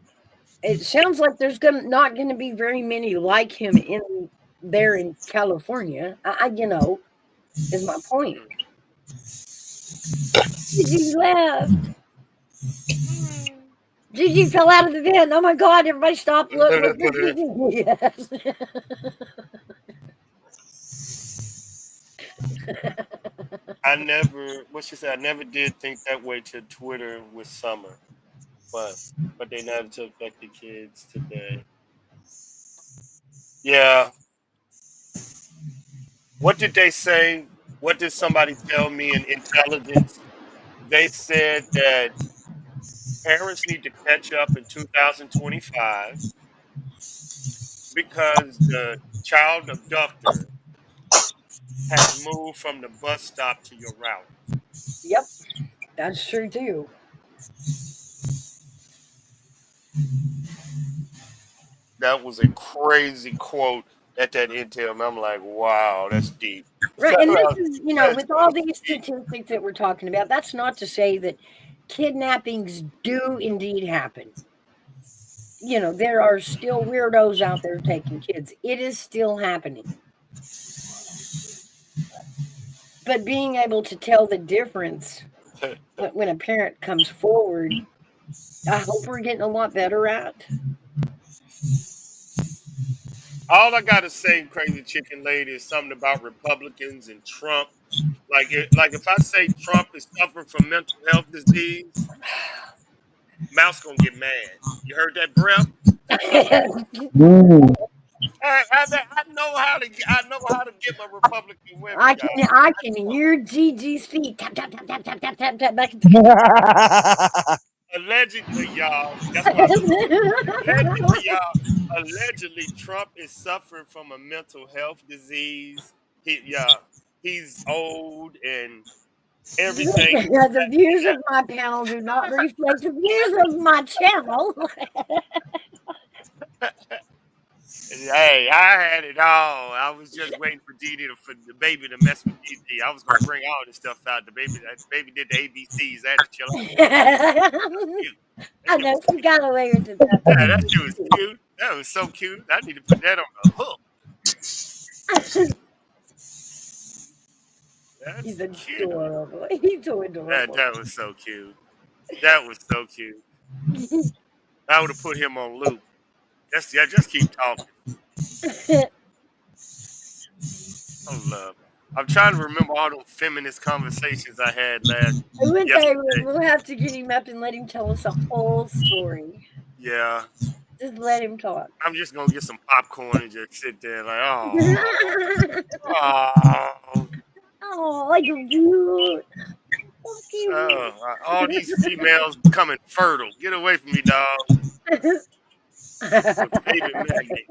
it sounds like there's not gonna be very many like him in California. Is my point. Hmm. Gigi left. Hmm. Gigi fell out of the van. Oh my god, everybody stop. Look for I Gigi. Yes. never, what she said, I never did think that way to Twitter with Summer, but they never took back the kids today. Yeah, what did they say? What did somebody tell me in intelligence? They said that Parents need to catch up in 2025 because the child abductor has moved from the bus stop to your route. Yep, that's true too. That was a crazy quote at that intel. And I'm like, wow, that's deep. Right, and this is, That's with all these statistics that we're talking about, that's not to say that kidnappings do indeed happen. There are still weirdos out there taking kids. It is still happening. But being able to tell the difference when a parent comes forward, I hope we're getting a lot better at. all I gotta say, crazy chicken lady, is something about Republicans and Trump. Like if I say Trump is suffering from mental health disease, Mouse gonna get mad. You heard that breath? Ooh. I know how to get my Republican women, I y'all. can I can hear Gigi's feet tap tap tap tap tap tap tap tap back. Allegedly, y'all. That's what I'm allegedly, y'all. Allegedly, Trump is suffering from a mental health disease. He's old and everything. The views of my panel do not reflect the views of my channel. Hey, I had it all. I was just waiting for for the baby to mess with DD. I was gonna bring all this stuff out. The baby did the ABCs. I had to chill out. I know she got away with it. Yeah, that shit was cute. That was so cute. I need to put that on the hook. He's That's cute. adorable. He's so adorable. That was so cute. That was so cute. I would have put him on loop. Just keep talking. Oh, love. I'm trying to remember all those feminist conversations I had yesterday. We'll have to get him up and let him tell us a whole story. Yeah. Just let him talk. I'm just gonna get some popcorn and just sit there like, oh, Oh, like you. all these females becoming fertile. Get away from me, dog. Baby magnet.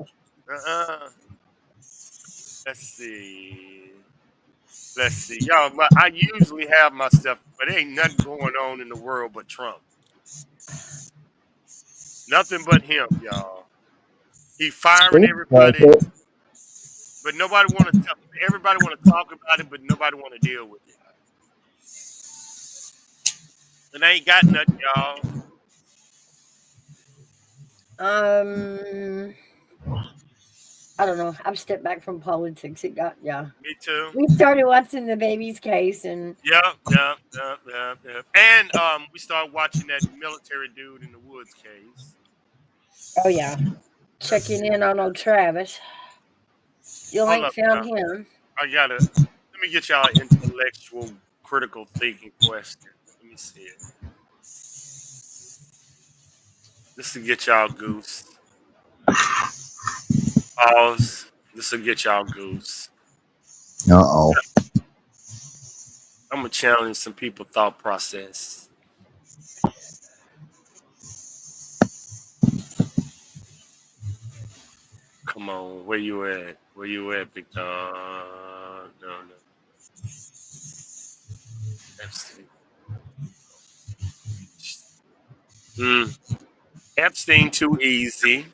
Let's see. Y'all. I usually have my stuff, but ain't nothing going on in the world but Trump. Nothing but him, y'all. He firing everybody, but nobody want to. Everybody want to talk about it, but nobody want to deal with it. And I ain't got nothing, y'all. I don't know. I've stepped back from politics. Me too. We started watching the baby's case, and Yep. And we started watching that military dude in the woods case. oh yeah, checking in on old Travis. Still ain't found him. Let me get y'all an intellectual, critical thinking question. Let me see it. This will get y'all goose. Pause. This will get y'all goose. Uh-oh. I'm gonna challenge some people's thought process. Come on, where you at? Where you at, big dog? No. Epstein too easy.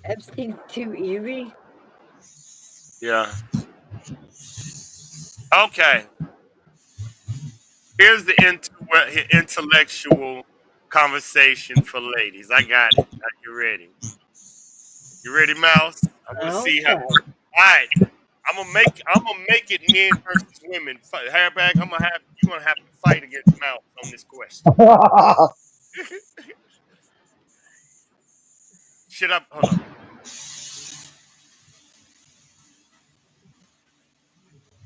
Epstein's too easy. Yeah. Okay. Here's the intellectual conversation for ladies. I got it. Are you ready? You ready, Mouse? I'm gonna see how. All right. I'm gonna make it men versus women. Hairbag, you're gonna have to fight against Mouse on this question. Shut up. Hold on.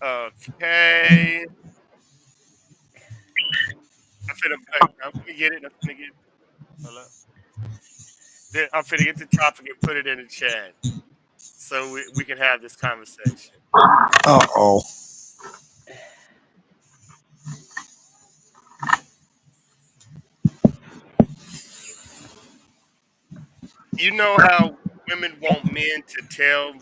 Okay. I'm finna get it. Hold up. I'm finna get the topic and put it in the chat so we can have this conversation. Uh-oh. You know how women want men to tell.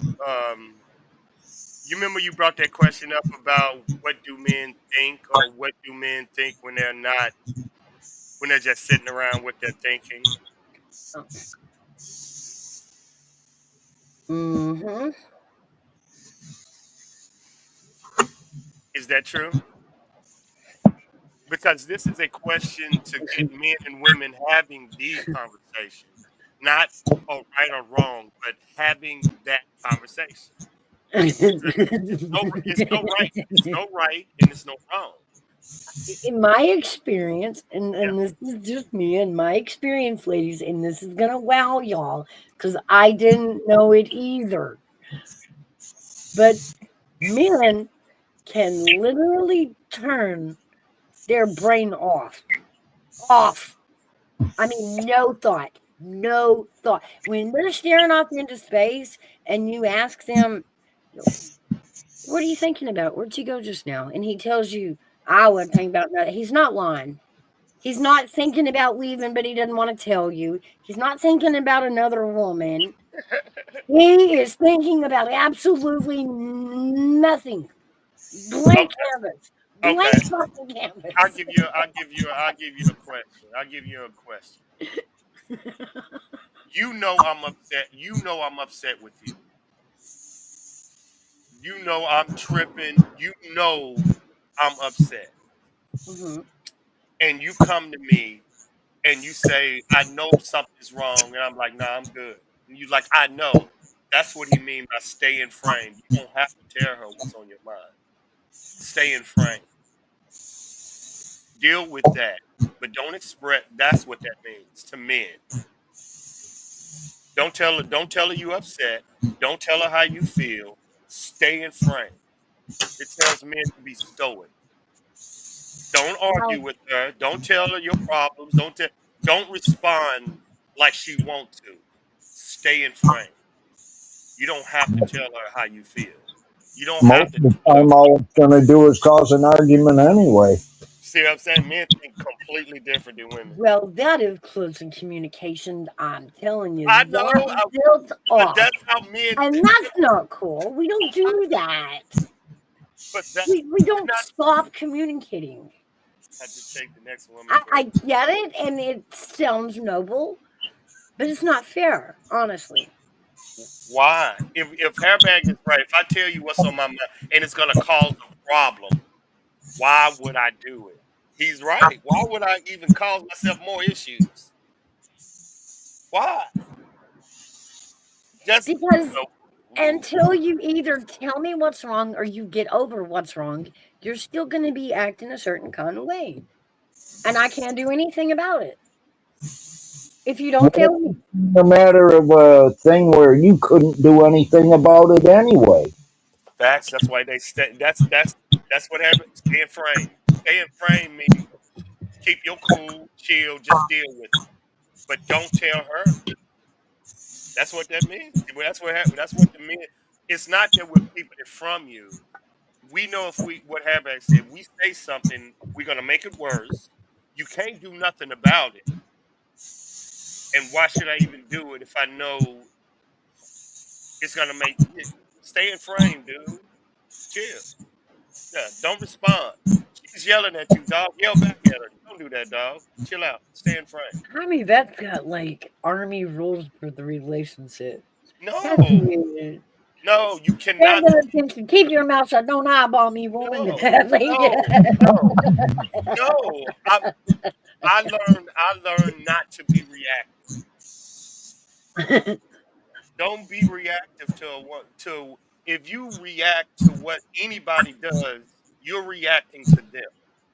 You remember you brought that question up about what do men think, or what do men think when they're not, when they're just sitting around with their thinking. Mm-hmm. Is that true? Because this is a question to get men and women having the conversation, not right or wrong, but having that conversation. Because it's no right and it's no wrong. In my experience, Yeah. and this is just me and my experience, ladies, and this is gonna wow y'all because I didn't know it either. But men can literally turn their brain off. Off. I mean, no thought. No thought. When they're staring off into space and you ask them, what are you thinking about? Where'd you go just now? And he tells you, I wasn't thinking about that. He's not lying. He's not thinking about leaving, but he doesn't want to tell you. He's not thinking about another woman. He is thinking about absolutely nothing. Blank Okay. canvas. Blank Okay. fucking I'll canvas. give you. I'll give you a question. I'll give you a question. You know I'm upset. You know I'm upset with you. You know I'm tripping. You know I'm upset. Mhm. And you come to me and you say, I know something's wrong. And I'm like, nah, I'm good. And you like, I know. That's what he mean by stay in frame. You don't have to tell her what's on your mind. Stay in frame. Deal with that. But don't express, that's what that means to men. Don't tell her you upset. Don't tell her how you feel. Stay in frame. It tells men to be stoic. Don't argue Well, with her. Don't tell her your problems. Don't respond like she want to. Stay in frame. You don't have to tell her how you feel. You don't have Most to of the tell her. time, all it's going to do is cause an argument anyway. See what I'm saying? Men think completely different than women. well, that is closing communication. I'm telling you, I know, that builds but off. that's how men And think. that's not cool. We don't do that. But that We you're don't not stop communicating. had to take the next woman I first. get it, and it sounds noble, but it's not fair, honestly. Why? If hairbag is right, if I tell you what's on my mind and it's gonna cause a problem, why would I do it? He's right. Why would I even cause myself more issues? Why? Just Because ooh, until you either tell me what's wrong or you get over what's wrong, you're still going to be acting a certain kind of way. And I can't do anything about it if you don't Well, tell me. it's a matter of a thing where you couldn't do anything about it anyway. facts. That's why they stay. That's what happened. Stay in frame. Stay in frame means keep your cool, chill, just deal with it. But don't tell her. That's what that means. Well, that's what happened. That's what the men. It's not that we're keeping it from you. We know if we what Havoc said, we say something, we're gonna make it worse. You can't do nothing about it. And why should I even do it if I know it's gonna make it? Stay in frame, dude. Chill. Yeah, don't respond. She's yelling at you, dog. Yell back at her. Don't do that, dog. Chill out. Stay in frame. I mean, that's got like army rules for the relationship. That's No, weird. no, you Stand cannot. at attention. Keep your mouth shut. Don't eyeball me, woman. No, Like, no, no, no. I learned not to be reactive. Don't be reactive to what to if you react to what anybody does, you're reacting to them.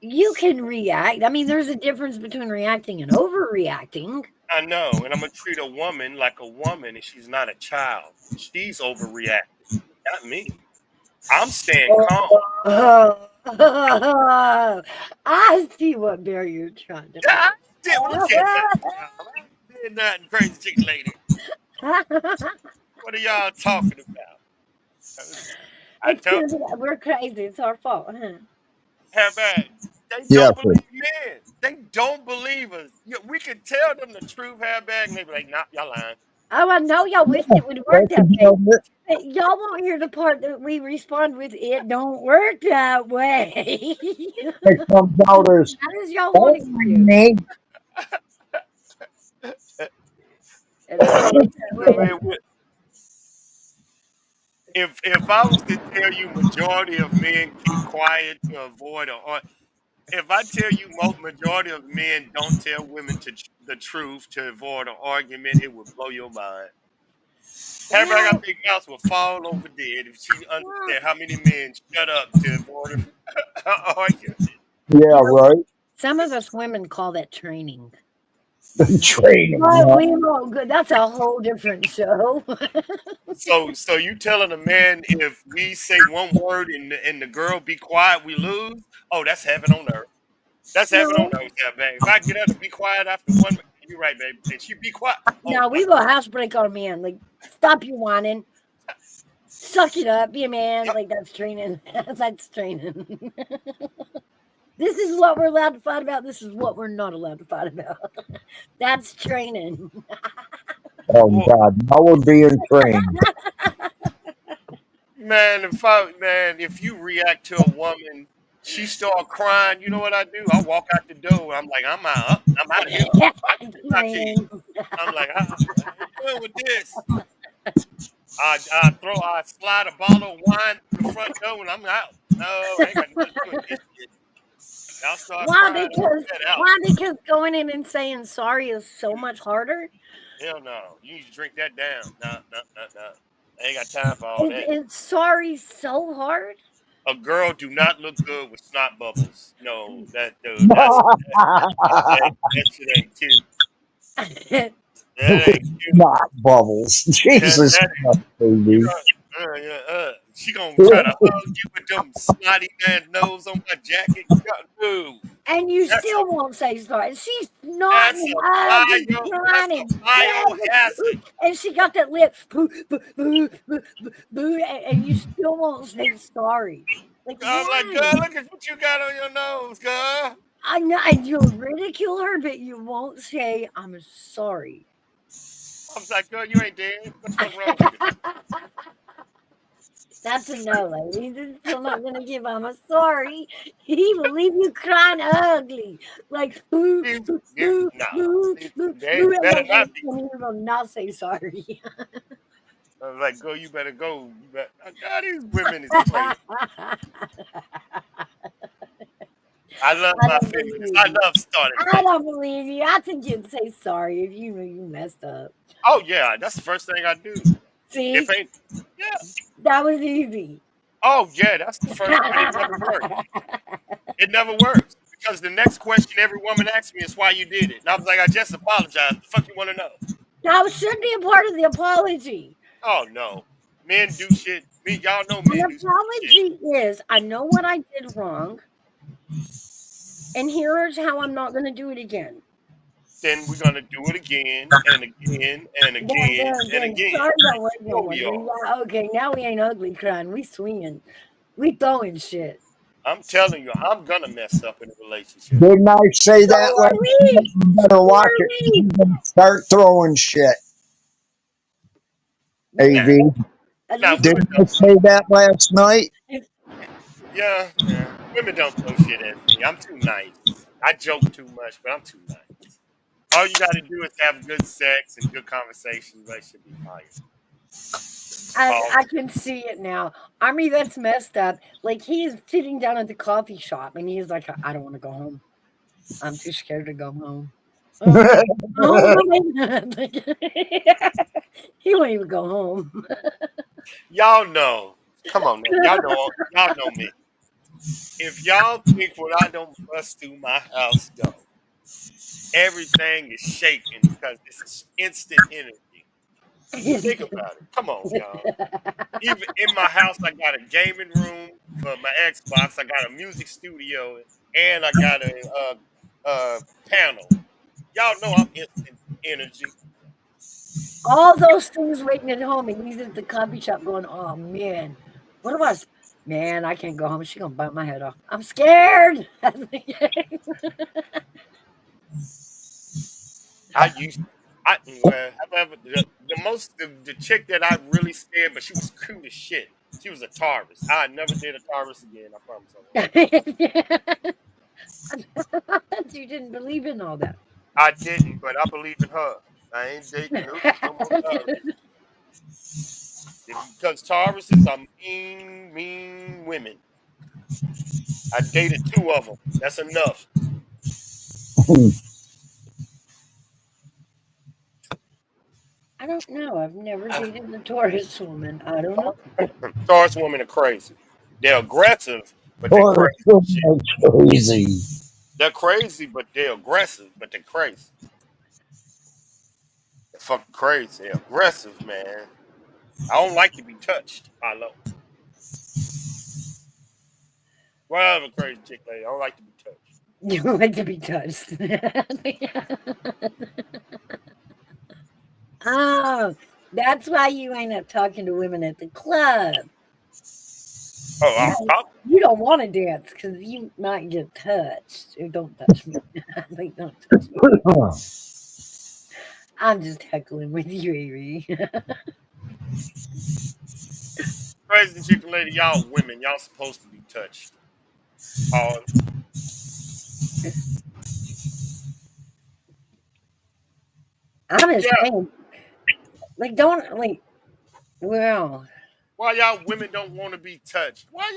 you can react. I mean, there's a difference between reacting and overreacting. I know, and I'm gonna treat a woman like a woman, and she's not a child. She's overreacting, not me. I'm staying calm. Oh, I see what bear you're trying to I make. did look at that, child. I did nothing, crazy chicken lady. What are y'all talking about? I It's tell because we're crazy. It's our fault, huh? her back. They Yes, don't believe men. They don't believe us. We can tell them the truth, have bag, and they be like, nah, y'all lying. Oh, I know y'all wished it would work that way. But y'all won't hear the part that we respond with, it don't work that way. It comes out as, That is y'all oh, wanting for you. me. It don't work that I way. mean, if I was to tell you majority of men keep quiet to avoid or if I tell you majority of men don't tell women the truth to avoid an argument, it would blow your mind. Having I Well, think house would fall over dead if she well, understand how many men shut up to avoid an argument. Yeah, you know, right. some of us women call that training. Training. But Yeah. we won't go. That's a whole different show. So you telling a man if we say one word and the girl be quiet, we lose? Oh, that's heaven on earth. That's heaven on No, earth, that man. If I get her to be quiet after one, you're right, baby, and she be quiet. Oh, no, we will house break our man. Like, stop your whining. Suck it up, be a man. yep. Like, that's training. That's training. This is what we're allowed to fight about. This is what we're not allowed to fight about. That's training. Oh Well, God, now we're being trained. if you react to a woman, she start crying. You know what I do? I walk out the door. I'm like, I'm out of here. I get my keys. Train. I'm like, I ain't doing with this. I slide a bottle of wine through the front door and I'm out. No, I ain't got nothing to do with this shit. Y'all start Why? crying, Because get out. why? Because going in and saying sorry is so much harder. Hell no. You need to drink that down. No, no, no, no. I ain't got time for all that. Is sorry so hard? A girl do not look good with snot bubbles. No, that dude, that shit ain't cute. That ain't cute. Not bubbles. That, Jesus that Christ, you baby. know, she gonna try to hug you with them snotty ass nose on my jacket. Dude, And you that's a still won't say sorry. She's not that's and a ugly, crying that's a and biohazard. begging, and she got that lip, boo, boo, boo, boo, boo, boo, and you still won't say sorry. Like I'm like, why? girl, look at what you got on your nose, girl. I know, and you'll ridicule her, but you won't say I'm sorry. I was like, girl, you ain't dead. What the fuck wrong with you? That's a no, ladies. He's still not gonna give him a sorry. He will leave you crying ugly, like boo, boo, boo, No, boo, boo, they boo, better not be. and he will not say sorry. I was like, girl, you better go. You better. God, these women is crazy. I love I my don't feminists. believe I you. love starting I fights. don't believe you. I think you'd say sorry if you knew you messed up. Oh yeah, that's the first thing I do. See, If ain't, yeah. that was easy. Oh yeah, that's the first. But it never works. It never works because the next question every woman asks me is why you did it, and I was like, I just apologized. The fuck you want to know? That should be a part of the apology. Oh no, men do shit. Me, y'all know An men do stupid shit. apology is I know what I did wrong, and here's how I'm not going to do it again. Then we're gonna do it again and again and again and Then again. sorry about what You no know one. we are. Yeah, okay, now we ain't ugly crying. We swinging. We throwing shit. I'm telling you, I'm gonna mess up in a relationship. Didn't I say So that last are we. night? You So better watch are it. we. You're gonna start throwing shit. Nah, AV. At nah, least women Didn't I don't throw. say that last night? if Yeah, yeah. Women don't throw shit at me. I'm too nice. I joke too much, but I'm too nice. All you got to do is have good sex and good conversation. That should be fine. Pause. I can see it now. Army, that's messed up. Like he is sitting down at the coffee shop and he's like, I don't want to go home. I'm too scared to go home. Okay. He won't even go home. Y'all know. Come on, now. Y'all know me. If y'all think when I don't bust through my house door, everything is shaking because this is instant energy. Think about it. Come on, y'all. Even in my house, I got a gaming room for my Xbox. I got a music studio, and I got a panel. Y'all know I'm instant energy. All those things waiting at home, and he's at the coffee shop going, "Oh man, what was? Man, I can't go home. She's gonna bite my head off. I'm scared." I used, I well, however, the chick that I really scared, but she was cute as shit. She was a Taurus. I never did a Taurus again. I promise I won't. You didn't believe in all that. I didn't, but I believe in her. I ain't dating no more Tauruses. Because Tauruses are mean, mean women. I dated 2 of them. That's enough. I don't know. I've never dated a Taurus woman. I don't know. Taurus women are crazy. They're aggressive, but they're Or crazy as shit. it's crazy. They're crazy, but they're aggressive, but they're crazy. They're fucking crazy. They're aggressive, man. I don't like to be touched. I know. Whatever, crazy chick lady. I don't like to be touched. You don't like to be touched. Oh, that's why you ain't up talking to women at the club. Oh, You don't want to dance because you might get touched. Or don't touch me. Like, don't touch me. I'm just heckling with you, Avery. crazy chick lady. Y'all women. Y'all supposed to be touched. Pause. I'm just Yeah. saying, like, don't like. Well, Why y'all women don't want to be touched? Why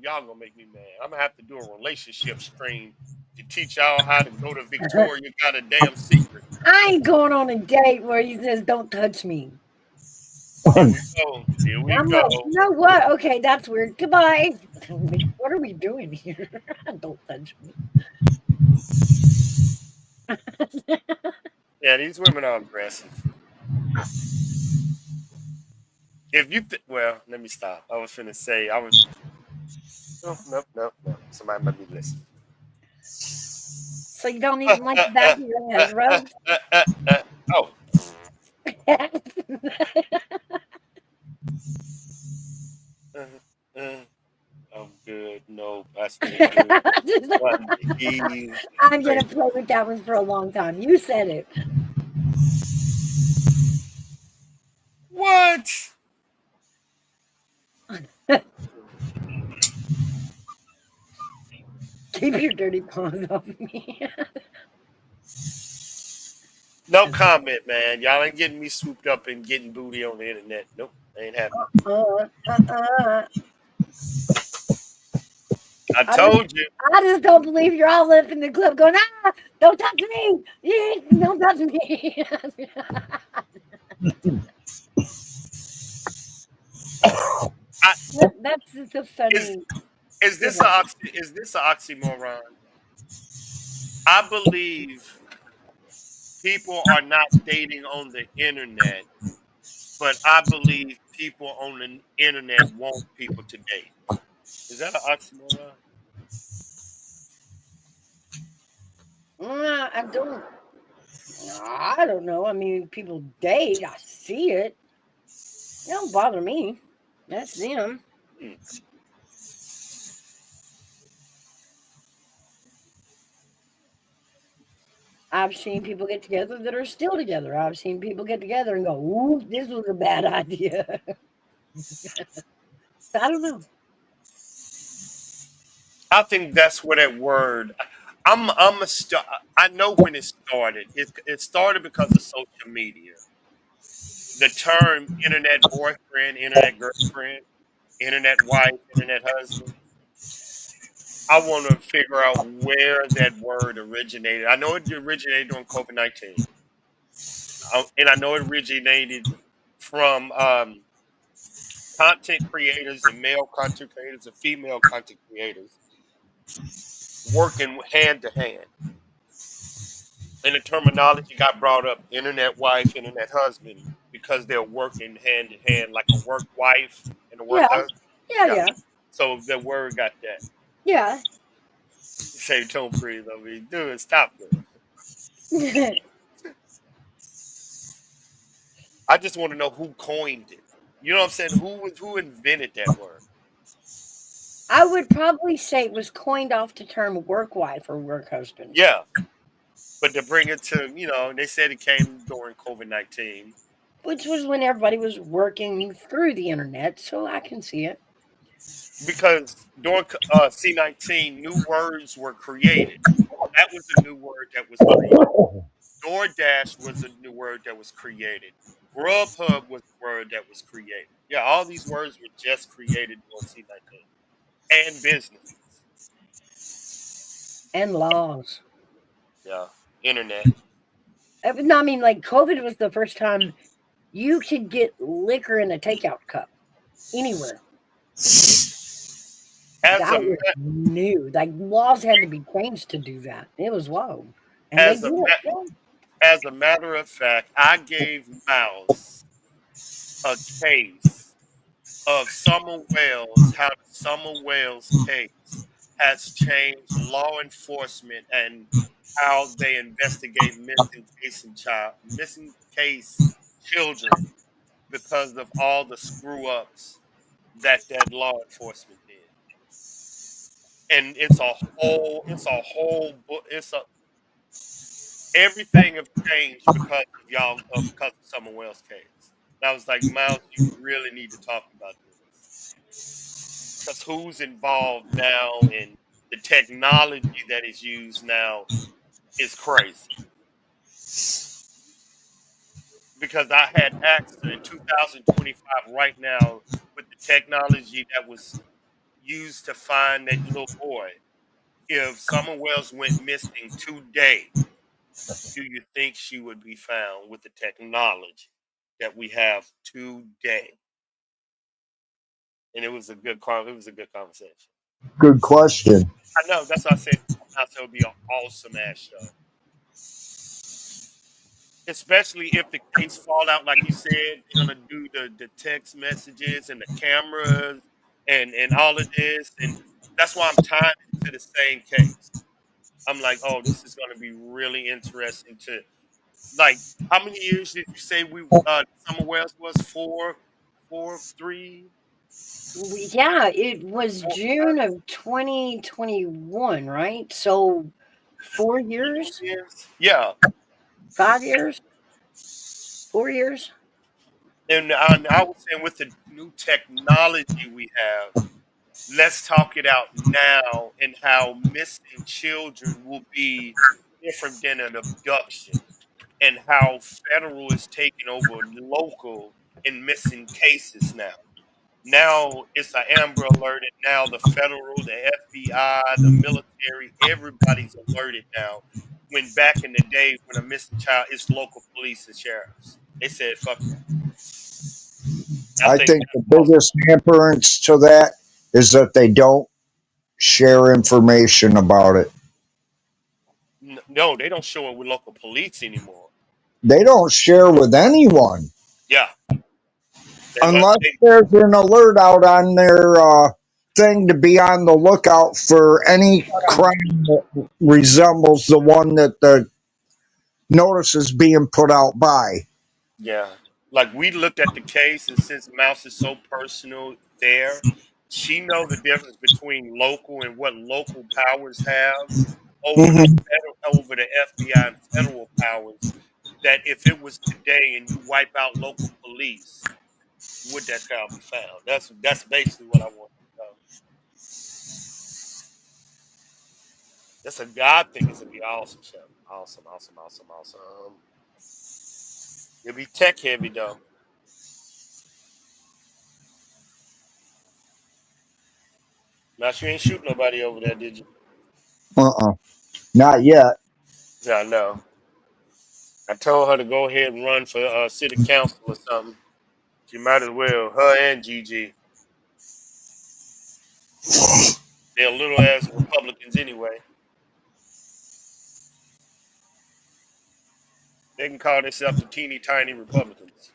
y'all gonna make me mad. I'm gonna have to do a relationship stream to teach y'all how to go to Victoria. Got a damn secret. I ain't going on a date where he says, "Don't touch me." Here we go. Here we I'm go. like, you know what? Okay, that's weird. Goodbye. Like, what are we doing here? Don't touch me. Yeah, these women are aggressive. If you well, let me stop. I was finna say I was no. Somebody might be listening. So you don't even like the back of your head rubbed? Oh. Uh, uh, I'm good. No, I still do. I'm gonna play with that one for a long time. You said it. What? Keep your dirty paws off me. No comment, man. Y'all ain't getting me swooped up and getting booty on the internet. Nope, ain't happening. uh, uh. I told you. I just don't believe you're all up in the club going, don't touch me. Don't touch me. That's just a Is funny. is this a oxymoron? I believe people are not dating on the internet, but I believe people on the internet want people to date. Is that an oxymoron? I don't. I don't know. I mean, people date. I see it. It don't bother me. That's them. Hmm. I've seen people get together that are still together. I've seen people get together and go, "Ooh, this was a bad idea." I don't know. I think that's where that word. I'm a st- I know when it started. It started because of social media. The term internet boyfriend, internet girlfriend, internet wife, internet husband. I want to figure out where that word originated. I know it originated during COVID-19, and I know it originated from content creators and male content creators and female content creators working hand to hand. And the terminology got brought up internet wife, internet husband, because they're working hand in hand like a work wife and a work Yeah, husband. Yeah. yeah, So the word got that. yeah, You say don't breathe on me. Dude, stop it. yeah. I just want to know who coined it. You know what I'm saying? Who invented that word? I would probably say it was coined off the term work wife or work husband. Yeah. But to bring it to, they said it came during COVID-19. which was when everybody was working through the internet, so I can see it. because during C19, new words were created. That was a new word that was created. DoorDash was a new word that was created. Grubhub was a word that was created. Yeah, all these words were just created during C19 and businesses. And laws. Yeah, internet. No, I mean, like COVID was the first time you could get liquor in a takeout cup anywhere. As a That was ma- new. Like laws had to be changed to do that. It was whoa, and they as did a it. ma- Yeah. as a matter of fact, I gave Mouse a case of Summer Wells, how the Summer Wells case has changed law enforcement and how they investigate missing case children because of all the screw ups that law enforcement did. And it's a everything have changed because of Summer Wells case. And I was like, Miles, you really need to talk about this because who's involved now in the technology that is used now is crazy. Because I had asked her in 2025, right now, with the technology that was used to find that little boy, if Summer Wells went missing today, do you think she would be found with the technology that we have today? And it was a good conversation. Good question. I know that's why I said it would be an awesome ass show. Especially if the case fall out, like you said, they're gonna do the text messages and the cameras and all of this, and that's why I'm tying it to the same case. I'm like, oh, this is gonna be really interesting to like. How many years did you say we Summer Wells was? Four, three, Yeah, it was 4, June of 2021, right? So 4 years, 5 years? Yeah, 5 years, 4 years. and I was saying with the new technology we have. Let's talk it out now and how missing children will be different than an abduction and how federal is taking over local in missing cases now. Now it's an Amber Alert, and now the federal, the FBI, the military, everybody's alerted now. When back in the day, when a missing child, it's local police and sheriffs. They said, "Fuck that." I I think think the that's awesome. biggest hamperance to that is that they don't share information about it. No, they don't show it with local police anymore. They don't share with anyone Yeah, they let unless they there's an alert out on their thing to be on the lookout for any crime that resembles the one that the notice is being put out by. Yeah. Like we looked at the case, and since Mouse is so personal there, she know the difference between local and what local powers have Hmm. over the FBI and federal powers. That if it was today and you wipe out local police, would that child be found? That's basically what I want to know. That's a God thing. It's gonna be awesome show. Awesome, awesome, awesome, awesome. It'll be tech heavy though. Now you ain't shoot nobody over there, did you? Not yet. Yeah, I know. I told her to go ahead and run for city council or something. She might as well. Her and Gigi. They're little ass Republicans anyway. They can call themselves the teeny tiny Republicans.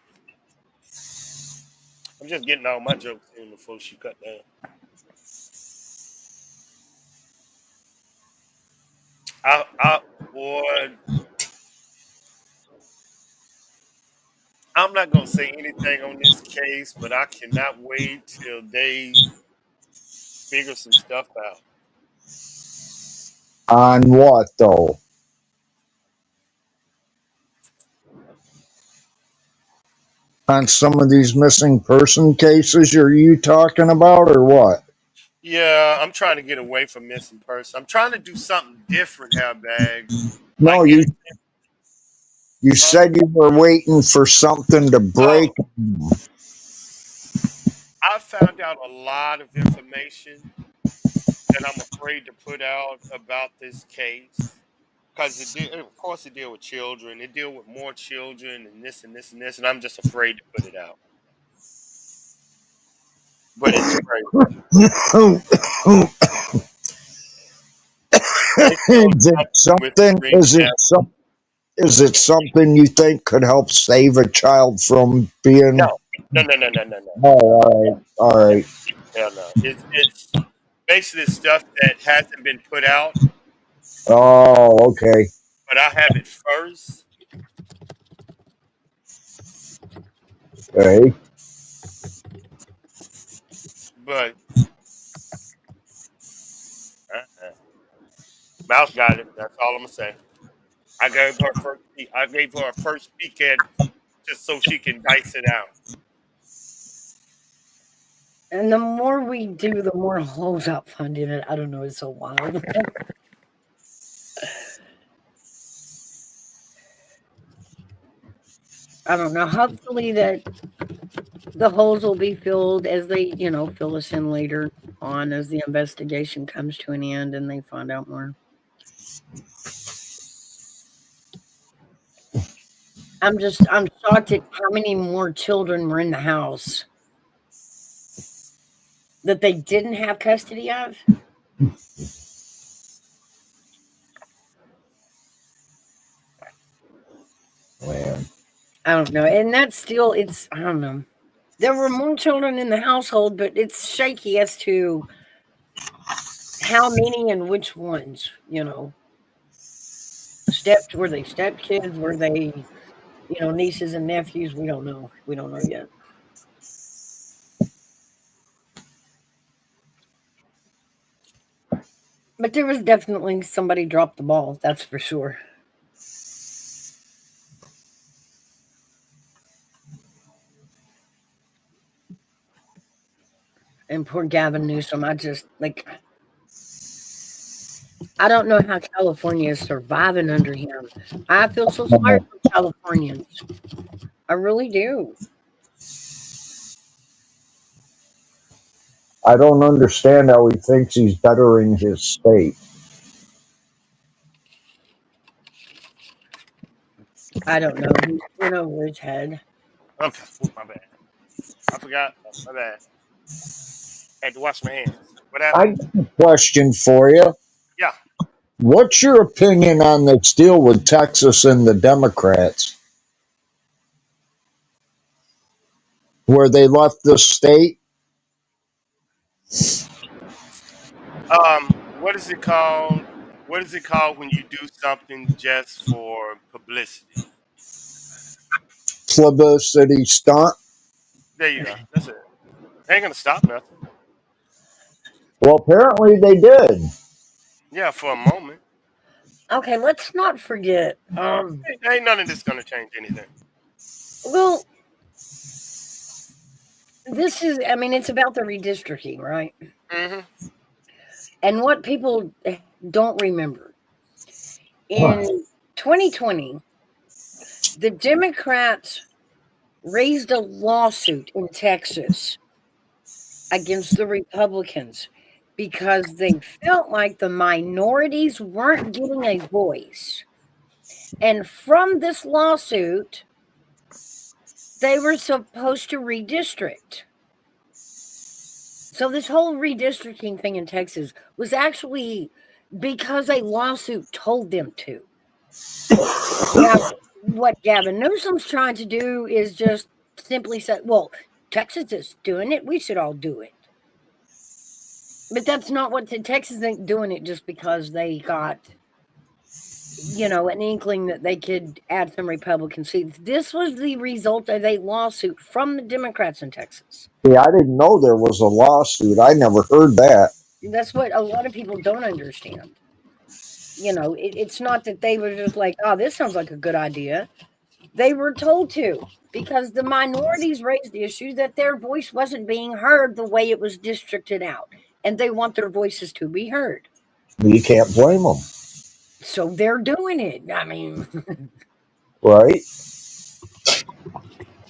I'm just getting all my jokes in before she cut down. I boy, I'm not gonna say anything on this case, but I cannot wait till they figure some stuff out. On what though? on some of these missing person cases are you talking about, or what? Yeah, I'm trying to get away from missing person. I'm trying to do something different, Airbag. No, Like you huh? said you were waiting for something to break. Oh, I found out a lot of information that I'm afraid to put out about this case because of course, it deal with children. It deal with more children and this and this and this, and I'm just afraid to put it out. But it's crazy. It deals Is it with something? extreme Is it something you think could help save a child from no, being? no, no, no, no, no, no, Oh, all right, all right. hell no. It's basically stuff that hasn't been put out, Oh, okay. but I have it first. Okay. But uh-uh. Mouse got it. That's all I'm gonna say. I gave her a first peek at just so she can dice it out. And the more we do, the more holes out finding it. I don't know. It's so wild. I don't know. Hopefully that the holes will be filled as they, fill us in later on as the investigation comes to an end and they find out more. I'm shocked at how many more children were in the house that they didn't have custody of. Man. I don't know. And that's still, I don't know. There were more children in the household, but it's shaky as to how many and which ones. Were they stepkids? Were they, nieces and nephews? We don't know. We don't know yet. But there was definitely somebody dropped the ball, that's for sure. And poor Gavin Newsom, I don't know how California is surviving under him. I feel so sorry for Californians. I really do. I don't understand how he thinks he's bettering his state. I don't know. He's in over his head. My bad. I forgot. My bad. Had to wash my hands. What I happened? got a question for you. Yeah. What's your opinion on this deal with Texas and the Democrats, where they left the state? What is it called? What is it called when you do something just for publicity? Publicity stunt? There you go. That's it. Ain't gonna stop nothing. Well, apparently they did. Yeah, for a moment. Okay, let's not forget. Ain't none of this gonna change anything. Well, it's about the redistricting, right? Hmm. And what people don't remember in 2020, the Democrats raised a lawsuit in Texas against the Republicans because they felt like the minorities weren't getting a voice. And from this lawsuit, they were supposed to redistrict. So this whole redistricting thing in Texas was actually because a lawsuit told them to. Now, what Gavin Newsom's trying to do is just simply say, well, Texas is doing it. We should all do it. But that's not what Texas ain't doing it just because they got, an inkling that they could add some Republican seats. This was the result of a lawsuit from the Democrats in Texas. Yeah, I didn't know there was a lawsuit. I never heard that. That's what a lot of people don't understand. It's not that they were just like, oh, this sounds like a good idea. They were told to because the minorities raised the issue that their voice wasn't being heard the way it was districted out, and they want their voices to be heard. You can't blame them, So they're doing it. I mean, right?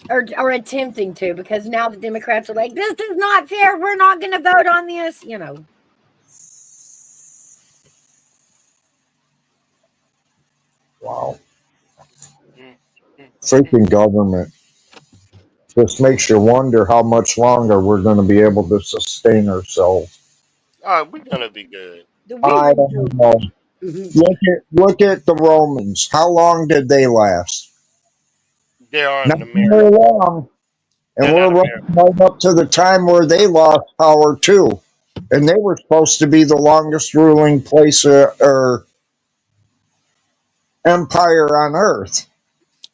or attempting to, because now the Democrats are like, this is not fair. We're not going to vote on this. Wow. Mm, mm, mm. Freaking government. Just makes you wonder how much longer we're going to be able to sustain ourselves. All right, we're gonna be good. We I will don't do. know. Look at the Romans. How long did they last? They Not aren't America. very long. And They're we're not running America. right up to the time where they lost power too. And they were supposed to be the longest ruling place or empire on earth.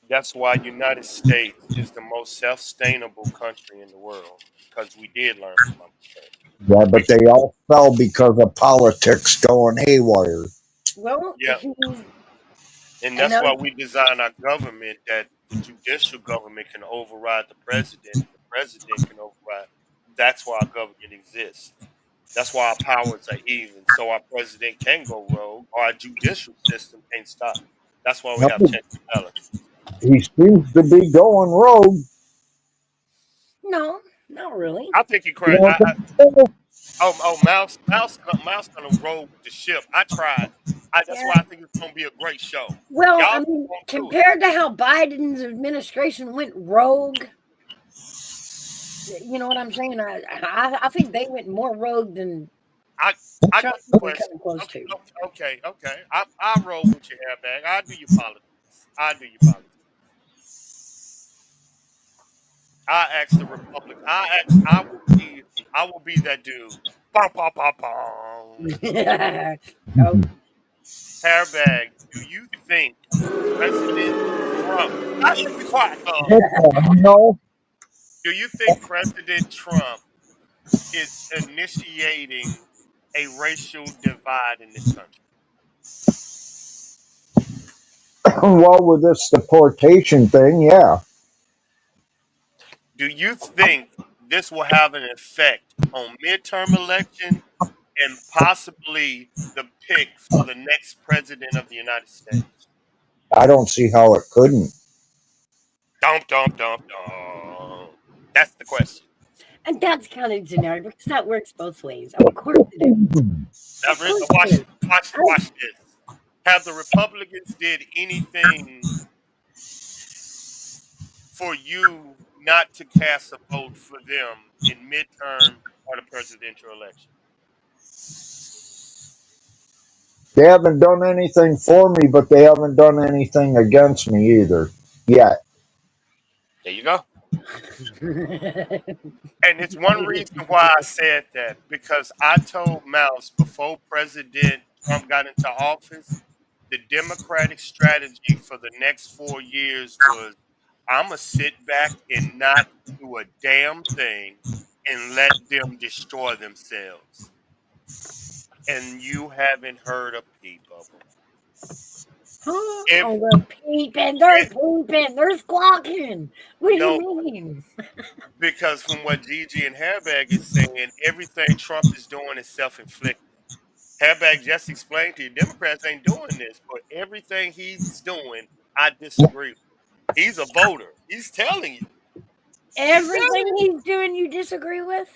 That's why United States is the most self-sustainable country in the world because we did learn from our mistakes. Yeah, We, but they all fell because of politics going haywire. Well, yeah, he's and that's another. why we design our government that the judicial government can override the president. The president can override. That's why our government exists. That's why our powers are even, so our president can go rogue, or our judicial system can't stop. That's why we have No, checks and balances. he seems to be going rogue. No, not really. I think he You cried. don't think so? Mouse gonna roll with the ship. I tried. That's Yeah. why I think it's gonna be a great show. Well, I Y'all mean, won't do it. compared to how Biden's administration went rogue, you know what I'm saying? I think they went more rogue than I I got Trump's a even question. coming close Okay, to. okay, okay, okay. I roll with your airbag. I do your politics. I do your politics. I ask the Republic. I ask. I will be. I will be that dude. Bum, bum, bum, bum. Oh, Airbag. Do you think President Trump? Be quiet. What the hell? Do you think President Trump is initiating a racial divide in this country? Well, with this deportation thing, yeah. Do you think this will have an effect on midterm election and possibly the pick for the next president of the United States? I don't see how it couldn't. Dump, dump, dump, dump. That's the question. and that's kind of generic because that works both ways. Of course it is. Of course it Watch, is. watch this. Have the Republicans did anything for you not to cast a vote for them in midterm or the presidential election? They haven't done anything for me, but they haven't done anything against me either. Yet. There you go. And it's one reason why I said that because I told Mouse before President Trump got into office, the Democratic strategy for the next 4 years was I'm going to sit back and not do a damn thing and let them destroy themselves. And you haven't heard a peep of them. Huh? If, Oh, they're peeping. They're if pooping. They're squawking. What do you no, mean? because from what Gigi and Hairbag is saying, everything Trump is doing is self-inflicted. Hairbag just explained to you, Democrats ain't doing this, but everything he's doing, I disagree with. He's a voter. He's telling you. He's telling Everything you. he's doing, you disagree with?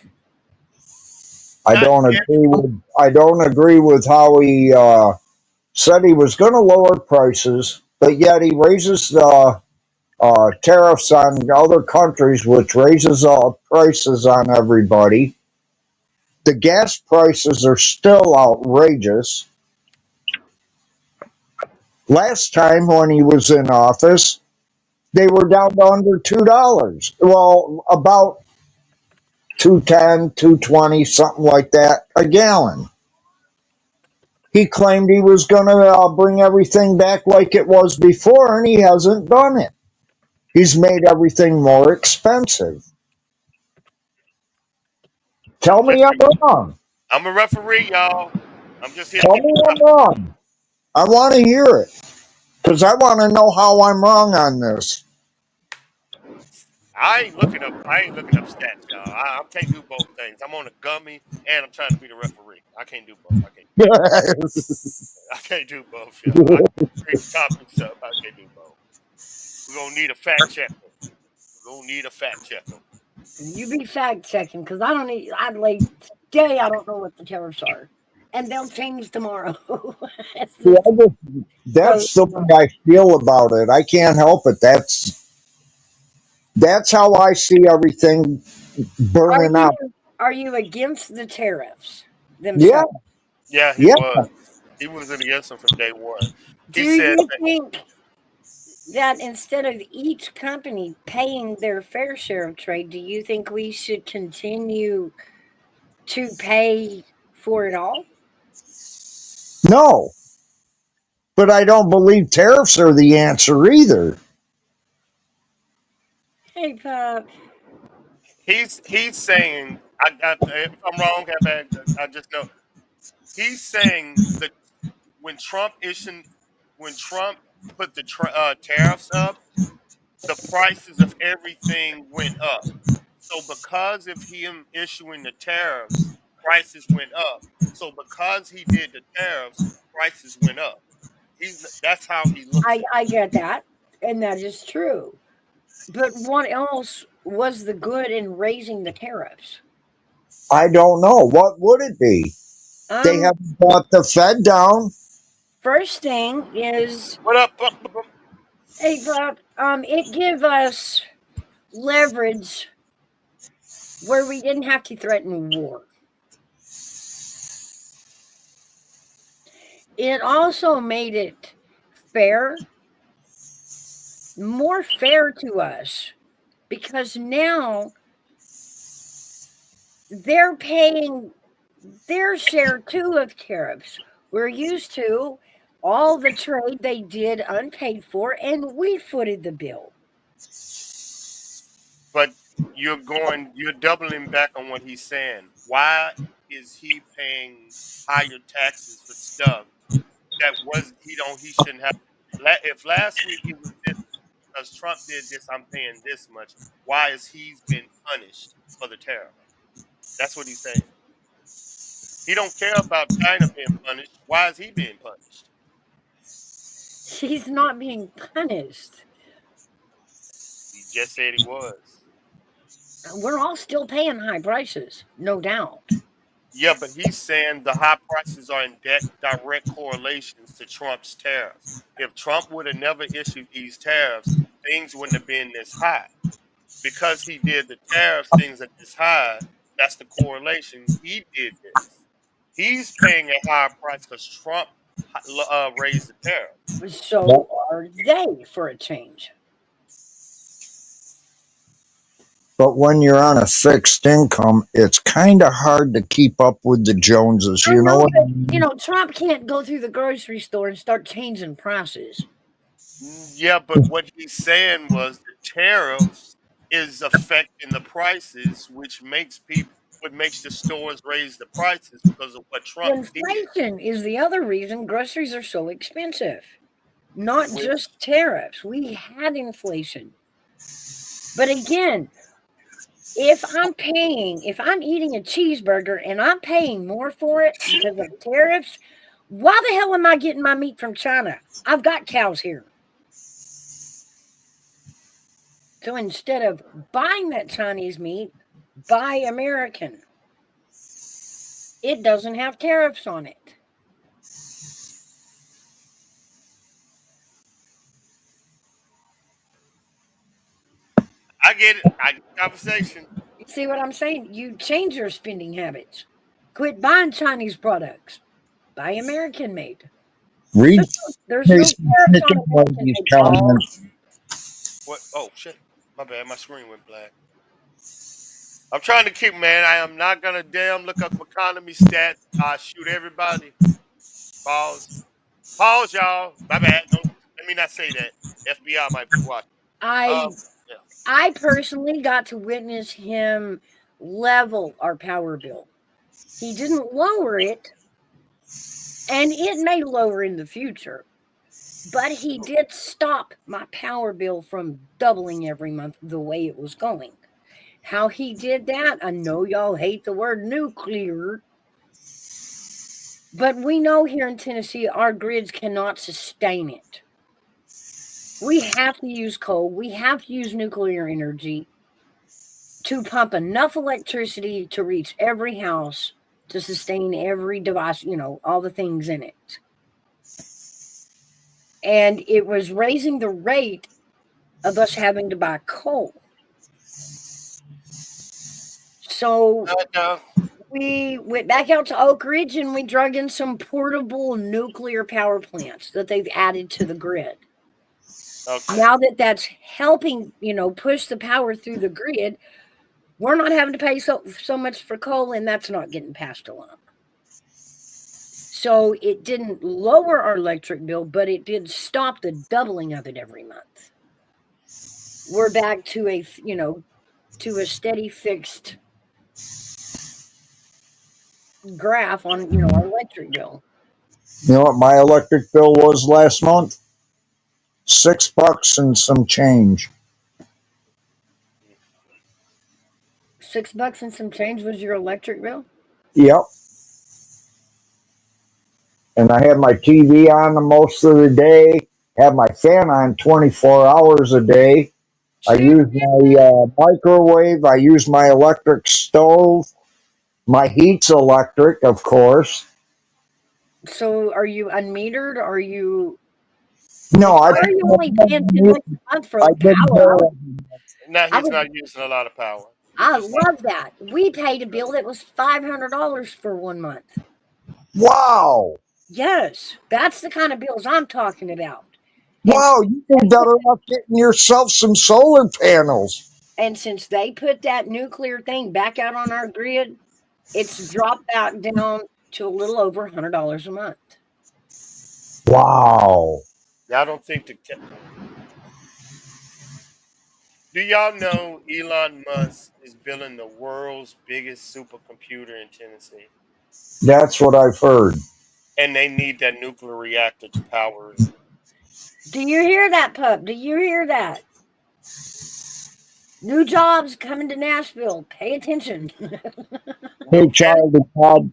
I Not don't every, agree with how he said he was going to lower prices, but yet he raises the tariffs on other countries, which raises prices on everybody. The gas prices are still outrageous. Last time when he was in office, they were down to under $2. Well, about 210, 220, something like that a gallon. He claimed he was going to bring everything back like it was before, and he hasn't done it. He's made everything more expensive. Tell me I'm listen, wrong. I'm a referee, y'all. I'm just here to Tell keep me it I'm up. wrong. I want to hear it. Because I want to know how I'm wrong on this. I ain't looking up. I ain't looking up stats, y'all. I can't do both things. I'm on a gummy and I'm trying to be the referee. I can't do both. I can't. I can't do both, y'all. I can bring topics up. I can't do both. We're gonna need a fact checker. We're gonna need a fact checker. You be fact checking because I don't need. I'd like today. I don't know what the tariffs are, and they'll change tomorrow. It's See, just goes that's the way I feel about it. I can't help it. That's how I see everything Are burning you out. against the tariffs Yeah, themselves? Yeah, he yeah. was. He was against him from day one. Do He said you that think that instead of each company paying their fair share of trade, do you think we should continue to pay for it all? No, but I don't believe tariffs are the answer either. Hey, Pop. he's saying. If I'm wrong, I just know he's saying that when Trump issued, when Trump put the tariffs up, the prices of everything went up. So because of him issuing the tariffs, prices went up. So because he did the tariffs, prices went up. That's how he looks at it. I get that, and that is true. But what else was the good in raising the tariffs? I don't know. What would it be? They Um, haven't brought the Fed down. First thing is, What up? hey, Bob, it give us leverage where we didn't have to threaten war. It also made it fair, more fair to us, because now they're paying their share too of tariffs. We're used to all the trade they did unpaid for, and we footed the bill. But you're doubling back on what he's saying. Why is he paying higher taxes for stuff that was he shouldn't have? If last week it was this because Trump did this, I'm paying this much. Why is he's been punished for the tariff? That's what he's saying. He don't care about China being punished. Why is he being punished? He's not being punished. He just said he was. We're all still paying high prices, no doubt. Yeah, but he's saying the high prices are in direct correlations to Trump's tariffs. If Trump would have never issued these tariffs, things wouldn't have been this high. Because he did the tariffs, things are this high. That's the correlation. He did this. He's paying a higher price because Trump raised the tariffs. So are they for a change. But when you're on a fixed income, it's kind of hard to keep up with the Joneses. I You know know, what I but mean? Trump can't go through the grocery store and start changing prices. Yeah, but what he's saying was the tariffs is affecting the prices, what makes the stores raise the prices because of what Trump did. Inflation is the other reason groceries are so expensive. Not Which just tariffs. We had inflation. But again, if I'm eating a cheeseburger and I'm paying more for it because of tariffs, why the hell am I getting my meat from China? I've got cows here. So instead of buying that Chinese meat, buy American. It doesn't have tariffs on it. I get it. I get the conversation. You see what I'm saying? You change your spending habits. Quit buying Chinese products. Buy American made. Read There's no Casey tariffs on American these made products. comments. What? Oh shit! My bad. My screen went black. I'm trying to keep, man. I am not gonna damn look up economy stats. I shoot everybody. Pause. Pause, y'all. My bad. Don't let me not say that. FBI might be watching. I Yeah. I personally got to witness him level our power bill. He didn't lower it, and it may lower in the future. But he did stop my power bill from doubling every month the way it was going. How he did that, I know y'all hate the word nuclear, but we know here in Tennessee our grids cannot sustain it. We have to use coal, we have to use nuclear energy to pump enough electricity to reach every house to sustain every device, all the things in it. And it was raising the rate of us having to buy coal. So No. we went back out to Oak Ridge and we drug in some portable nuclear power plants that they've added to the grid. Okay. Now that that's helping, push the power through the grid, we're not having to pay so much for coal, and that's not getting passed along. So it didn't lower our electric bill, but it did stop the doubling of it every month. We're back to a steady fixed graph on, our electric bill. You know what my electric bill was last month? $6 and some change. $6 and some change was your electric bill? Yep. And I had my TV on the most of the day, had my fan on 24 hours a day. I use my microwave. I use my electric stove. My heat's electric, of course. So are you unmetered? Are you No, why are you only paying $10 a month for I the didn't power? know. Now I he's would not using a lot of power. He's I just not. love that. We paid a bill that was $500 for 1 month. Wow. Yes, that's the kind of bills I'm talking about. And Wow, you did better off getting yourself some solar panels. since they put that nuclear thing back out on our grid, it's dropped back down to a little over $100 a month. Wow. I don't think the. Do y'all know Elon Musk is building the world's biggest supercomputer in Tennessee? That's what I've heard. And they need that nuclear reactor to power it. Do you hear that, pup? Do you hear that? New jobs coming to Nashville. Pay attention. Hey, New, can- Charlie Todd.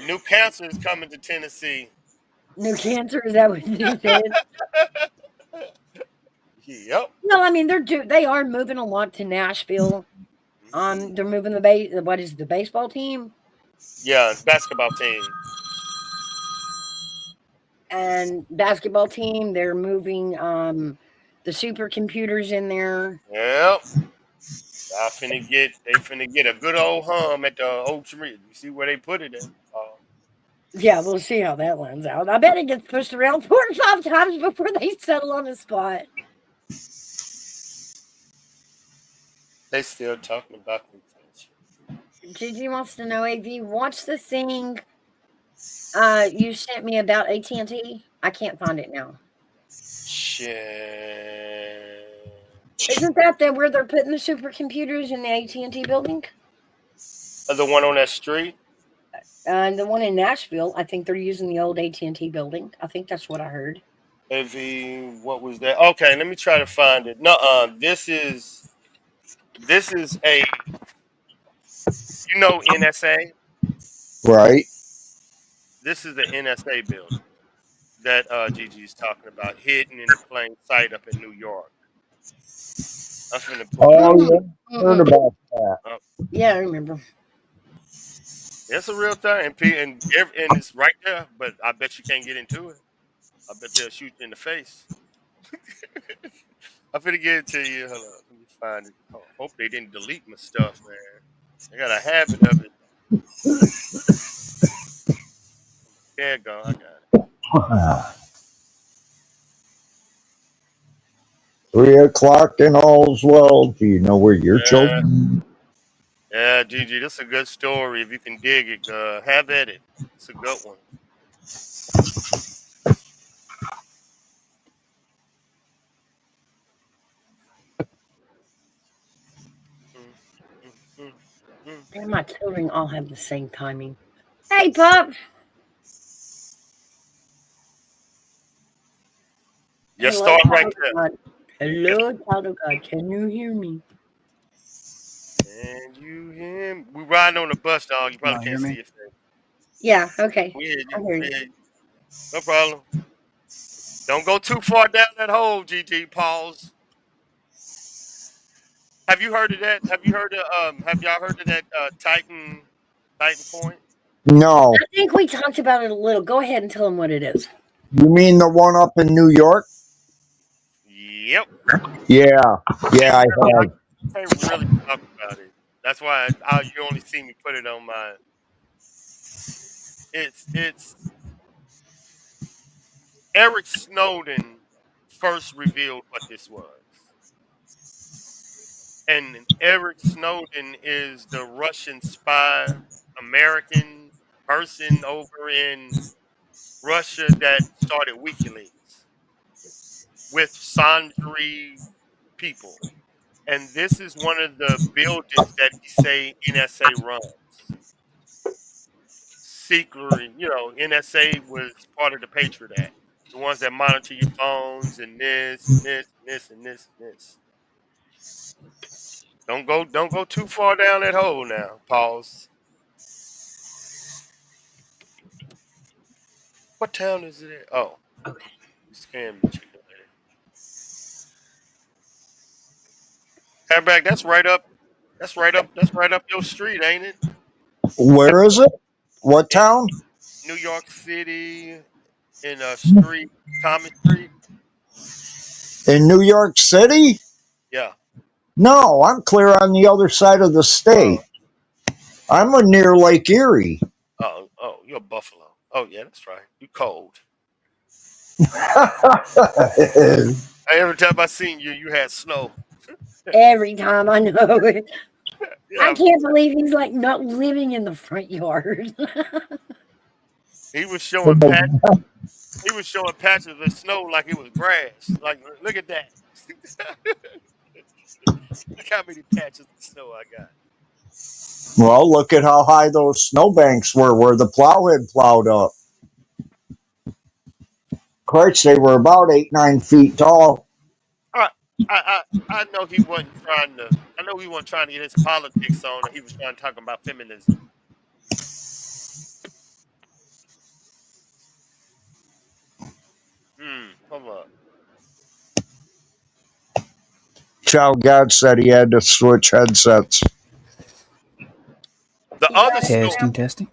new cancer is coming to Tennessee. New cancer, is that what you said? Yep. No, I mean they are moving a lot to Nashville. They're moving what is it, the baseball team Yeah, basketball team. and basketball team. They're moving the supercomputers in there. Yep. They finna get a good old hum at the old tree. You see where they put it at? Yeah, we'll see how that lands out. I bet it gets pushed around 4 or 5 times before they settle on a spot. They still talking about contention. Gigi wants to know, AV, what's the thing you sent me about AT&T? I can't find it now. Shit. Isn't that where they're putting the supercomputers in the AT&T building? The one on that street? And the one in Nashville, I think they're using the old AT&T building. I think that's what I heard. AV, what was that? Okay, let me try to find it. No, this is a NSA. Right. This is the NSA building that Gigi's talking about, hidden in plain sight up in New York. I'm finna pull it up. Oh, yeah. Heard about that. Uh, Yeah, I remember. it's a real thing, and it's right there. But I bet you can't get into it. I bet they'll shoot you in the face. I'm finna get it to you. Hold on, let me find it. Hope they didn't delete my stuff, man. I got a habit of it. There you go. I got it. 3 o'clock and all's well. Do you know where your Yeah, children? yeah, Gigi, this is a good story. If you can dig it, have at it. It's a good one. Mm, mm, mm, mm. And my children all have the same timing. Hey, pup. Just Hello, start child right of there. God. Hello, child of God. Can you hear me? And you him. We riding on the bus, dog. You probably Y'all hear can't see me? your face. Yeah. Okay. We hear I you. hear We you. hear you. No problem. Don't go too far down that hole, GG. Pause. Have you heard of that? Have you heard of have y'all heard of that Titan point? No. I think we talked about it a little. Go ahead and tell them what it is. You mean the one up in New York? Yep. Yeah. Yeah, I have. I can't really talk about it. That's why you only see me put it on my. It's Eric Snowden first revealed what this was, and Eric Snowden is the Russian spy, American person over in Russia that started WikiLeaks with sundry people. And this is one of the buildings that he say NSA runs. Secretly, NSA was part of the Patriot Act. The ones that monitor your phones and this and this and this and this and this. Don't go too far down that hole now. Pause. What town is it in? Oh, Okay. scam the chicken lady. Hairback, that's right up. That's right up. That's right up your street, ain't it? Where is it? What In town? New York City, in a street, Thomas Street. In New York City? Yeah. No, I'm clear on the other side of the Oh, state. I'm near Lake Erie. oh, you're a Buffalo. Oh yeah, that's right. You cold. Hey, every time I seen you, you had snow. Every time I know it. I Yeah, can't believe he's like not living in the front yard. he was showing patch. He was showing patches of snow like it was grass. Like, look at that. Look how many patches of snow I got. Well, look at how high those snowbanks were where the plow had plowed up. Christ, they were about 8, 9 feet tall. I, I know he wasn't trying to. I know he wasn't trying to get his politics on. He was trying to talk about feminism. Hold up. Child God said he had to switch headsets. The You other got it snow. now? Testing, testing.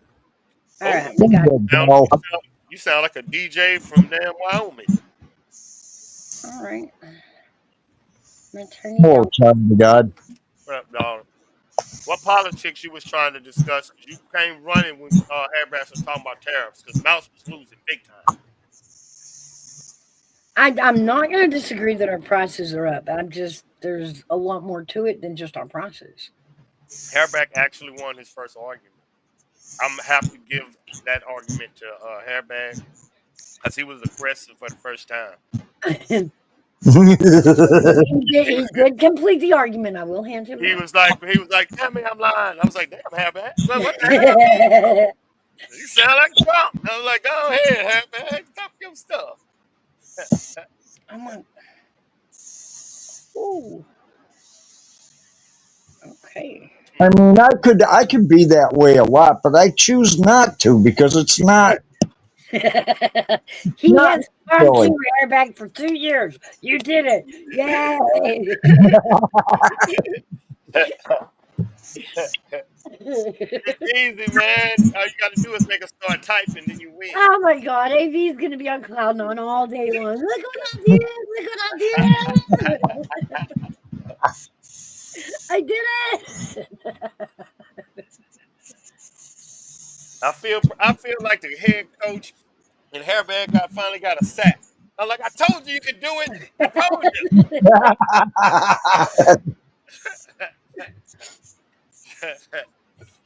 All Oh, right, we got it. sound, you sound like a DJ from damn Wyoming. All right. I'm gonna turn you Oh, down. child of God. What up, dog? What politics you was trying to discuss? 'Cause you came running when Hairbats was talking about tariffs because Mouse was losing big time. I'm not gonna disagree that our prices are up. I'm just there's a lot more to it than just our prices. Hairback actually won his first argument. I'm happy to give that argument to Hairback because he was aggressive for the first time. he, He, did complete the argument. I will hand him he that. was like, tell me I'm lying. I was like, damn, Hairback. What the hell? You sound like Trump. I was like, go ahead, Hairback. Stop your stuff. I'm like, ooh, okay. I mean, I could be that way a lot, but I choose not to because it's not He not has farm silly. to back for 2 years. You did it. Yay. It's easy, man. All you got to do is make a start typing, then you win. Oh my God, AV's gonna be on cloud nine all day long. Look what I did! Look what I did! I did it! I feel like the head coach and Hairback finally got a sack. I'm like, I told you you could do it. I told you.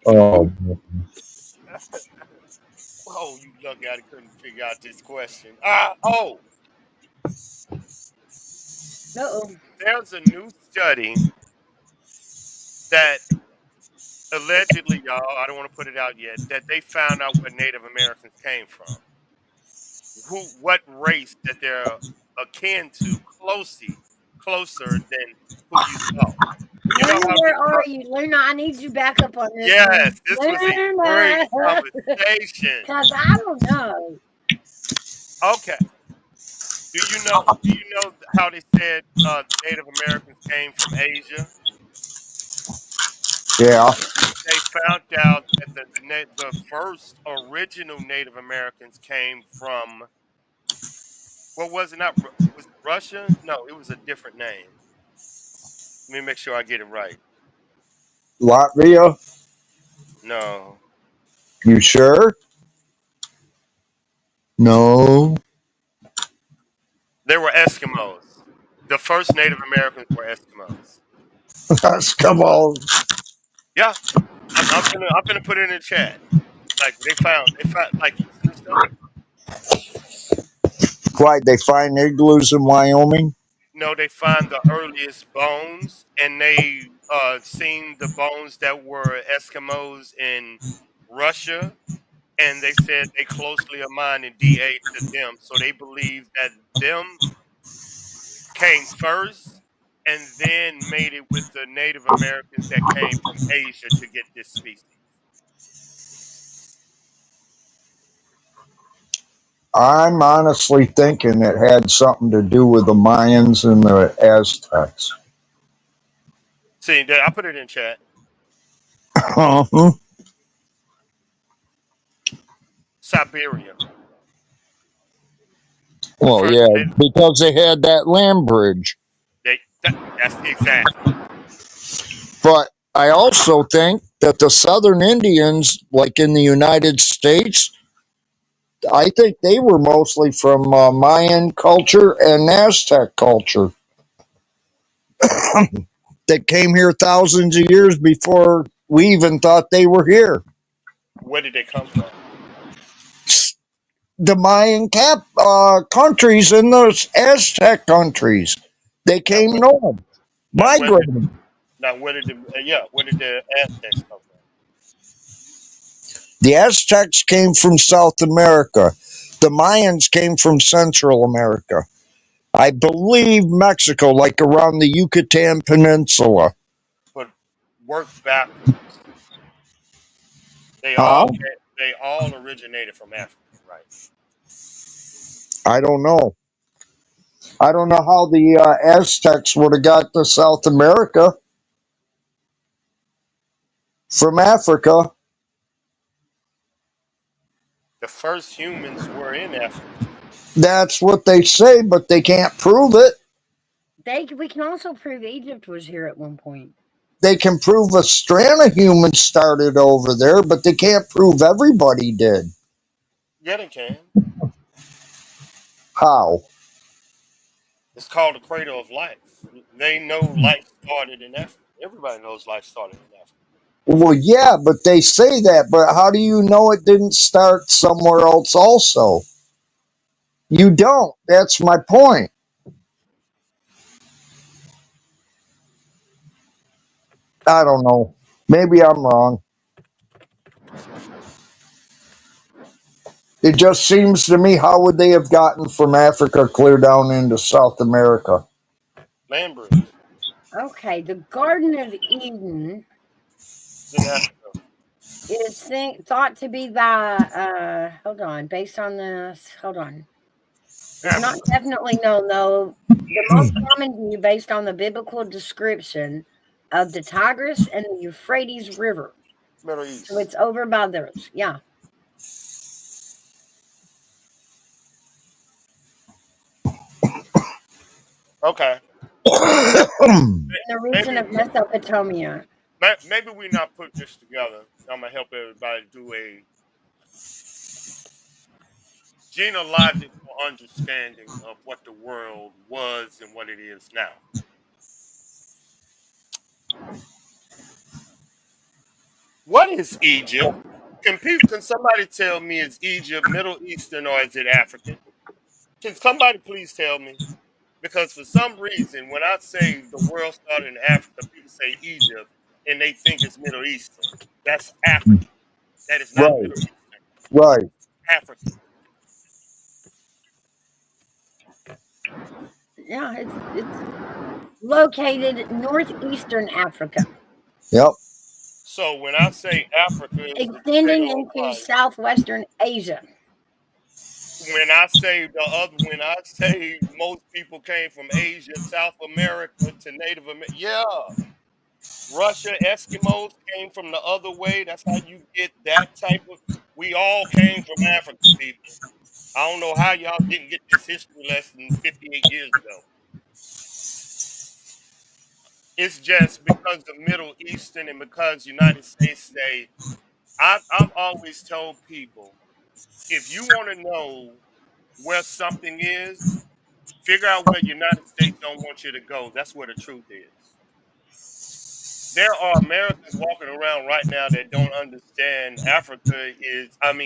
Oh, Oh, you lucky I couldn't figure out this question. Uh-oh. There's a new study that allegedly, y'all, I don't want to put it out yet, that they found out where Native Americans came from. What race that they're akin to, closer than who you thought. You know Luna, how where are you? Luna, I need you back up on this one. yes, this was a great Luna, conversation. because I don't know. Okay. Do you know how they said Native Americans came from Asia? Yeah. They found out that the first original Native Americans came from what was it not was it Russia? No, it was a different name. Let me make sure I get it right. Latvia. No, You sure? No. they were Eskimos. The first Native Americans were Eskimos. Come on. Yeah, I'm gonna put it in the chat. Like they found like you see this stuff. Why they find igloos in Wyoming? No, they find the earliest bones, and they seen the bones that were Eskimos in Russia, and they said they closely aligned in DA to them, so they believe that them came first, and then made it with the Native Americans that came from Asia to get this species. I'm honestly thinking it had something to do with the Mayans and the Aztecs. See, I put it in chat. Uh-huh. Siberia, the Well, first yeah, Native. because they had that land bridge. That's exactly. But I also think that the Southern Indians, like in the United States, I think they were mostly from Mayan culture and Aztec culture that came here thousands of years before we even thought they were here. Where did they come from? The Mayan countries and the Aztec countries, they Now, came north, now where did migrated. now where did the Aztecs come from? The Aztecs came from South America. The Mayans came from Central America. I believe Mexico, like around the Yucatan Peninsula. But work backwards. They Huh? all they all originated from Africa, right? I don't know. I don't know how the Aztecs would have got to South America from Africa. The first humans were in Africa. That's what they say, but they can't prove it. We can also prove Egypt was here at one point. They can prove a strand of humans started over there, but they can't prove everybody did. Yeah, they can. How? It's called the cradle of life. They know life started in Africa. Everybody knows life started in Africa. Well, yeah, but they say that, but how do you know it didn't start somewhere else also? You don't. That's my point. I don't know. Maybe I'm wrong. It just seems to me, how would they have gotten from Africa clear down into South America? Land bridge Okay, the Garden of Eden in Africa. is thought to be the hold on, based on this, hold on. It's not Africa, definitely known though. The most common view based on the biblical description of the Tigris and the Euphrates River. Middle So East. it's over by those. Yeah. Okay. In the region Maybe of Mesopotamia. maybe we not put this together. I'm gonna help everybody do a genealogical understanding of what the world was and what it is now. What is Egypt? Can somebody tell me, is Egypt Middle Eastern or is it African? Can somebody please tell me? Because for some reason, when I say the world started in Africa, people say Egypt and they think it's Middle Eastern. That's African. That is not Right, Middle Eastern. right. African. Yeah, it's located northeastern Africa, Yep. So when I say Africa, it's straight extending on into fire. southwestern Asia. When I say most people came from Asia, South America to Native America, yeah, Russia, Eskimos came from the other way. That's how you get that type of. We all came from Africa, people. I don't know how y'all didn't get this history lesson 58 years ago. It's just because of Middle Eastern and because United States say. I've always told people if you want to know where something is, figure out where United States don't want you to go. That's where the truth is. There are Americans walking around right now that don't understand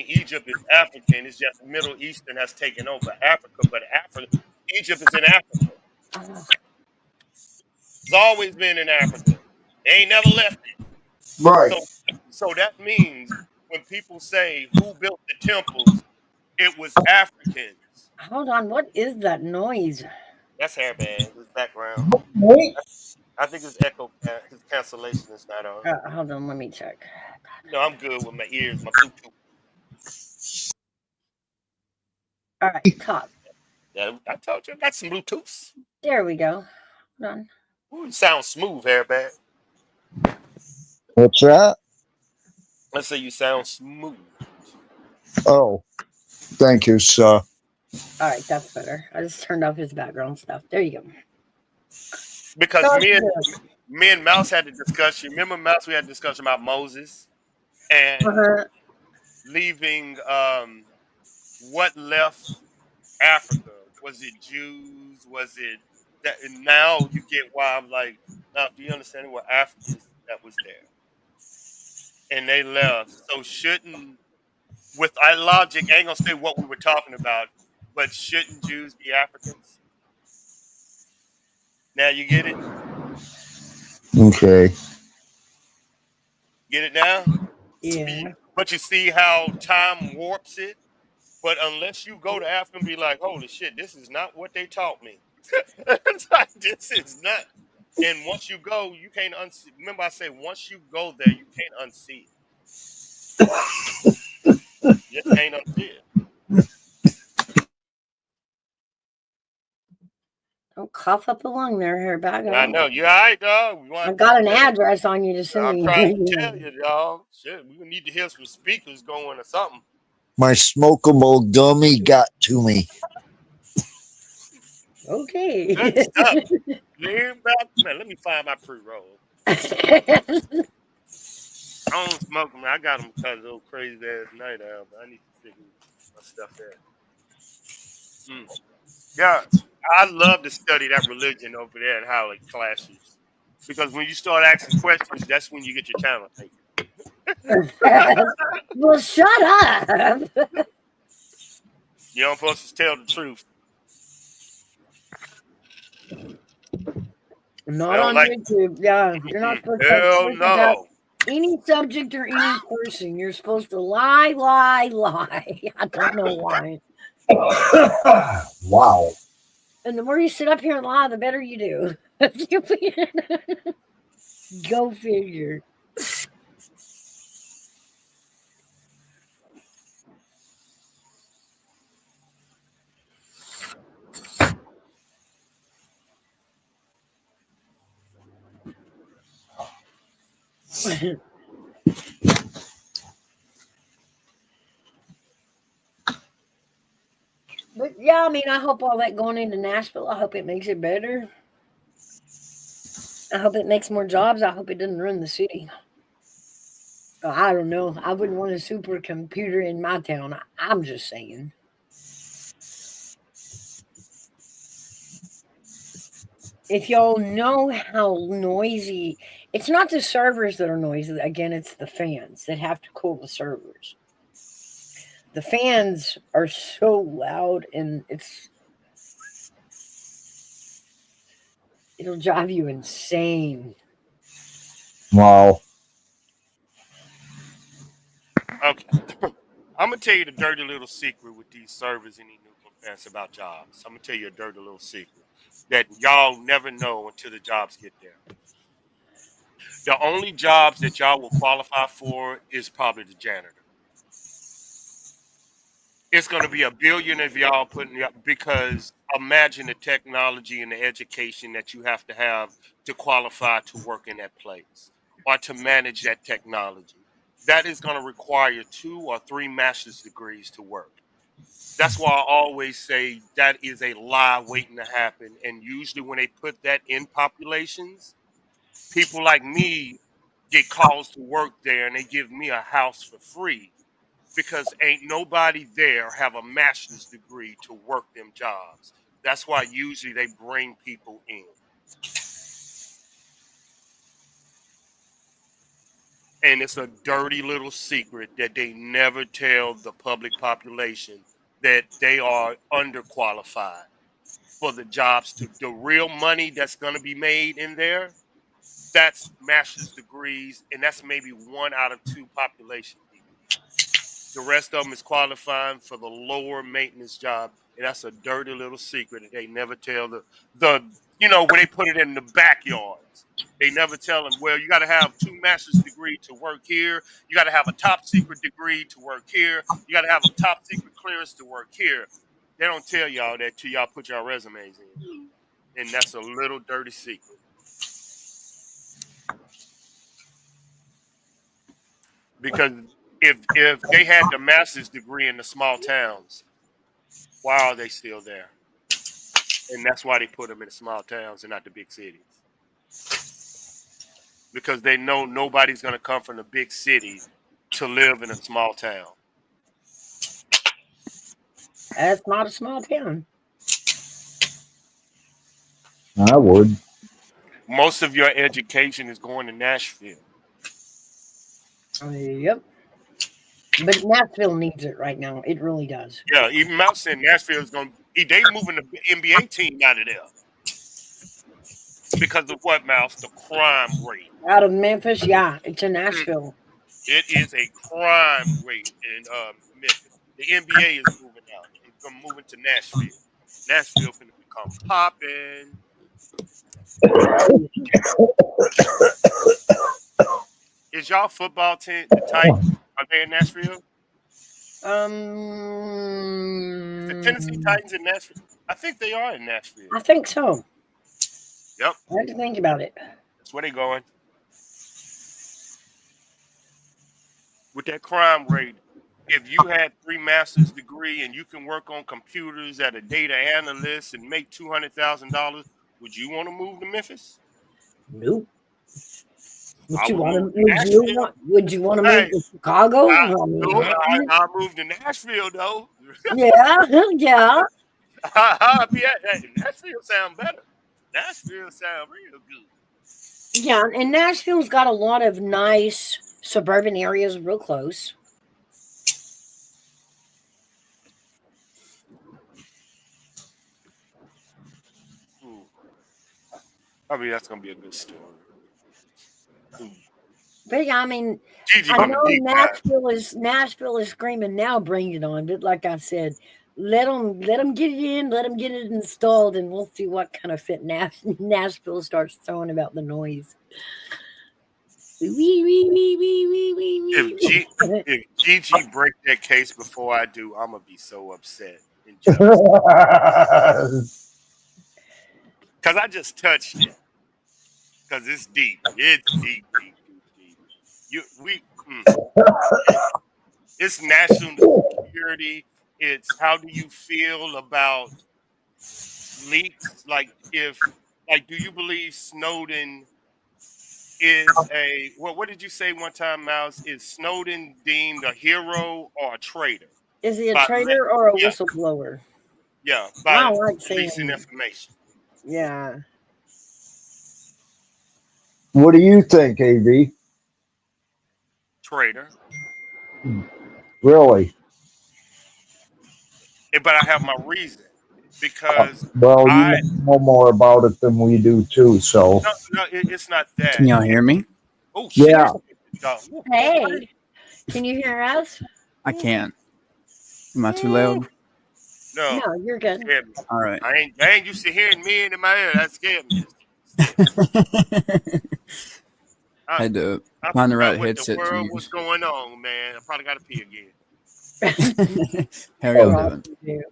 Egypt is African. It's just Middle Eastern has taken over Africa, but Egypt is in Africa. Oh, It's always been in Africa. They ain't never left it. Right. So, so that means when people say who built the temples, it was Africans. hold on, what is that noise? That's hairband. His background. Wait. I think his echo, his cancellation is not on. Hold on, let me check. No, I'm good with my ears, my Bluetooth. All right, talk. Yeah, I told you I got some Bluetooths. There we go. Hold on. Ooh, you sound smooth, hairband. What's that? Let's say you sound smooth. Oh, thank you, sir. All right, that's better. I just turned off his background stuff. There you go. Because Talk me and good. me and Mouse had a discussion. Remember, Mouse, we had a discussion about Moses and Uh-huh. leaving. What left Africa? Was it Jews? Was it that? And now you get why I'm like, now do you understand what Africans that was there and they left? So shouldn't, with our logic, I ain't gonna say what we were talking about, but shouldn't Jews be Africans? Now you get it? Okay. Get it now? Yeah. But you see how time warps it? But unless you go to Africa and be like, holy shit, this is not what they taught me. It's like, this is not. And once you go, you can't unsee. Remember, I say once you go there, you can't unsee it. You just can't unsee it. Don't cough up a lung there, hairback. I know. You all right, dog? We I want got an to tell address on you to send I'm me. trying to tell you, dog. Shit, we need to hear some speakers going or something. My smokable gummy got to me. Okay. Good stuff. Lean back. Man, let me find my pre-roll. I don't smoke them. I got them because of those crazy ass night owl, but I need to figure my stuff out. Yeah, I love to study that religion over there and how it clashes. Because when you start asking questions, that's when you get your channel taken. Well, shut up. You don't supposed to tell the truth. They Not don't on like. YouTube. Yeah, you're not supposed to have Hell truth about no. any subject or any person. You're supposed to lie, lie, lie. I don't know why. Wow. And the more you sit up here and lie, the better you do. Go figure. But yeah, I mean, I hope all that going into Nashville, I hope it makes it better. I hope it makes more jobs. I hope it doesn't ruin the city. I don't know. I wouldn't want a supercomputer in my town. I'm just saying. If y'all know how noisy, it's not the servers that are noisy. Again, it's the fans that have to cool the servers. The fans are so loud, and it'll drive you insane. Wow. Okay. I'm gonna tell you the dirty little secret with these servers and these nuclear plants about jobs. I'm gonna tell you a dirty little secret. that y'all never know until the jobs get there. The only jobs that y'all will qualify for is probably the janitor. It's going to be a billion of y'all putting up, because imagine the technology and the education that you have to qualify to work in that place or to manage that technology. That is going to require 2 or 3 master's degrees to work. That's why I always say that is a lie waiting to happen. And usually when they put that in populations, people like me get calls to work there and they give me a house for free, because ain't nobody there have a master's degree to work them jobs. That's why usually they bring people in. And it's a dirty little secret that they never tell the public population, that they are underqualified for the jobs. The real money that's going to be made in there, that's master's degrees, and that's maybe 1 out of 2 population people. The rest of them is qualifying for the lower maintenance job, and that's a dirty little secret that they never tell the when they put it in the backyards. They never tell them, well, you got to have 2 master's degree to work here. You got to have a top secret degree to work here. You got to have a top secret clearance to work here. They don't tell y'all that till y'all put your resumes in, and that's a little dirty secret. Because if they had the master's degree in the small towns, why are they still there? And that's why they put them in the small towns and not the big cities. Because they know nobody's going to come from the big city to live in a small town. That's not a small town. I would. Most of your education is going to Nashville. Yep. But Nashville needs it right now. It really does. Yeah, even Mouse said Nashville is going to, they moving the NBA team out of there. Because of what, Mouse? The crime rate. Out of Memphis, yeah, it's in Nashville. It is a crime rate in Memphis. The NBA is moving out. It's going to move into Nashville. Nashville going to become popping. Is y'all football team, the Titans, are they in Nashville? The Tennessee Titans in Nashville? I think they are in Nashville. I think so. Yep. I have to think about it. That's where they going. With that crime rate, if you had 3 master's degree and you can work on computers as a data analyst and make $200,000, would you want to move to Memphis? Nope. Would I you would want to? move to Would you want to Hey, move to Chicago? I moved to Nashville though. Yeah, yeah. Hey, Nashville sound better. Nashville sound real good. Yeah, and Nashville's got a lot of nice suburban areas real close. Ooh. I mean, that's gonna be a good story. Ooh. But yeah, I mean, Gigi I on the know deep dive. Nashville is screaming now, bring it on. But like I said, let them get it in, let them get it installed, and we'll see what kind of fit Nashville starts throwing about the noise. If Gigi break that case before I do, I'm gonna be so upset and jealous. Cause I just touched it. Cause it's deep. It's deep. It's national security. It's how do you feel about leaks? Like do you believe Snowden is what did you say one time, Mouse? Is Snowden deemed a hero or a traitor? Is he a traitor or a whistleblower? Yeah, I by don't like releasing saying. information. Yeah. What do you think, AB? Traitor. Really? But I have my reason. Because Well, you know more about it than we do too. So no, it's not that. Can y'all hear me? Oh shit! yeah, Hey, can you hear us? I can't. Am I too loud? No, No, you're good. scared me. All right. I ain't used to hearing men in my ear. That scared me. Scared me. I, Had to I find the forgot right what the headset to world was use. going on, man. I probably got to pee again. How We're y'all all doing? do.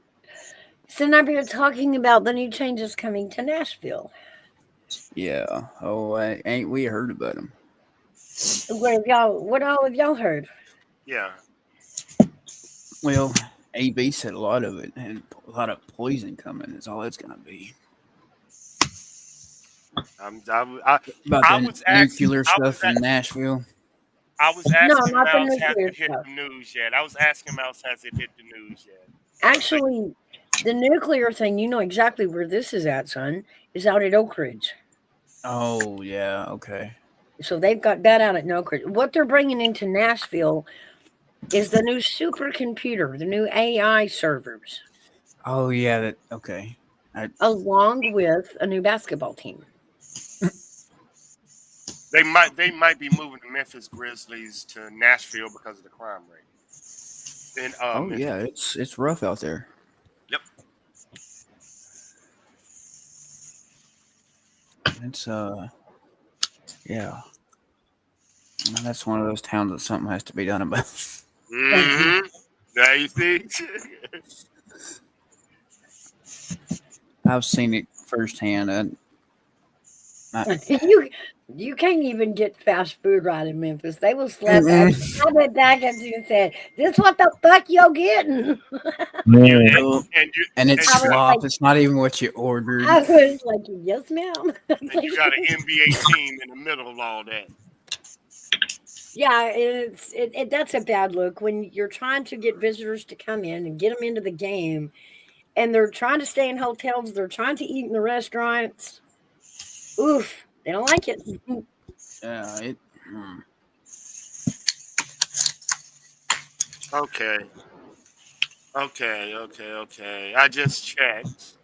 So now we're talking about the new changes coming to Nashville. Yeah. Oh, ain't we heard about them? What all have y'all heard? Yeah. Well, AB said a lot of it, and a lot of poison coming is all it's gonna be. About I the was asking. nuclear stuff in Nashville. I was No, asking not the Mouse, has nuclear it hit stuff. the news yet? I was asking Mouse, has it hit the news yet? Actually, the nuclear thing, you know exactly where this is at, son, is out at Oak Ridge. Oh yeah, okay. So they've got that out at Oak Ridge. What they're bringing into Nashville is the new supercomputer, the new AI servers, Oh yeah, that okay. along with a new basketball team. They might be moving the Memphis Grizzlies to Nashville because of the crime rate in Oh Memphis. yeah, it's rough out there. Yep. It's yeah. That's one of those towns that something has to be done about. Mm-hmm. Now you see. I've seen it firsthand. You can't even get fast food right in Memphis. They will slap it back at you and say, "This what the fuck you're getting." You and it's I was slop. like, It's not even what you ordered. I was like, "Yes, ma'am." and you got an NBA team in the middle of all that. Yeah, that's a bad look when you're trying to get visitors to come in and get them into the game, and they're trying to stay in hotels. They're trying to eat in the restaurants. Oof, they don't like it. Yeah, it. Okay. Okay. I just checked.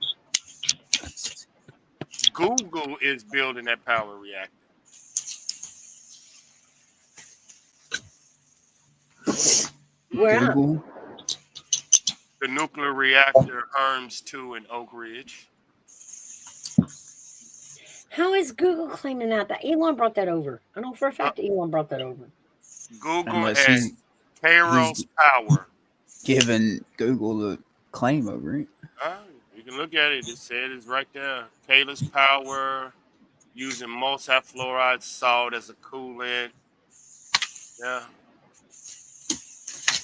Google is building that power reactor. Where at? Google. The nuclear reactor Herms 2 in Oak Ridge. How is Google claiming that Elon brought that over? I know for a fact Elon brought that over. Google Unless and Kairos Power. Given Google the claim over it. You can look at it. It said it's right there. Kairos Power using multifluoride salt as a coolant. Yeah.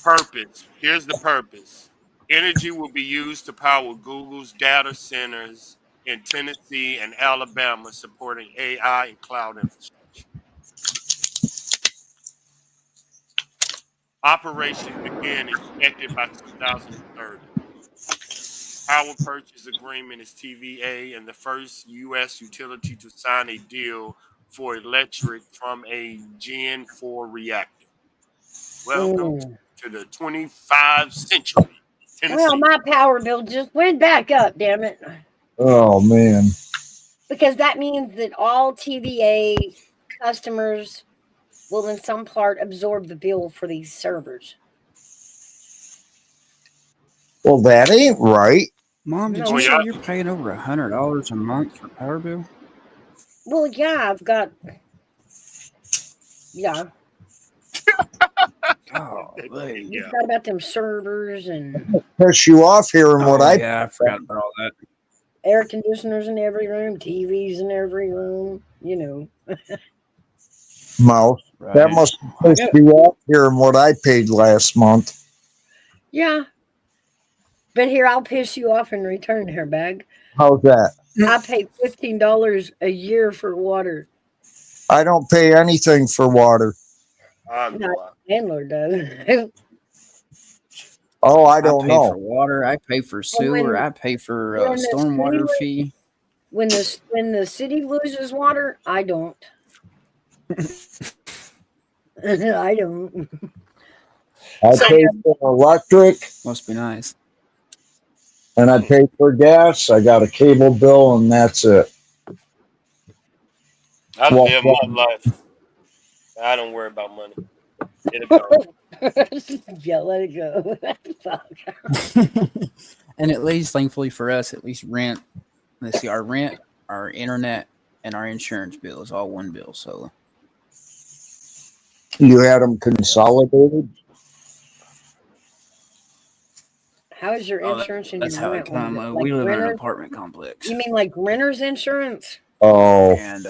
Purpose. Here's the purpose. Energy will be used to power Google's data centers in Tennessee and Alabama, supporting AI and cloud infrastructure. Operation begin expected by 2030. Power purchase agreement is TVA and the first U.S. utility to sign a deal for electric from a Gen 4 reactor. Welcome to the 25th century, Well, Tennessee. my power bill just went back up, damn it. Oh man. Because that means that all TVA customers will, in some part, absorb the bill for these servers. Well, that ain't right. Mom, did No, you Oh, say yeah. you're paying over $100 a month for power bill? well, yeah, I've got, yeah, Oh, you've Yeah. got about them servers and Piss you off hearing what I yeah, I forgot about all that. air conditioners in every room, TVs in every room, Mouse. Right. That must piss you off hearing what I paid last month. Yeah. But here, I'll piss you off in return, hairbag. How's that? I pay $15 a year for water. I don't pay anything for water. No, landlord does. Oh, I I don't pay for know. water. I pay for sewer. I pay for when the stormwater city- fee. when the city loses water, I don't. I don't. I pay for electric Must be nice. and I pay for gas. I got a cable bill and that's it. I Well, live my life. I don't worry about money. It'll come. Yeah, let it go. Fuck. And at least, thankfully for us, at least rent. Let's see, our rent, our internet, and our insurance bill is all one bill. So You had them consolidated? How is your insurance and that's your how it rent? Like, come. like We live in an renters? apartment complex, You mean like renter's insurance? Oh, and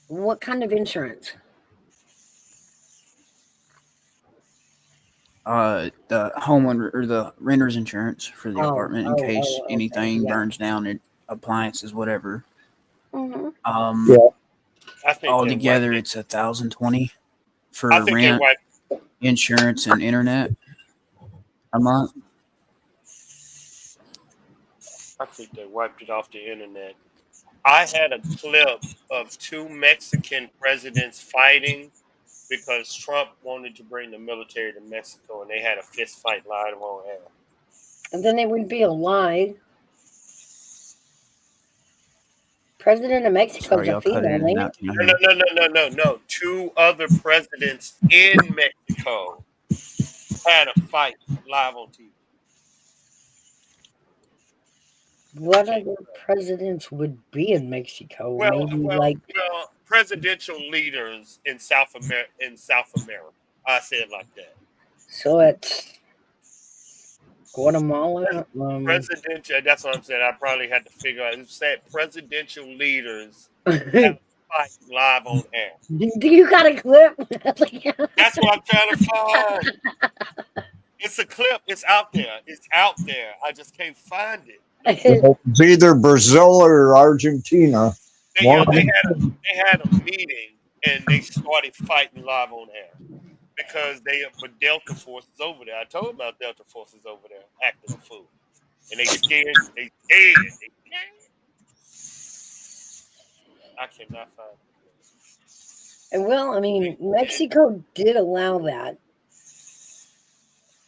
What kind of insurance? the homeowner or the renter's insurance for the Oh, apartment in case okay, anything yeah. burns down, and appliances, whatever. Hmm. yeah. I think they Altogether, wiped it. it's $1,020 I for think they rent, wiped. insurance, and internet a month. I think they wiped it off the internet. I had a clip of two Mexican presidents fighting because Trump wanted to bring the military to Mexico, and they had a fist fight live on air. And then it would be a lie. President of Mexico's Sorry, a y'all cut female, in and ain't out. it? Can you No, hear no, me? no, no, no, no, no. Two other presidents in Mexico had a fight live on TV. What Okay. other presidents would be in Mexico? Well, Maybe well, like well. Presidential leaders in South America. In South America, I say it like that. so it's Guatemala. Presidential. That's what I'm saying. I probably had to figure out. It said presidential leaders have a fight live on air. Do you got a clip? That's what I'm trying to find. It's a clip. It's out there. It's out there. I just can't find it. It's either Brazil or Argentina. They, One yeah, of they them. had a meeting and they started fighting live on air because they but Delta forces over there. I told them about Delta forces over there acting a fool, and they scared. They scared. They scared. I cannot find it. Well, I mean, Mexico did allow that.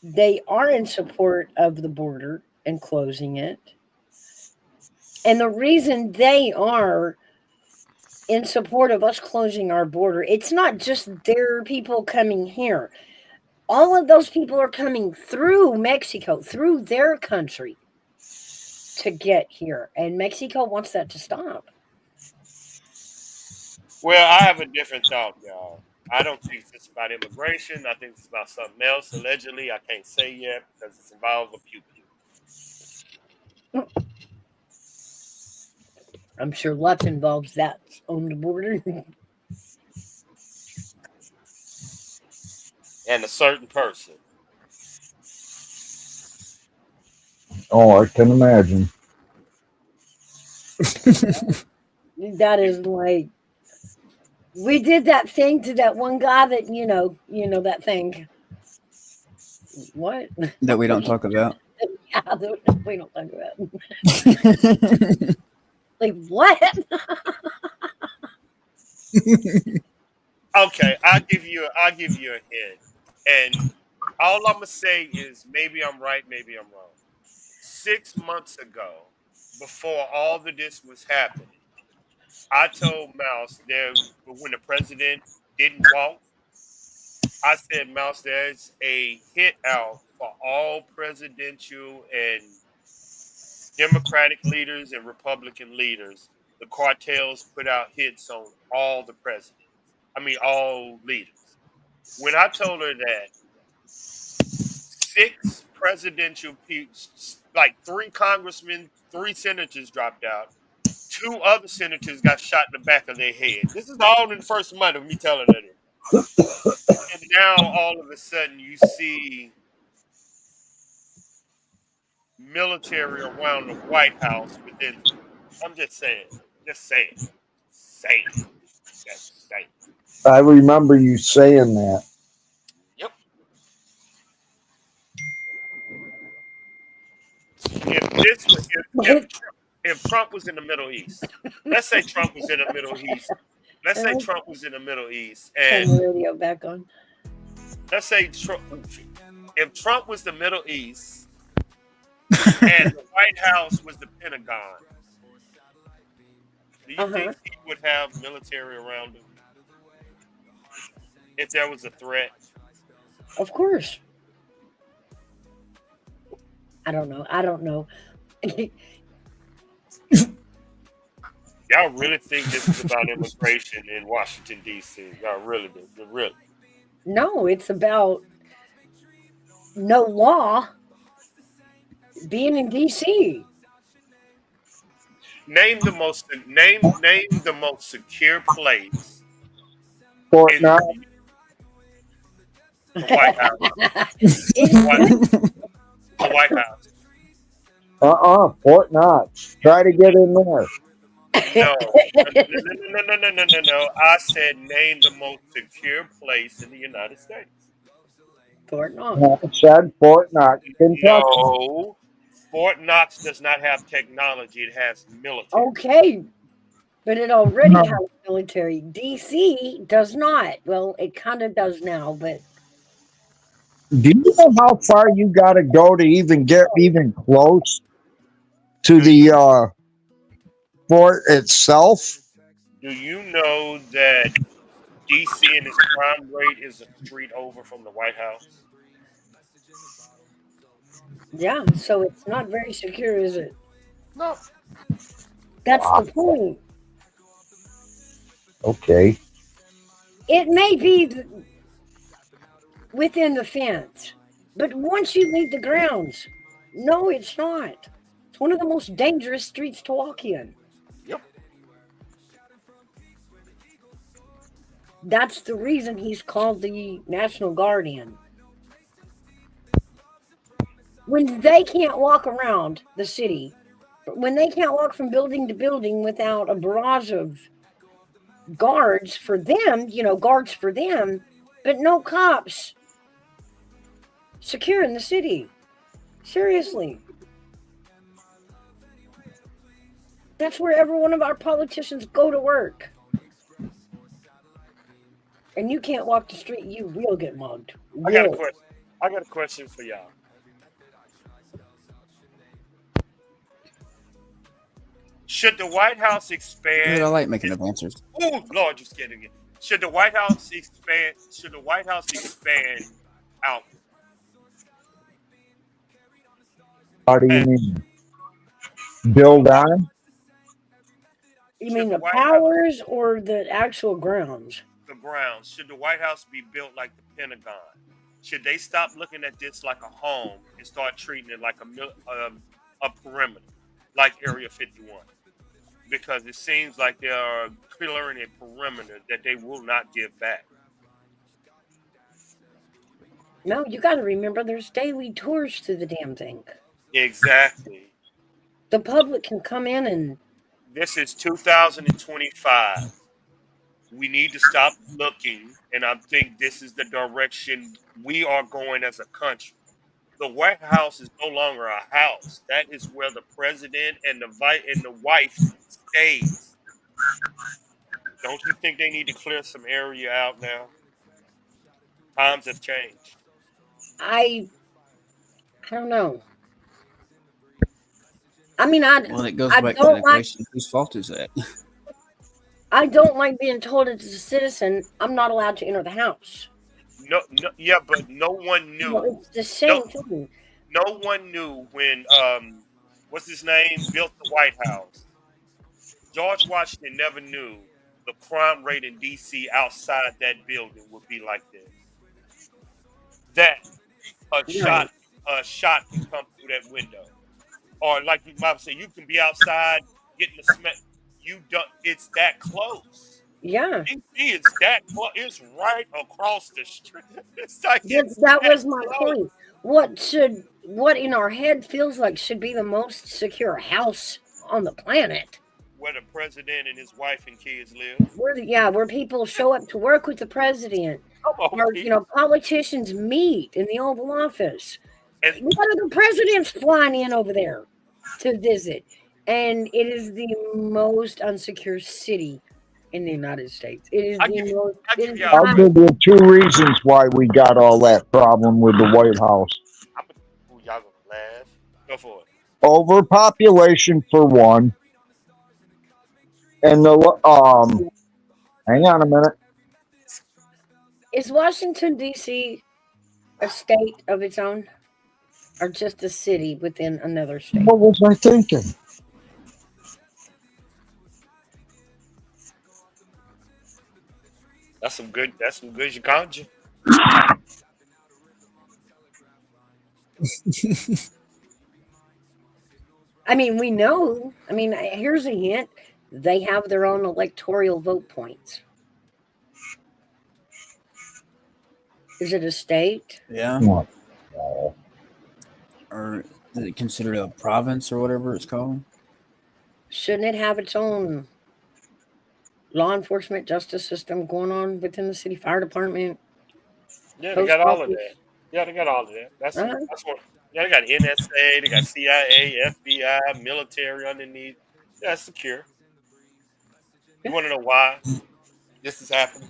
They are in support of the border and closing it. And the reason they are in support of us closing our border, it's not just their people coming here. All of those people are coming through Mexico, through their country to get here. And Mexico wants that to stop. Well, I have a different thought, y'all. I don't think it's about immigration. I think it's about something else. Allegedly, I can't say yet because it's involved with pew pew. I'm sure lots involves that on the border. And a certain person. Oh, I can imagine. That is like we did that thing to that one guy that that thing. What? That we don't talk about. Yeah, we don't talk about. Like what? Okay, I'll give you a hint. And all I'm gonna say is maybe I'm right, maybe I'm wrong. 6 months ago, before all of this was happening, I told Mouse there when the president didn't walk, I said, Mouse, there's a hit out for all presidential and Democratic leaders and Republican leaders. The cartels put out hits on all the presidents. I mean, all leaders. When I told her that, six presidential like three congressmen, three senators dropped out. Two other senators got shot in the back of their head. This is all in the first month of me telling her this. And now all of a sudden you see military around the White House within. I'm just saying. Just saying. Saying. Just saying. I remember you saying that. Yep. If this was if Trump was in the Middle East, let's say Trump was in the Middle East. Let's say Trump was in the Middle East, Turn and the radio back on. let's say if Trump was the Middle East and the White House was the Pentagon, do you think he would have military around him if there was a threat? Of course. I don't know. I don't know. Y'all really think this is about immigration in Washington D.C.? Y'all really do? Really? No, it's about no law being in DC. Name the most secure place Fort in Knox. the White House. The It White, should. the White House. Fort Knox. Try to get in there. No. No. I said name the most secure place in the United States. Fort Knox. I said Fort Knox, Kentucky. No. Fort Knox does not have technology. It has military. Okay, but it already has military. DC does not. Well, it kind of does now, but Do you know how far you got to go to even get even close to Do you the fort itself? do you know that DC and its crime rate is a street over from the White House? yeah, so it's not very secure, is it? No. That's the point. Okay. It may be within the fence, but once you leave the grounds, no, it's not. It's one of the most dangerous streets to walk in. Yep. That's the reason he's called the National Guardian. When they can't walk around the city, when they can't walk from building to building without a barrage of guards for them, guards for them, but no cops securing the city. Seriously. That's where every one of our politicians go to work. And you can't walk the street, you will get mugged. I got a Will. question. I got a question for y'all. Should the White House Dude, expand? I like making up answers. Oh Lord, you scared again. Should the White House expand? Should the White House expand out? How do you And mean? Build on? You should mean the the White House powers or the actual grounds? the grounds? Should the White House be built like the Pentagon? Should they stop looking at this like a home and start treating it like a perimeter, like Area 51? Because it seems like they are clearing a perimeter that they will not give back. No, you got to remember there's daily tours to the damn thing. Exactly. The public can come in and This is 2025. We need to stop looking, and I think this is the direction we are going as a country. The White House is no longer a house. That is where the president and the wife stays. Don't you think they need to clear some area out now? Times have changed. I don't know. I mean, Well, it goes I back to the don't like question: whose fault is that? I don't like being told as a citizen I'm not allowed to enter the house. No, yeah, but no one No, knew. it's the No, same thing. no one knew when what's his name built the White House. George Washington never knew the crime rate in D.C. outside that building would be like this. That a Right. shot a shot can come through that window, or like you might say, you can be outside getting the smell. You don't. It's that close. Yeah. D.C. is that close. It's right across the street. It's like it's That that was my close. point. What in our head feels like should be the most secure house on the planet? Where the president and his wife and kids live. Where people show up to work with the president, Come on, or people. politicians meet in the Oval Office. And What are the presidents flying in over there to visit? And it is the most unsecure city in the United States. It is I the give you, most. I It give is y'all a I'll the give you two reasons why we got all that problem with the White House. I'm, ooh, y'all gonna laugh. Go for it. Overpopulation for one, and hang on a minute. Is Washington D.C. a state of its own? or just a city within another state? What was I thinking? That's some good. That's some good conjure. I mean, we know. I mean, here's a hint: they have their own electoral vote points. Is it a state? Yeah. No. Or is it considered a province or whatever it's called? Shouldn't it have its own law enforcement justice system going on within the city fire department, Yeah, they post got all of office? that. Yeah, they got all of that. Uh, That's what. Yeah, they got NSA, they got CIA, FBI, military underneath. Yeah, it's secure. You want to know why this is happening?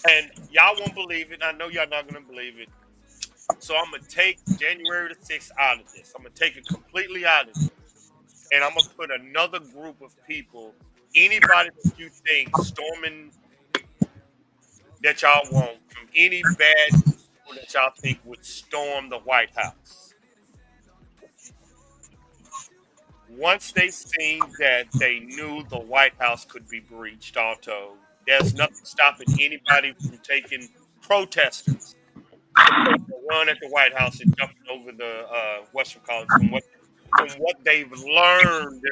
And y'all won't believe it. I know y'all not gonna believe it. So I'm gonna take January the 6th out of this. I'm gonna take it completely out of this, and I'm gonna put another group of people. Anybody that you think storming that y'all want from any bad people that y'all think would storm the White House. Once they seen that they knew the White House could be breached, also, there's nothing stopping anybody from taking protesters to take a run at the White House and jumping over the Western College from what they've learned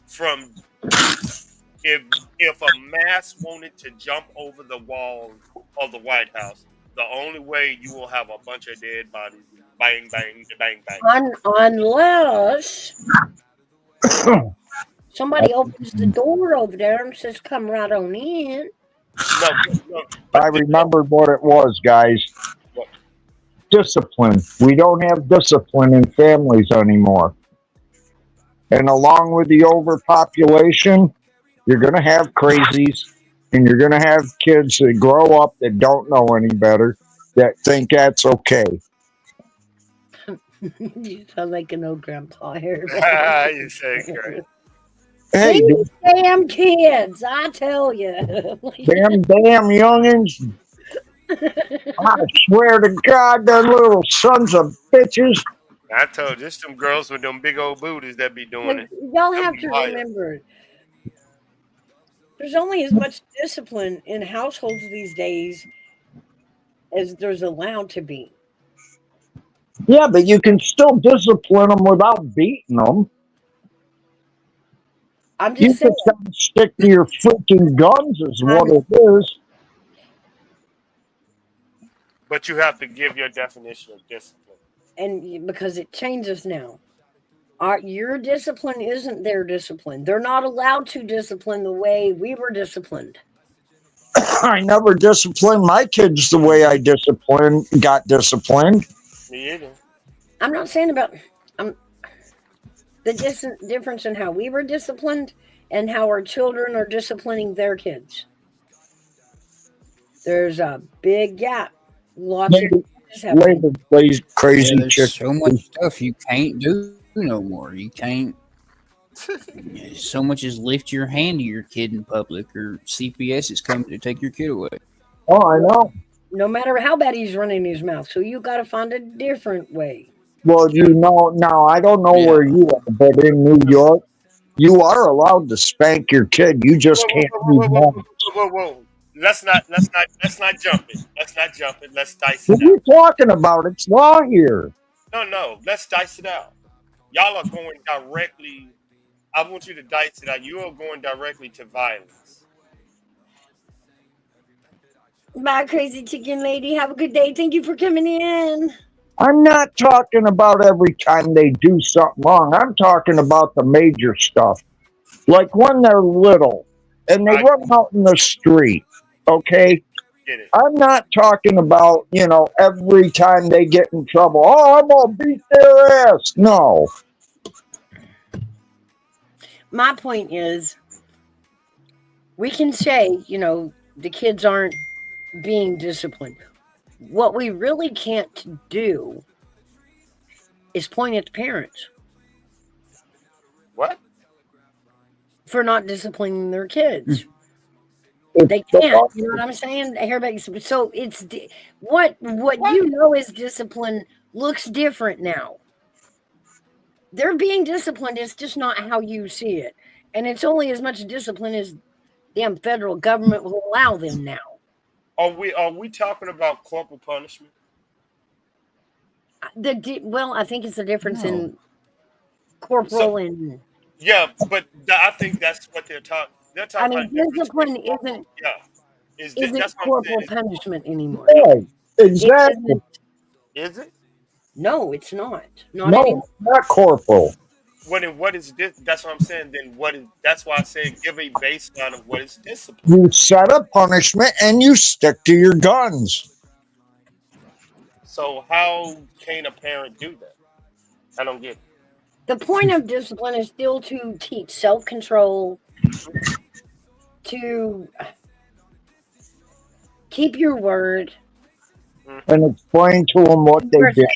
from if a mass wanted to jump over the walls of the White House, the only way you will have a bunch of dead bodies. Bang, bang, bang, bang. unless somebody opens the door over there and says, "Come right on in." No, no, I but remembered what it was, guys. what? Discipline. We don't have discipline in families anymore. And along with the overpopulation, you're going to have crazies and you're going to have kids that grow up that don't know any better that think that's okay. You sound like an old grandpa here. You say crazy. Hey, These damn kids, I tell you. damn youngins. I swear to God, they're little sons of bitches. I told you, just some girls with them big old booties that be doing Like, it. y'all Them have be to liars. remember, there's only as much discipline in households these days as there's allowed to be. Yeah, but you can still discipline them without beating them. I'm You just saying, just got to stick to your freaking guns, is I'm, what it is. But you have to give your definition of discipline. and because it changes now. Your discipline isn't their discipline. They're not allowed to discipline the way we were disciplined. I never disciplined my kids the way I got disciplined. Me either. I'm not saying about um, the difference in how we were disciplined and how our children are disciplining their kids. There's a big gap. Lots of Later, changes happening. later plays Yeah, crazy there's chick. so much stuff you can't do no more. You can't. So much as lift your hand to your kid in public, or CPS is coming to take your kid away. Oh, I know. No matter how bad he's running his mouth, so you got to find a different way. Well, you know, now I don't know Yeah. where you are, but in New York, you are allowed to spank your kid. You just Whoa, whoa, can't whoa, do whoa, whoa, that. whoa, whoa, whoa, whoa. Let's not jump it. Let's not jump it. Let's dice What it are you out. talking about? It's law here. No, no, let's dice it out. Y'all are going directly. I want you to dice it out. You are going directly to violence. Bye, crazy chicken lady. Have a good day. Thank you for coming in. I'm not talking about every time they do something wrong. I'm talking about the major stuff. Like when they're little and they I run out in the street, okay? get it. I'm not talking about, every time they get in trouble, oh, I'm going to beat their ass. No. My point is, we can say, the kids aren't being disciplined. What we really can't do is point at the parents What? for not disciplining their kids. It's They the can't. You know what I'm saying? Hairback. So it's what you know is discipline looks different now. They're being disciplined. It's just not how you see it, and it's only as much discipline as damn federal government will allow them now. Are we talking about corporal punishment? Well, I think it's the difference No. in So corporal and yeah, but I think that's what they're talking. They're I talking mean about difference discipline between corporal. Yeah, isn't that's what I'm corporal saying. punishment anymore. right. It Exactly. isn't. Is it? No, it's not. Not No, anymore. not corporal. What is this? That's what I'm saying. Then what is? That's why I said give a baseline of what is discipline. You set a punishment and you stick to your guns. So how can a parent do that? I don't get it. The point of discipline is still to teach self control, to keep your word, And explain to them what and they did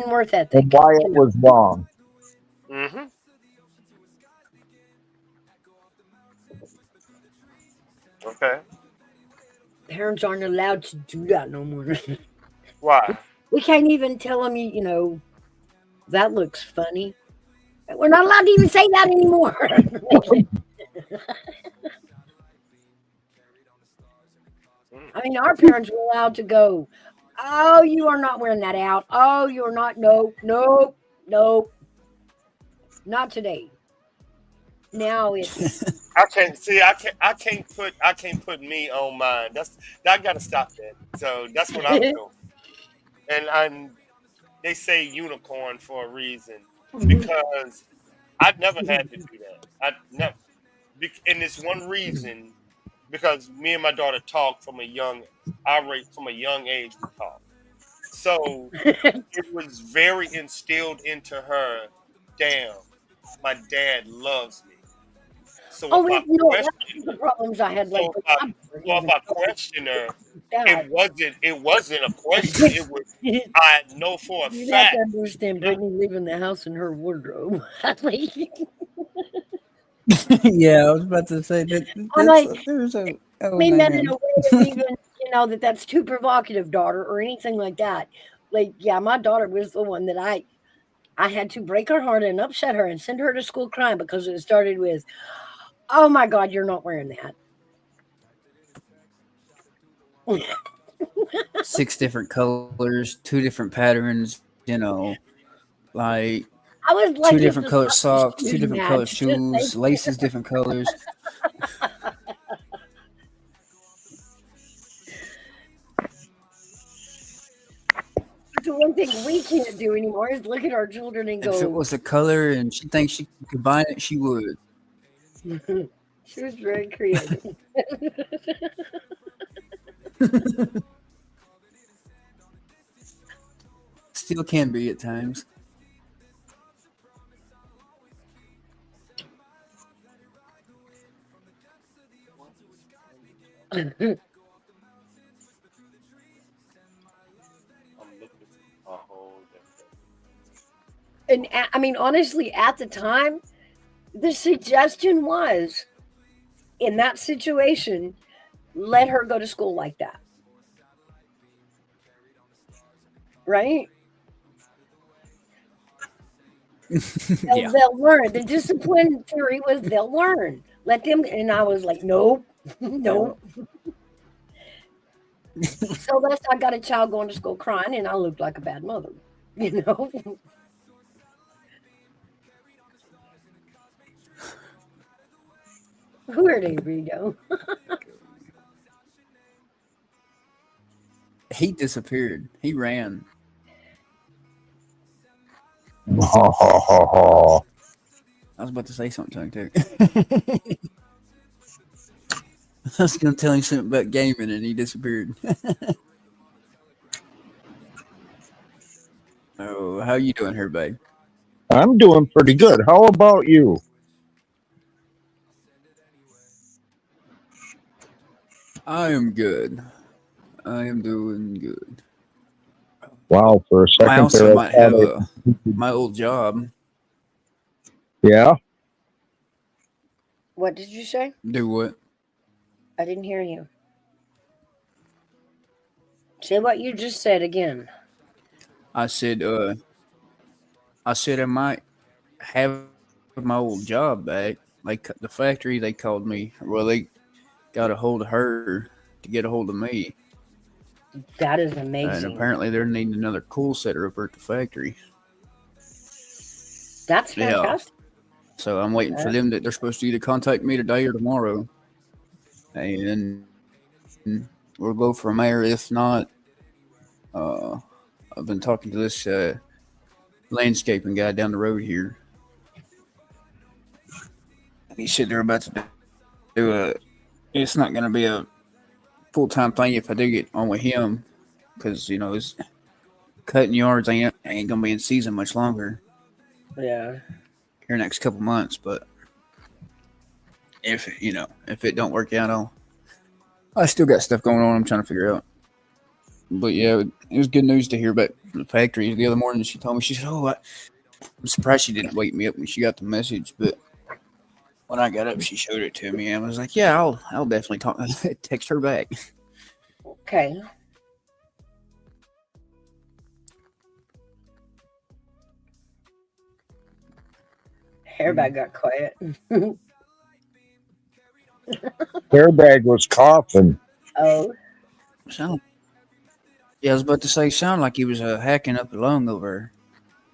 worth and ethic. why You it know, was wrong. Mm-hmm. Okay. parents aren't allowed to do that no more. Why? We can't even tell them, you know, that looks funny. We're not allowed to even say that anymore. Mm. I mean, our parents were allowed to go, oh, you are not wearing that out. Oh, you're not. No, no, no, not today. Now it's, I can't see. I can't put me on mine. I got to stop that. So that's what I'm doing. And they say unicorn for a reason because I never had to do that. I never. And it's one reason because me and my daughter talk from a young, from a young age. We talk. So it was very instilled into her. Damn, my dad loves me. So oh, if I no, that's the question, problems I had so like if with I, my brother, so if even I question her, that. it wasn't a question. It was I know for a You'd have to fact. understand Brittany leaving the house in her wardrobe. Like, Yeah, I was about to say that. I'm That's like, there's a I oh mean that in man. a way of even, that's too provocative, daughter, or anything like that. Like, yeah, my daughter was the one that I had to break her heart and upset her and send her to school crying because it started with, "Oh my God, you're not wearing that." 6 different colors, 2 different patterns. Like I was 2 lucky if different the color socks, 2 shoes different color matched. shoes, laces different colors. The one thing we can't do anymore is look at our children and If it go, was a color and she thinks she could combine it, she would. she was very creative. Still can be at times. I'm looking for a whole different. And I mean, honestly, at the time, the suggestion was in that situation, let her go to school like that, right? They'll, Yeah. they'll learn. The discipline theory was they'll learn. Let them. And I was like, nope, Yep. nope. So that's I got a child going to school crying, and I looked like a bad mother. You know, where did we go? He disappeared. He ran. Ha ha ha ha. I was about to say something to him too. I was gonna tell him something about gaming and he disappeared. Oh, how you doing here, babe? I'm doing pretty good. How about you? I am good. I am doing good. Wow, for a I second also there, I might thought have my old job. yeah. What did you say? Do what? I didn't hear you. Say what you just said again. I said, I might have my old job back. Like the factory, they called me. Well, they got a hold of her to get a hold of me, That is and amazing. apparently they're needing another cool setter up at the factory. That's Yeah. fantastic. So I'm waiting for them. That they're supposed to either contact me today or tomorrow, and we'll go from there. If not, uh, I've been talking to this landscaping guy down the road here. He said they're about to do a. It's not going to be a full time thing if I do get on with him, because his cutting yards ain't going to be in season much longer Yeah. here next couple months. But if it don't work out, I still got stuff going on. I'm trying to figure out. But yeah, it was good news to hear back from the factory the other morning. She told me, she said, "Oh, I'm surprised she didn't wake me up when she got the message." But when I got up, she showed it to me, and I was like, "Yeah, I'll definitely text her back." Okay. Hairbag got quiet. Airbag was coughing. Oh, Sound, yeah, I was about to say, sound like he was hacking up a lung over.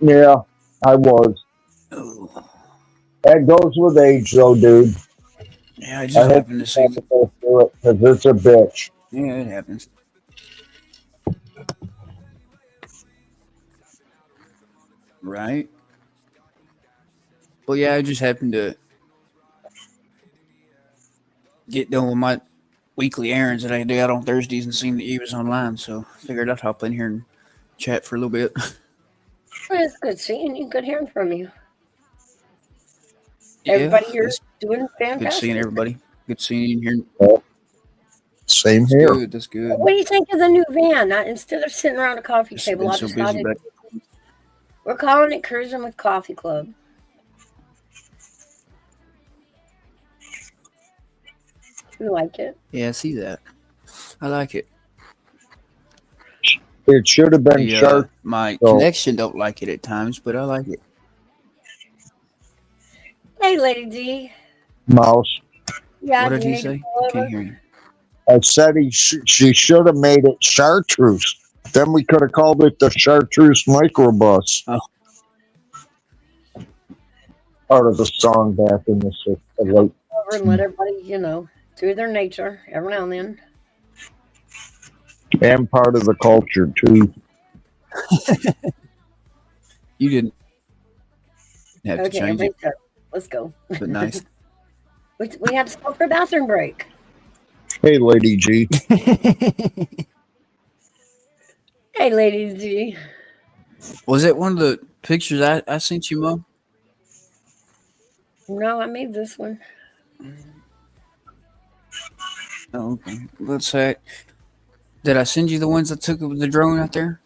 Yeah, I was. Oh, That goes with age, though, dude. yeah, I I just hope happened you to see. have to go through it because it's a bitch. Yeah, it happens. Right. Well, yeah, I just happened to get done with my weekly errands that I do out on Thursdays and seen that you was online, so figured I'd hop in here and chat for a little bit. well, it's good seeing you. Good hearing from you. Yeah, Everybody here it's doing good seeing fantastic. everybody. Good seeing you here. Well, same That's here. good. That's good. What do you think of the new van? Instead of sitting around a coffee Just table, been I so busy decided back. we're calling it Cruising with Coffee Club. You like it? Yeah, I see that. I like it. It should have been The shark. my So, connection don't like it at times, but I like it. Hey, Lady D. mouse. Yeah, What do did you he need to say? pull I can't over? hear you. I said she should have made it chartreuse. Then we could have called it the chartreuse microbus. Oh, Part of the song back in the late. Over and let everybody, do their nature every now and then. And part of the culture too. you didn't have to Okay, change it, everybody's set. Let's go. but nice. We had to go for a bathroom break. Hey, Lady G. Hey, Lady D. Was it one of the pictures I sent you, Mom? No, I made this one. Oh, okay. Let's say, did I send you the ones I took of the drone out there?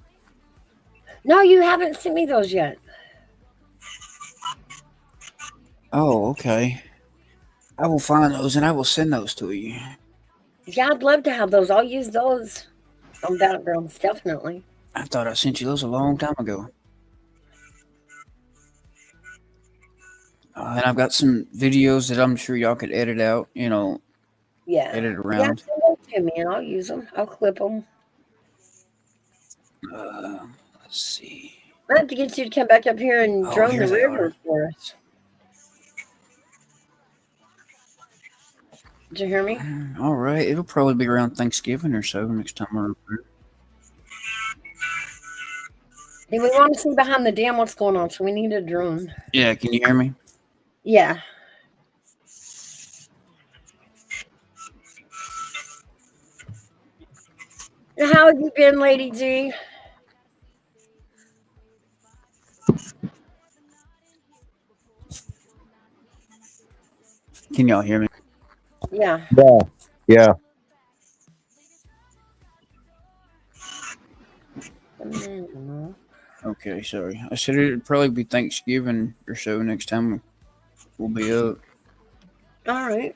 No, you haven't sent me those yet. Oh, okay. I will find those and I will send those to you. Yeah, I'd love to have those. I'll use those on backgrounds, definitely. I thought I sent you those a long time ago. And I've got some videos that I'm sure y'all could edit out, Yeah. edit Yeah, around. send those to me and I'll use them. I'll clip them. Let's see. I have to get you to come back up here and Oh, drone here the they river are. for us. Did you hear me? All right. It'll probably be around Thanksgiving or so next time we're over here. Hey, we want to see behind the dam what's going on, so we need a drone. Yeah, can you hear me? Yeah. How have you been, Lady G? Can y'all hear me? Yeah. Yeah. Yeah. Okay, sorry. I said it'd probably be Thanksgiving or so next time we'll be up. All right.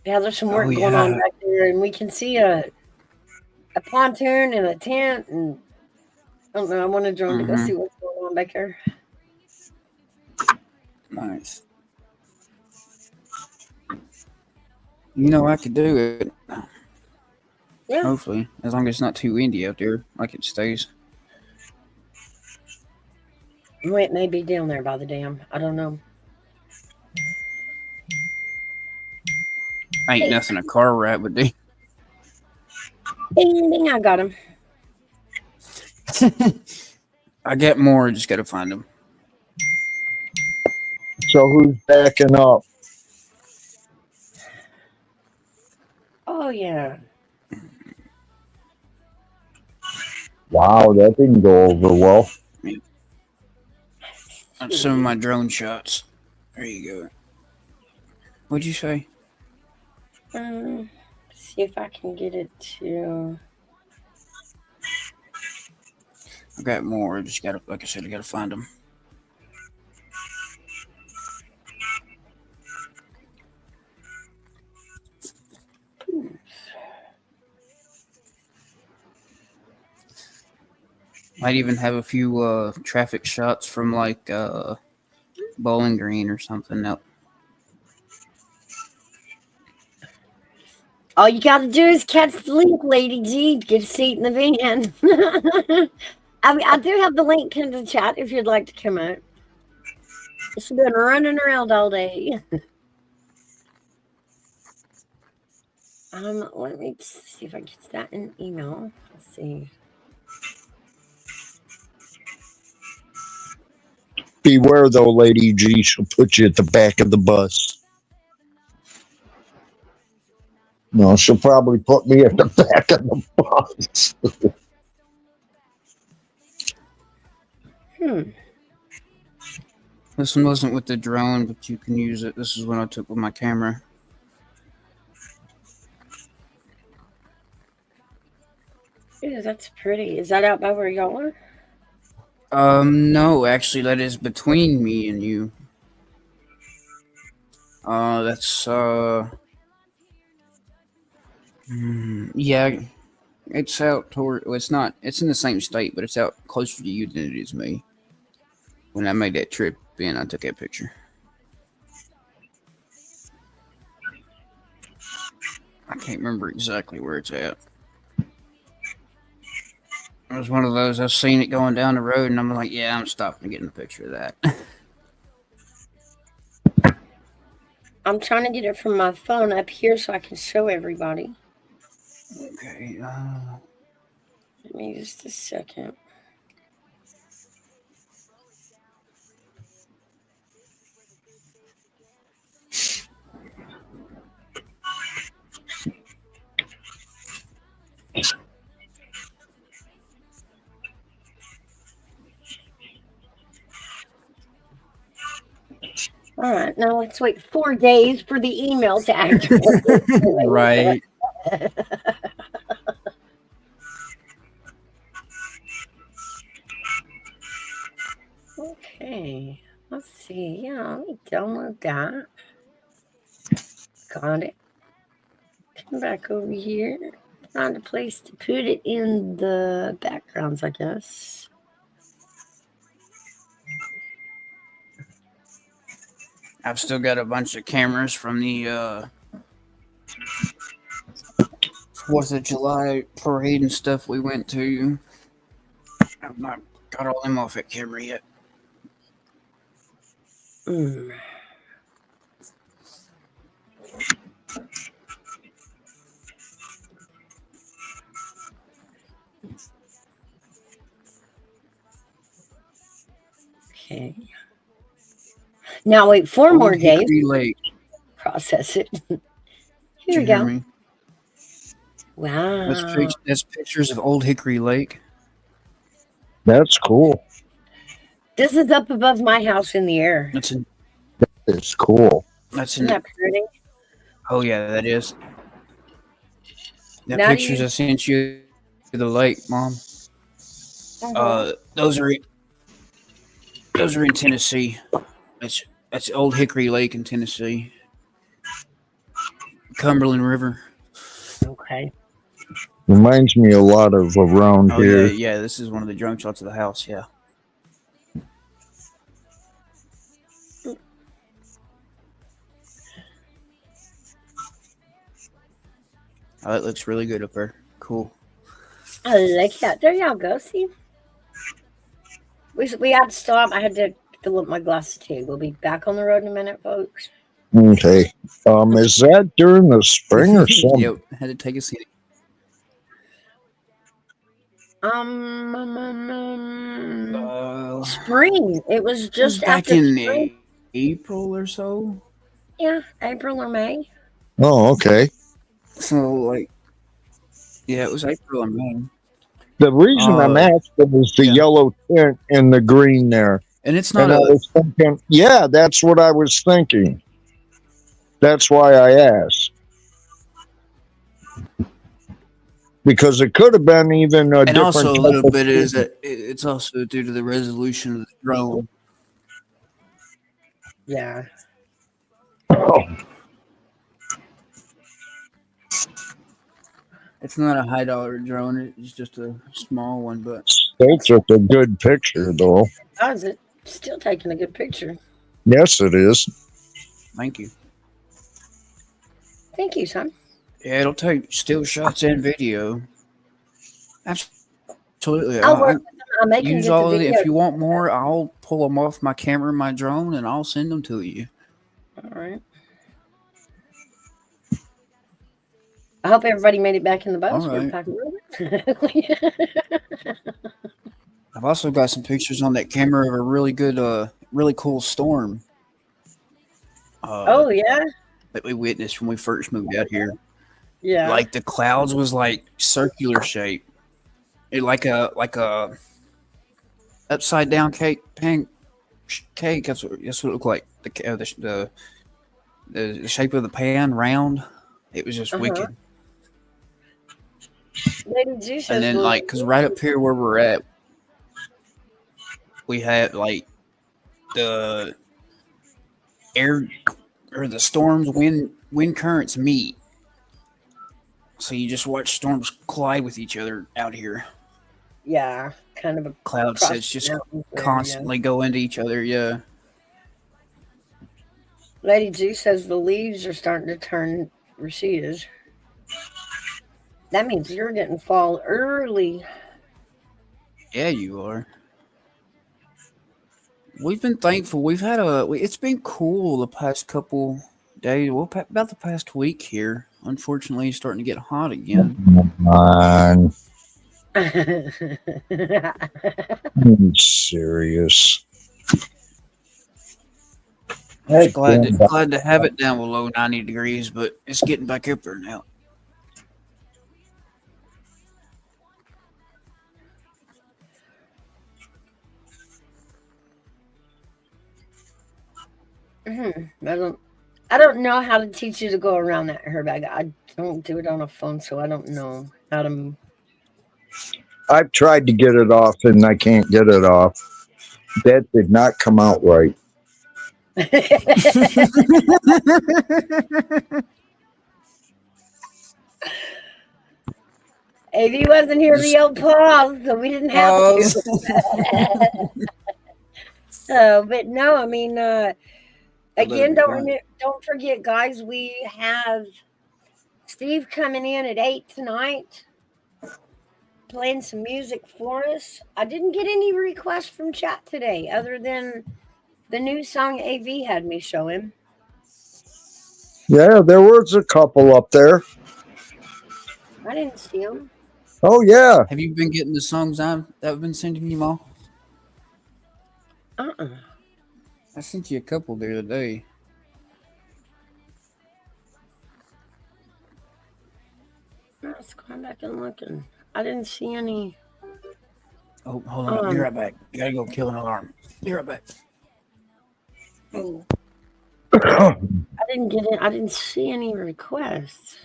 Yeah, there's some work Oh, going on yeah. back there, and we can see a pontoon and a tent, and I don't know. I want a drone to go see what's going on back there. Nice. You know, I could do it. Yeah, Hopefully, as long as it's not too windy out there, like it stays. well, it may be down there by the dam. I don't know. Ain't Hey, nothing a car rat would do. ding, ding! I got him. I got more. Just gotta find them. So who's backing up? Oh yeah. Wow, that didn't go over well. That's some of my drone shots. There you go. What'd you say? See if I can get it to. I got more. Just gotta, like I said, I gotta find them. Might even have a few traffic shots from like Bowling Green or something. Now, All you got to do is catch the link, Lady G, to get a seat in the van. I do have the link in the chat if you'd like to come out. It's been running around all day. Let me see if I get that in email. Let's see. Beware, though, Lady G. She'll put you at the back of the bus. No, she'll probably put me at the back of the bus. this one wasn't with the drone, but you can use it. This is one I took with my camera. Yeah, that's pretty. Is that out by where y'all are? No, actually, that is between me and you. That's yeah, it's out toward. Well, it's not. It's in the same state, but it's out closer to you than it is me. When I made that trip in, I took that picture. I can't remember exactly where it's at. It was one of those. I've seen it going down the road, and I'm like, yeah, I'm stopping and getting a picture of that. I'm trying to get it from my phone up here so I can show everybody. Okay. Give me just a second. All right, now let's wait 4 days for the email to activate. Right. Okay, let's see. Yeah, let me download that. Got it. Come back over here. Find a place to put it in the backgrounds, I guess. I've still got a bunch of cameras from the 4th of July parade and stuff we went to. I've not got all them off that camera yet. Okay. Now wait 4 more days. Hickory Lake. Process it. Did Here you we hear go. me? Wow. That's pictures of Old Hickory Lake. That's cool. This is up above my house in the air. It's cool. Isn't that pretty? Oh yeah, that is. The Now pictures I sent you of the lake, Mom. Those are in Tennessee. That's Old Hickory Lake in Tennessee. Cumberland River. Okay. Reminds me a lot of around Oh here. yeah. This is one of the drone shots of the house. Yeah. Oh, it looks really good up there. Cool. I like that. There y'all go. See, we had to stop. I had to fill up my glass of tea. We'll be back on the road in a minute, folks. Okay. Is that during the spring or summer? Yep. Had to take a seat. Spring. It was It was just back after in spring. April or so. Yeah, April or May. Oh, okay. So like, yeah, it was April or May. The reason I'm asking is the Yeah. yellow tint and the green there. And it's not And I was thinking, yeah, that's what I was thinking. That's why I asked. Because it could have been even a and different also a type little of bit is tree. that it's also due to the resolution of the drone. Yeah. Oh, It's not a high dollar drone. It's just a small one, but still took a good picture, though. How is it? Still taking a good picture. Yes, it is. thank you. Thank you, son. Yeah, it'll take still shots and video. Absolutely. I'll work with them. I may can Use get all the of the. video. If you want more, I'll pull them off my camera, my drone, and I'll send them to you. All right. I hope everybody made it back in the bus. All We're right. back in I've also got some pictures on that camera of a really good, really cool storm. Oh yeah. That we witnessed when we first moved out here. Yeah. Like the clouds was like circular shape, it like a upside down cake. That's what it looked like. The shape of the pan round. It was just wicked. Lady G says And then like, cause right up here where we're at, we had like the air or the storms wind currents meet. So you just watch storms collide with each other out here. Yeah, kind of a Cloud sets just constantly go into each other. Yeah. Lady G says the leaves are starting to turn where she is. That means you're getting fall early. Yeah, you are. We've been thankful. We've had it's been cool the past couple days. Well, about the past week here. Unfortunately, it's starting to get hot again. I'm serious. I'm glad to have it down below 90 degrees, but it's getting back up there now. I don't know how to teach you to go around that airbag. I don't do it on a phone, so I don't know how to. I've tried to get it off and I can't get it off. That did not come out right. If he wasn't here, the old pause, so we didn't have to. But no, I mean, again, don't forget, guys. We have Steve coming in at 8 tonight, playing some music for us. I didn't get any requests from chat today, other than the new song AV had me show him. Yeah, there was a couple up there. I didn't see them. Oh yeah. Have you been getting the songs that I've been sending you, Ma? I sent you a couple the other day. Let's go back and looking. I didn't see any. Oh, hold on. Be right back. You gotta go kill an alarm. Be right back. I didn't get it. I didn't see any requests.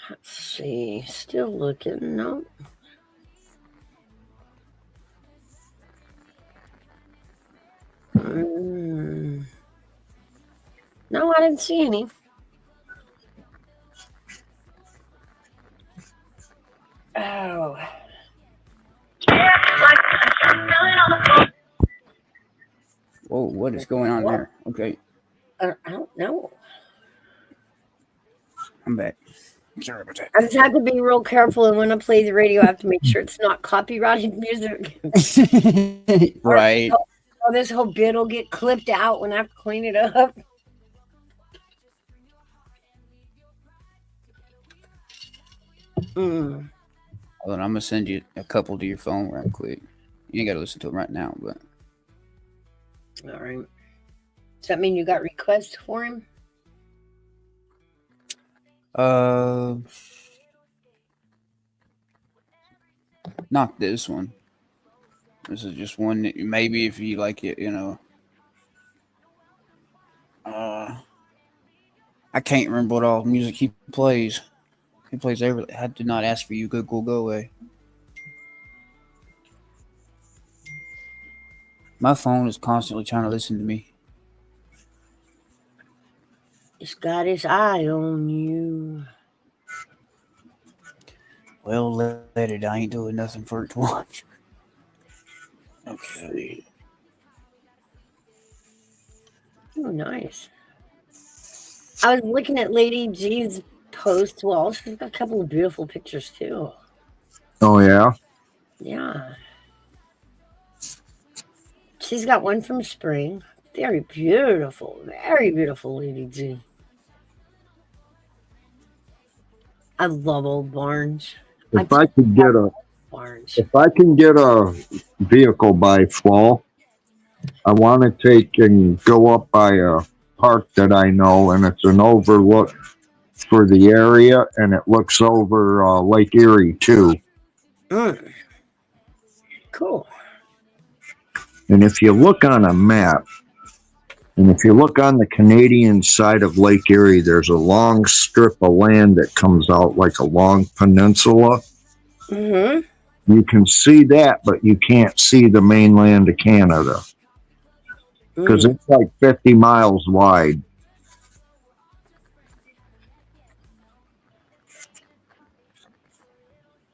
Let's see. Still Still looking. No. No, I didn't see any. Oh. Whoa, what is going on there? Okay, I don't know. I'm back. Sorry about that. I just have to be real careful, and when I play the radio, I have to make sure it's not copyrighted music. Right. Or this whole bit will get clipped out when I have to clean it up. Hold on, I'm gonna send you a couple to your phone right quick. You ain't gotta listen to them right now, but All right. Does that mean you got requests for him? not this one. This is just one that maybe if you like it, you know. I can't remember what all music he plays. He plays everything. I did not ask for you. Google, go away. My phone is constantly trying to listen to me. He's got his eye on you. Well, let it. I ain't doing nothing for it to watch. Okay. Oh, nice. I was looking at Lady G's post wall. She's got a couple of beautiful pictures too. Oh, yeah? Yeah. She's got one from spring. Very beautiful, Lady G. I love old barns. If I can get a vehicle by fall, I want to take and go up by a park that I know, and it's an overlook for the area, and it looks over Lake Erie too. Cool. And if you look on a map, and if you look on the Canadian side of Lake Erie, there's a long strip of land that comes out like a long peninsula. Mm-hmm. You can see that, but you can't see the mainland of Canada because it's like 50 miles wide.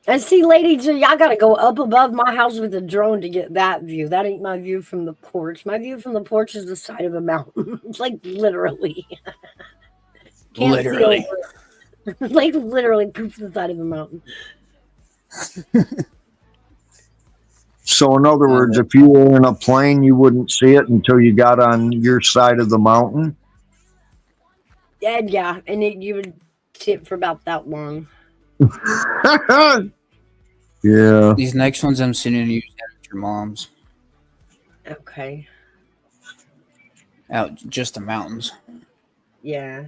And see, Lady G, I gotta go up above my house with a drone to get that view. That ain't my view from the porch. My view from the porch is the side of a mountain. It's like literally. Can't Literally. see over. Like literally poof the side of a mountain. So, in other words, if you were in a plane, you wouldn't see it until you got on your side of the mountain? Yeah, and you would sit for about that long. Yeah. These next ones I'm sending you at your mom's. Okay. Out just the mountains. Yeah.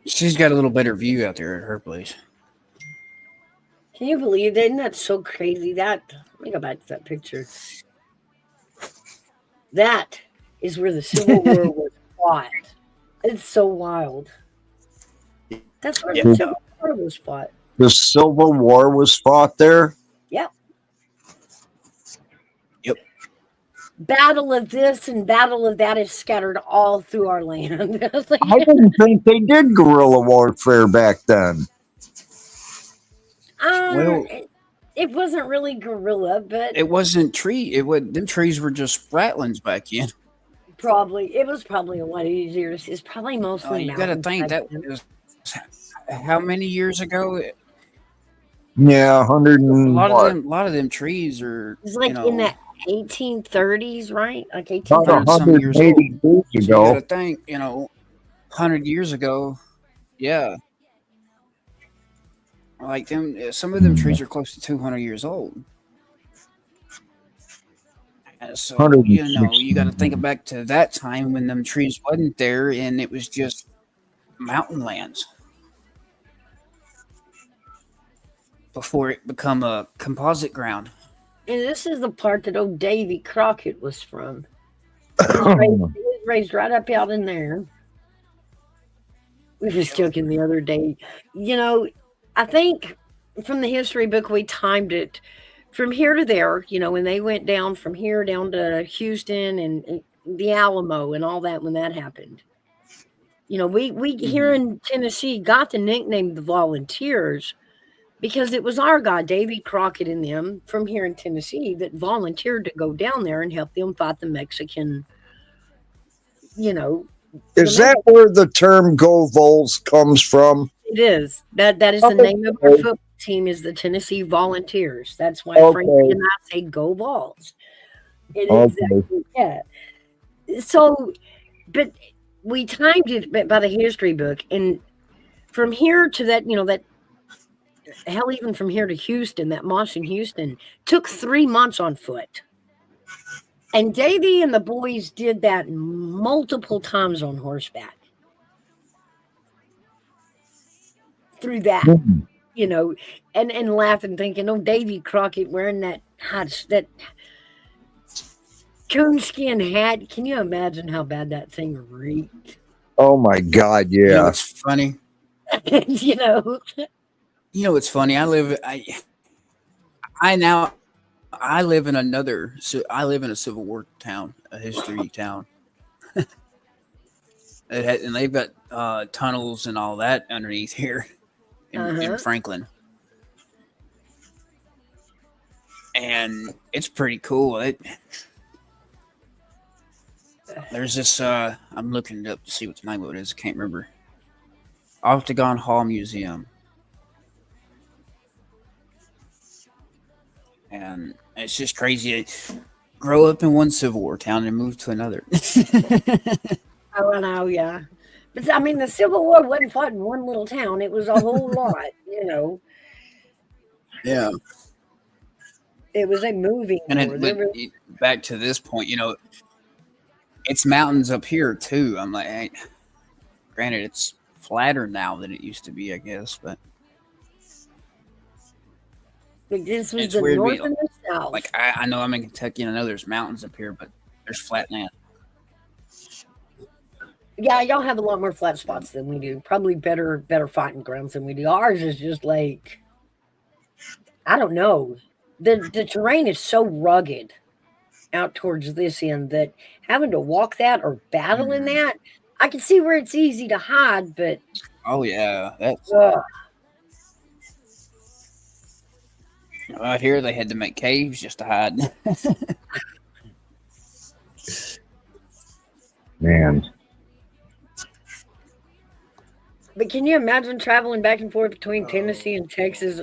She's got a little better view out there at her place. Can you believe that? Isn't that so crazy? Let me go back to that picture. That is where the Civil War was fought. It's so wild. That's where the Civil War was fought. The Civil War was fought there? Yep. Yep. Battle of this and battle of that is scattered all through our land. I didn't think they did guerrilla warfare back then. Well, it wasn't really guerrilla, but it wasn't tree. Them trees were just spratlings back then. it was probably a lot easier. It's probably mostly. You got to think that was how many years ago? Yeah, 100 and a lot of them trees are. It's like in the 1830s, right? Like 1830s. Some years old. Years ago. So you got to think, 100 years ago, yeah. Like them, some of them trees are close to 200 years old. So you got to think back to that time when them trees wasn't there and it was just mountain lands before it become a composite ground. And this is the part that old Davy Crockett was from. He was raised right up out in there. We was joking the other day. You know, I think from the history book we timed it from here to there. You know, when they went down from here down to Houston and the Alamo and all that when that happened. You know, we here Mhm. in Tennessee got the nickname the Volunteers because it was our guy Davy Crockett and them from here in Tennessee that volunteered to go down there and help them fight the Mexican. You know, the Is that Mexican. where the term "Go Vols" comes from? It is. That is the name of our Okay. football team is the Tennessee Volunteers. That's why Frankie Okay. and I say go Vols. It Okay. exactly yeah. So but we timed it by the history book and from here to that, you know, that hell even from here to Houston, that march in Houston took 3 months on foot. And Davy and the boys did that multiple times on horseback through that. Hmm. You know, and laughing, thinking, "Oh, Davy Crockett wearing that coonskin hat." Can you imagine how bad that thing reeked? Oh my God! You know Yeah. what's funny? You know, You know what's funny? I now I live in another. So I live in a Civil War town, a history town, and they've got tunnels and all that underneath here uh in huh. Franklin, and it's pretty cool. There's this. I'm looking it up to see what the name of it is. I can't remember. Octagon Hall Museum, and it's just crazy. Grow up in one Civil War town and move to another. Oh, I know, yeah. But I mean, the Civil War wasn't fought in one little town; it was a whole lot. You know, Yeah, it was a moving and war. There was, back to this point, it's mountains up here too. I'm like, hey, granted, it's flatter now than it used to be, I guess, but but this was it's the weird to me. North and the Like, South. I know I'm in Kentucky and I know there's mountains up here, but there's flat land. Yeah, y'all have a lot more flat spots than we do. Probably better fighting grounds than we do. Ours is just like I don't know. The terrain is so rugged out towards this end that having to walk that or battle in Mhm. that, I can see where it's easy to hide, but Oh yeah, that's ugh, out here. They had to make caves just to hide. Man. but can you imagine traveling back and forth between Tennessee and Texas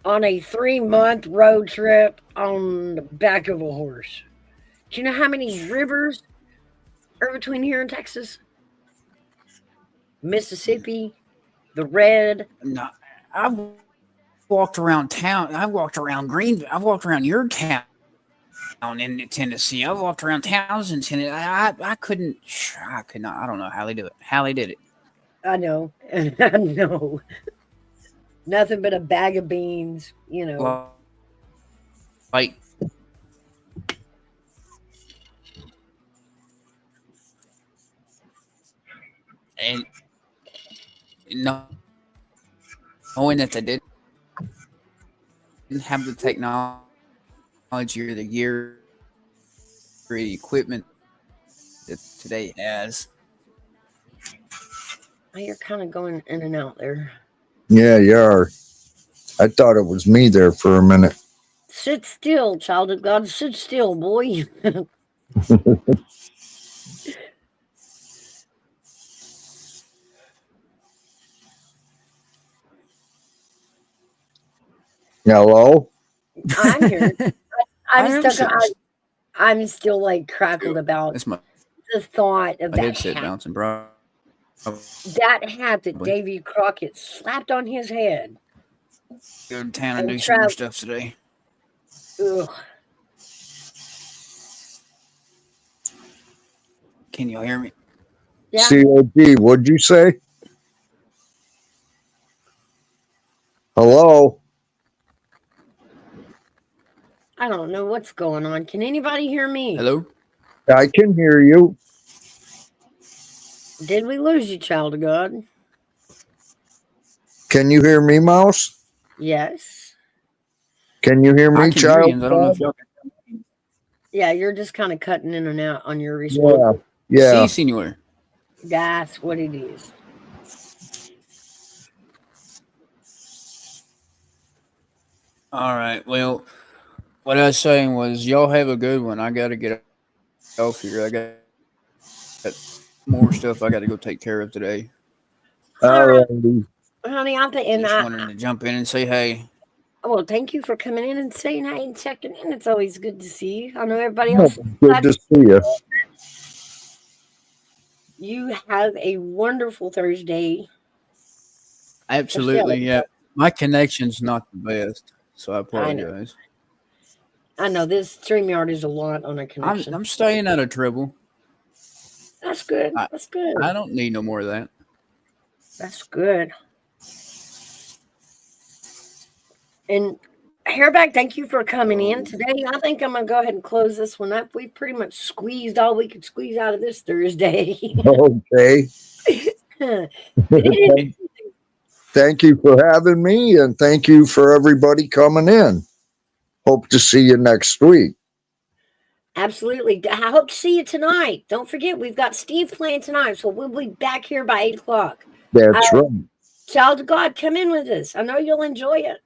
on a 3 month road trip on the back of a horse? Do you know how many rivers are between here and Texas? Mississippi, the Red. No, I've walked around town. I walked around Greenville. I walked around your town in Tennessee. I walked around towns in Tennessee. I couldn't. I could not. I don't know how they do it. How they did it. I know. I know. Nothing but a bag of beans, you know. Well, like and no, knowing that they didn't have the technology or the gear or the equipment that today has. Oh, you're kind of going in and out there. Yeah, you are. I thought it was me there for a minute. Sit still, child of God. Sit still, boy. Hello? I'm here. I I'm am stuck. sitting. I'm still like crackled about That's my the thought of headset bouncing, bro. that hat that Probably Davy Crockett slapped on his head go to town and and do some more travel. stuff today. Ugh. Can you hear me? Yeah, COD, what'd you say? Hello? I don't know what's going on. Can anybody hear me? Hello? I can hear you. Did we lose you, child of God? Can you hear me, Mouse? Yes. Can you hear I me, can hear child? you. I don't know if y'all can Yeah, you're just kind of cutting in and out on your response. Yeah. see, senor. That's what it is. All right. Well, what I was saying was, y'all have a good one. I got to get off here. I got more stuff I got to go take care of today. All right, Alrighty. honey, I think, and Just wanted to jump in and say hey. well, thank you for coming in and saying hi and checking in. It's always good to see you. I know everybody Oh, else. good to see you. You have a wonderful Thursday. Absolutely, yeah. My connection's not the best, so I I know. apologize. I know this StreamYard is a lot on a connection. I'm staying out of trouble. That's good. That's good. I don't need no more of that. That's good. And Hairback, thank you for coming in today. I think I'm gonna go ahead and close this one up. We pretty much squeezed all we could squeeze out of this Thursday. Okay. Thank you for having me, and thank you for everybody coming in. Hope to see you next week. Absolutely. I hope to see you tonight. Don't forget, we've got Steve playing tonight, so we'll be back here by 8 o'clock. That's right. Child of God, come in with us. I know you'll enjoy it.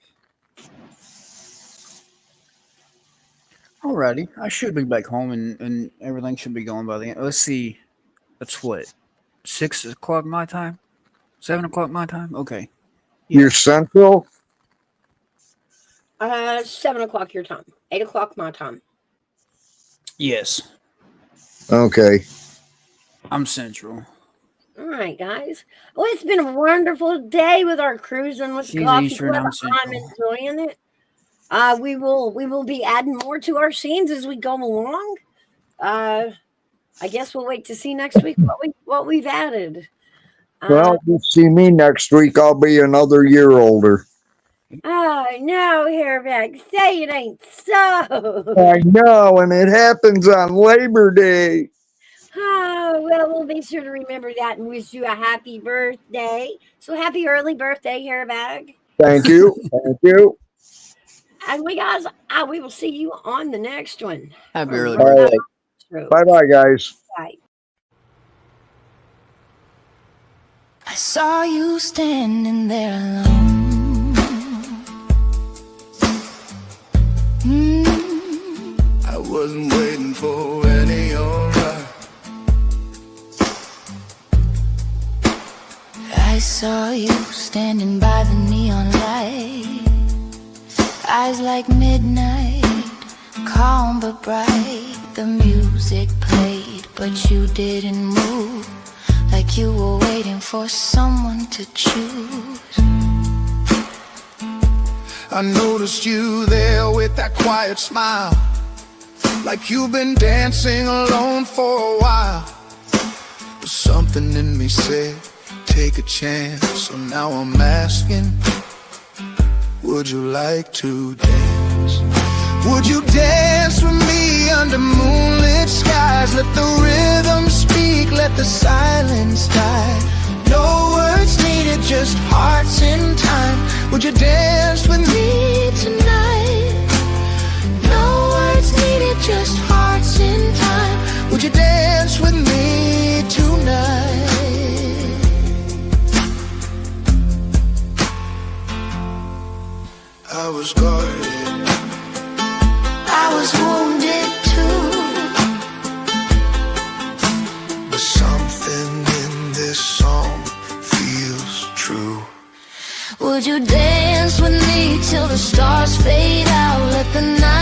Alrighty. I should be back home and everything should be going by the end. Let's see. That's what? 6 o'clock my time? 7 o'clock my time? Okay. You're Central? 7 o'clock your time. 8 o'clock my time. Yes. Okay. I'm Central. All right, guys. Well, it's been a wonderful day with our cruising with She's Coffee Eastern, Club. I'm Central. I'm enjoying it. We will be adding more to our scenes as we go along. I guess we'll wait to see next week what we've added. Well, you'll see me next week. I'll be another year older. Oh no, Hairback, say it ain't so. I know, and it happens on Labor Day. Oh, well, we'll be sure to remember that and wish you a happy birthday. So happy early birthday, Hairback. Thank you. Thank you. And we will see you on the next one. Happy early All birthday. right. Bye-bye, guys. Bye. I saw you standing there alone. I wasn't waiting for any alright. I saw you standing by the neon light, eyes like midnight, calm but bright. The music played, but you didn't move, like you were waiting for someone to choose. I noticed you there with that quiet smile, like you've been dancing alone for a while. But something in me said, take a chance. So now I'm asking, would you like to dance? Would you dance with me under moonlit skies? Let the rhythm speak, let the silence die. No words needed, just hearts in time. Would you dance with me tonight? No words needed, just hearts in time. Would you dance with me tonight? I was guarded, I was wounded too, but something in this song feels true. Would you dance with me till the stars fade out? Let the night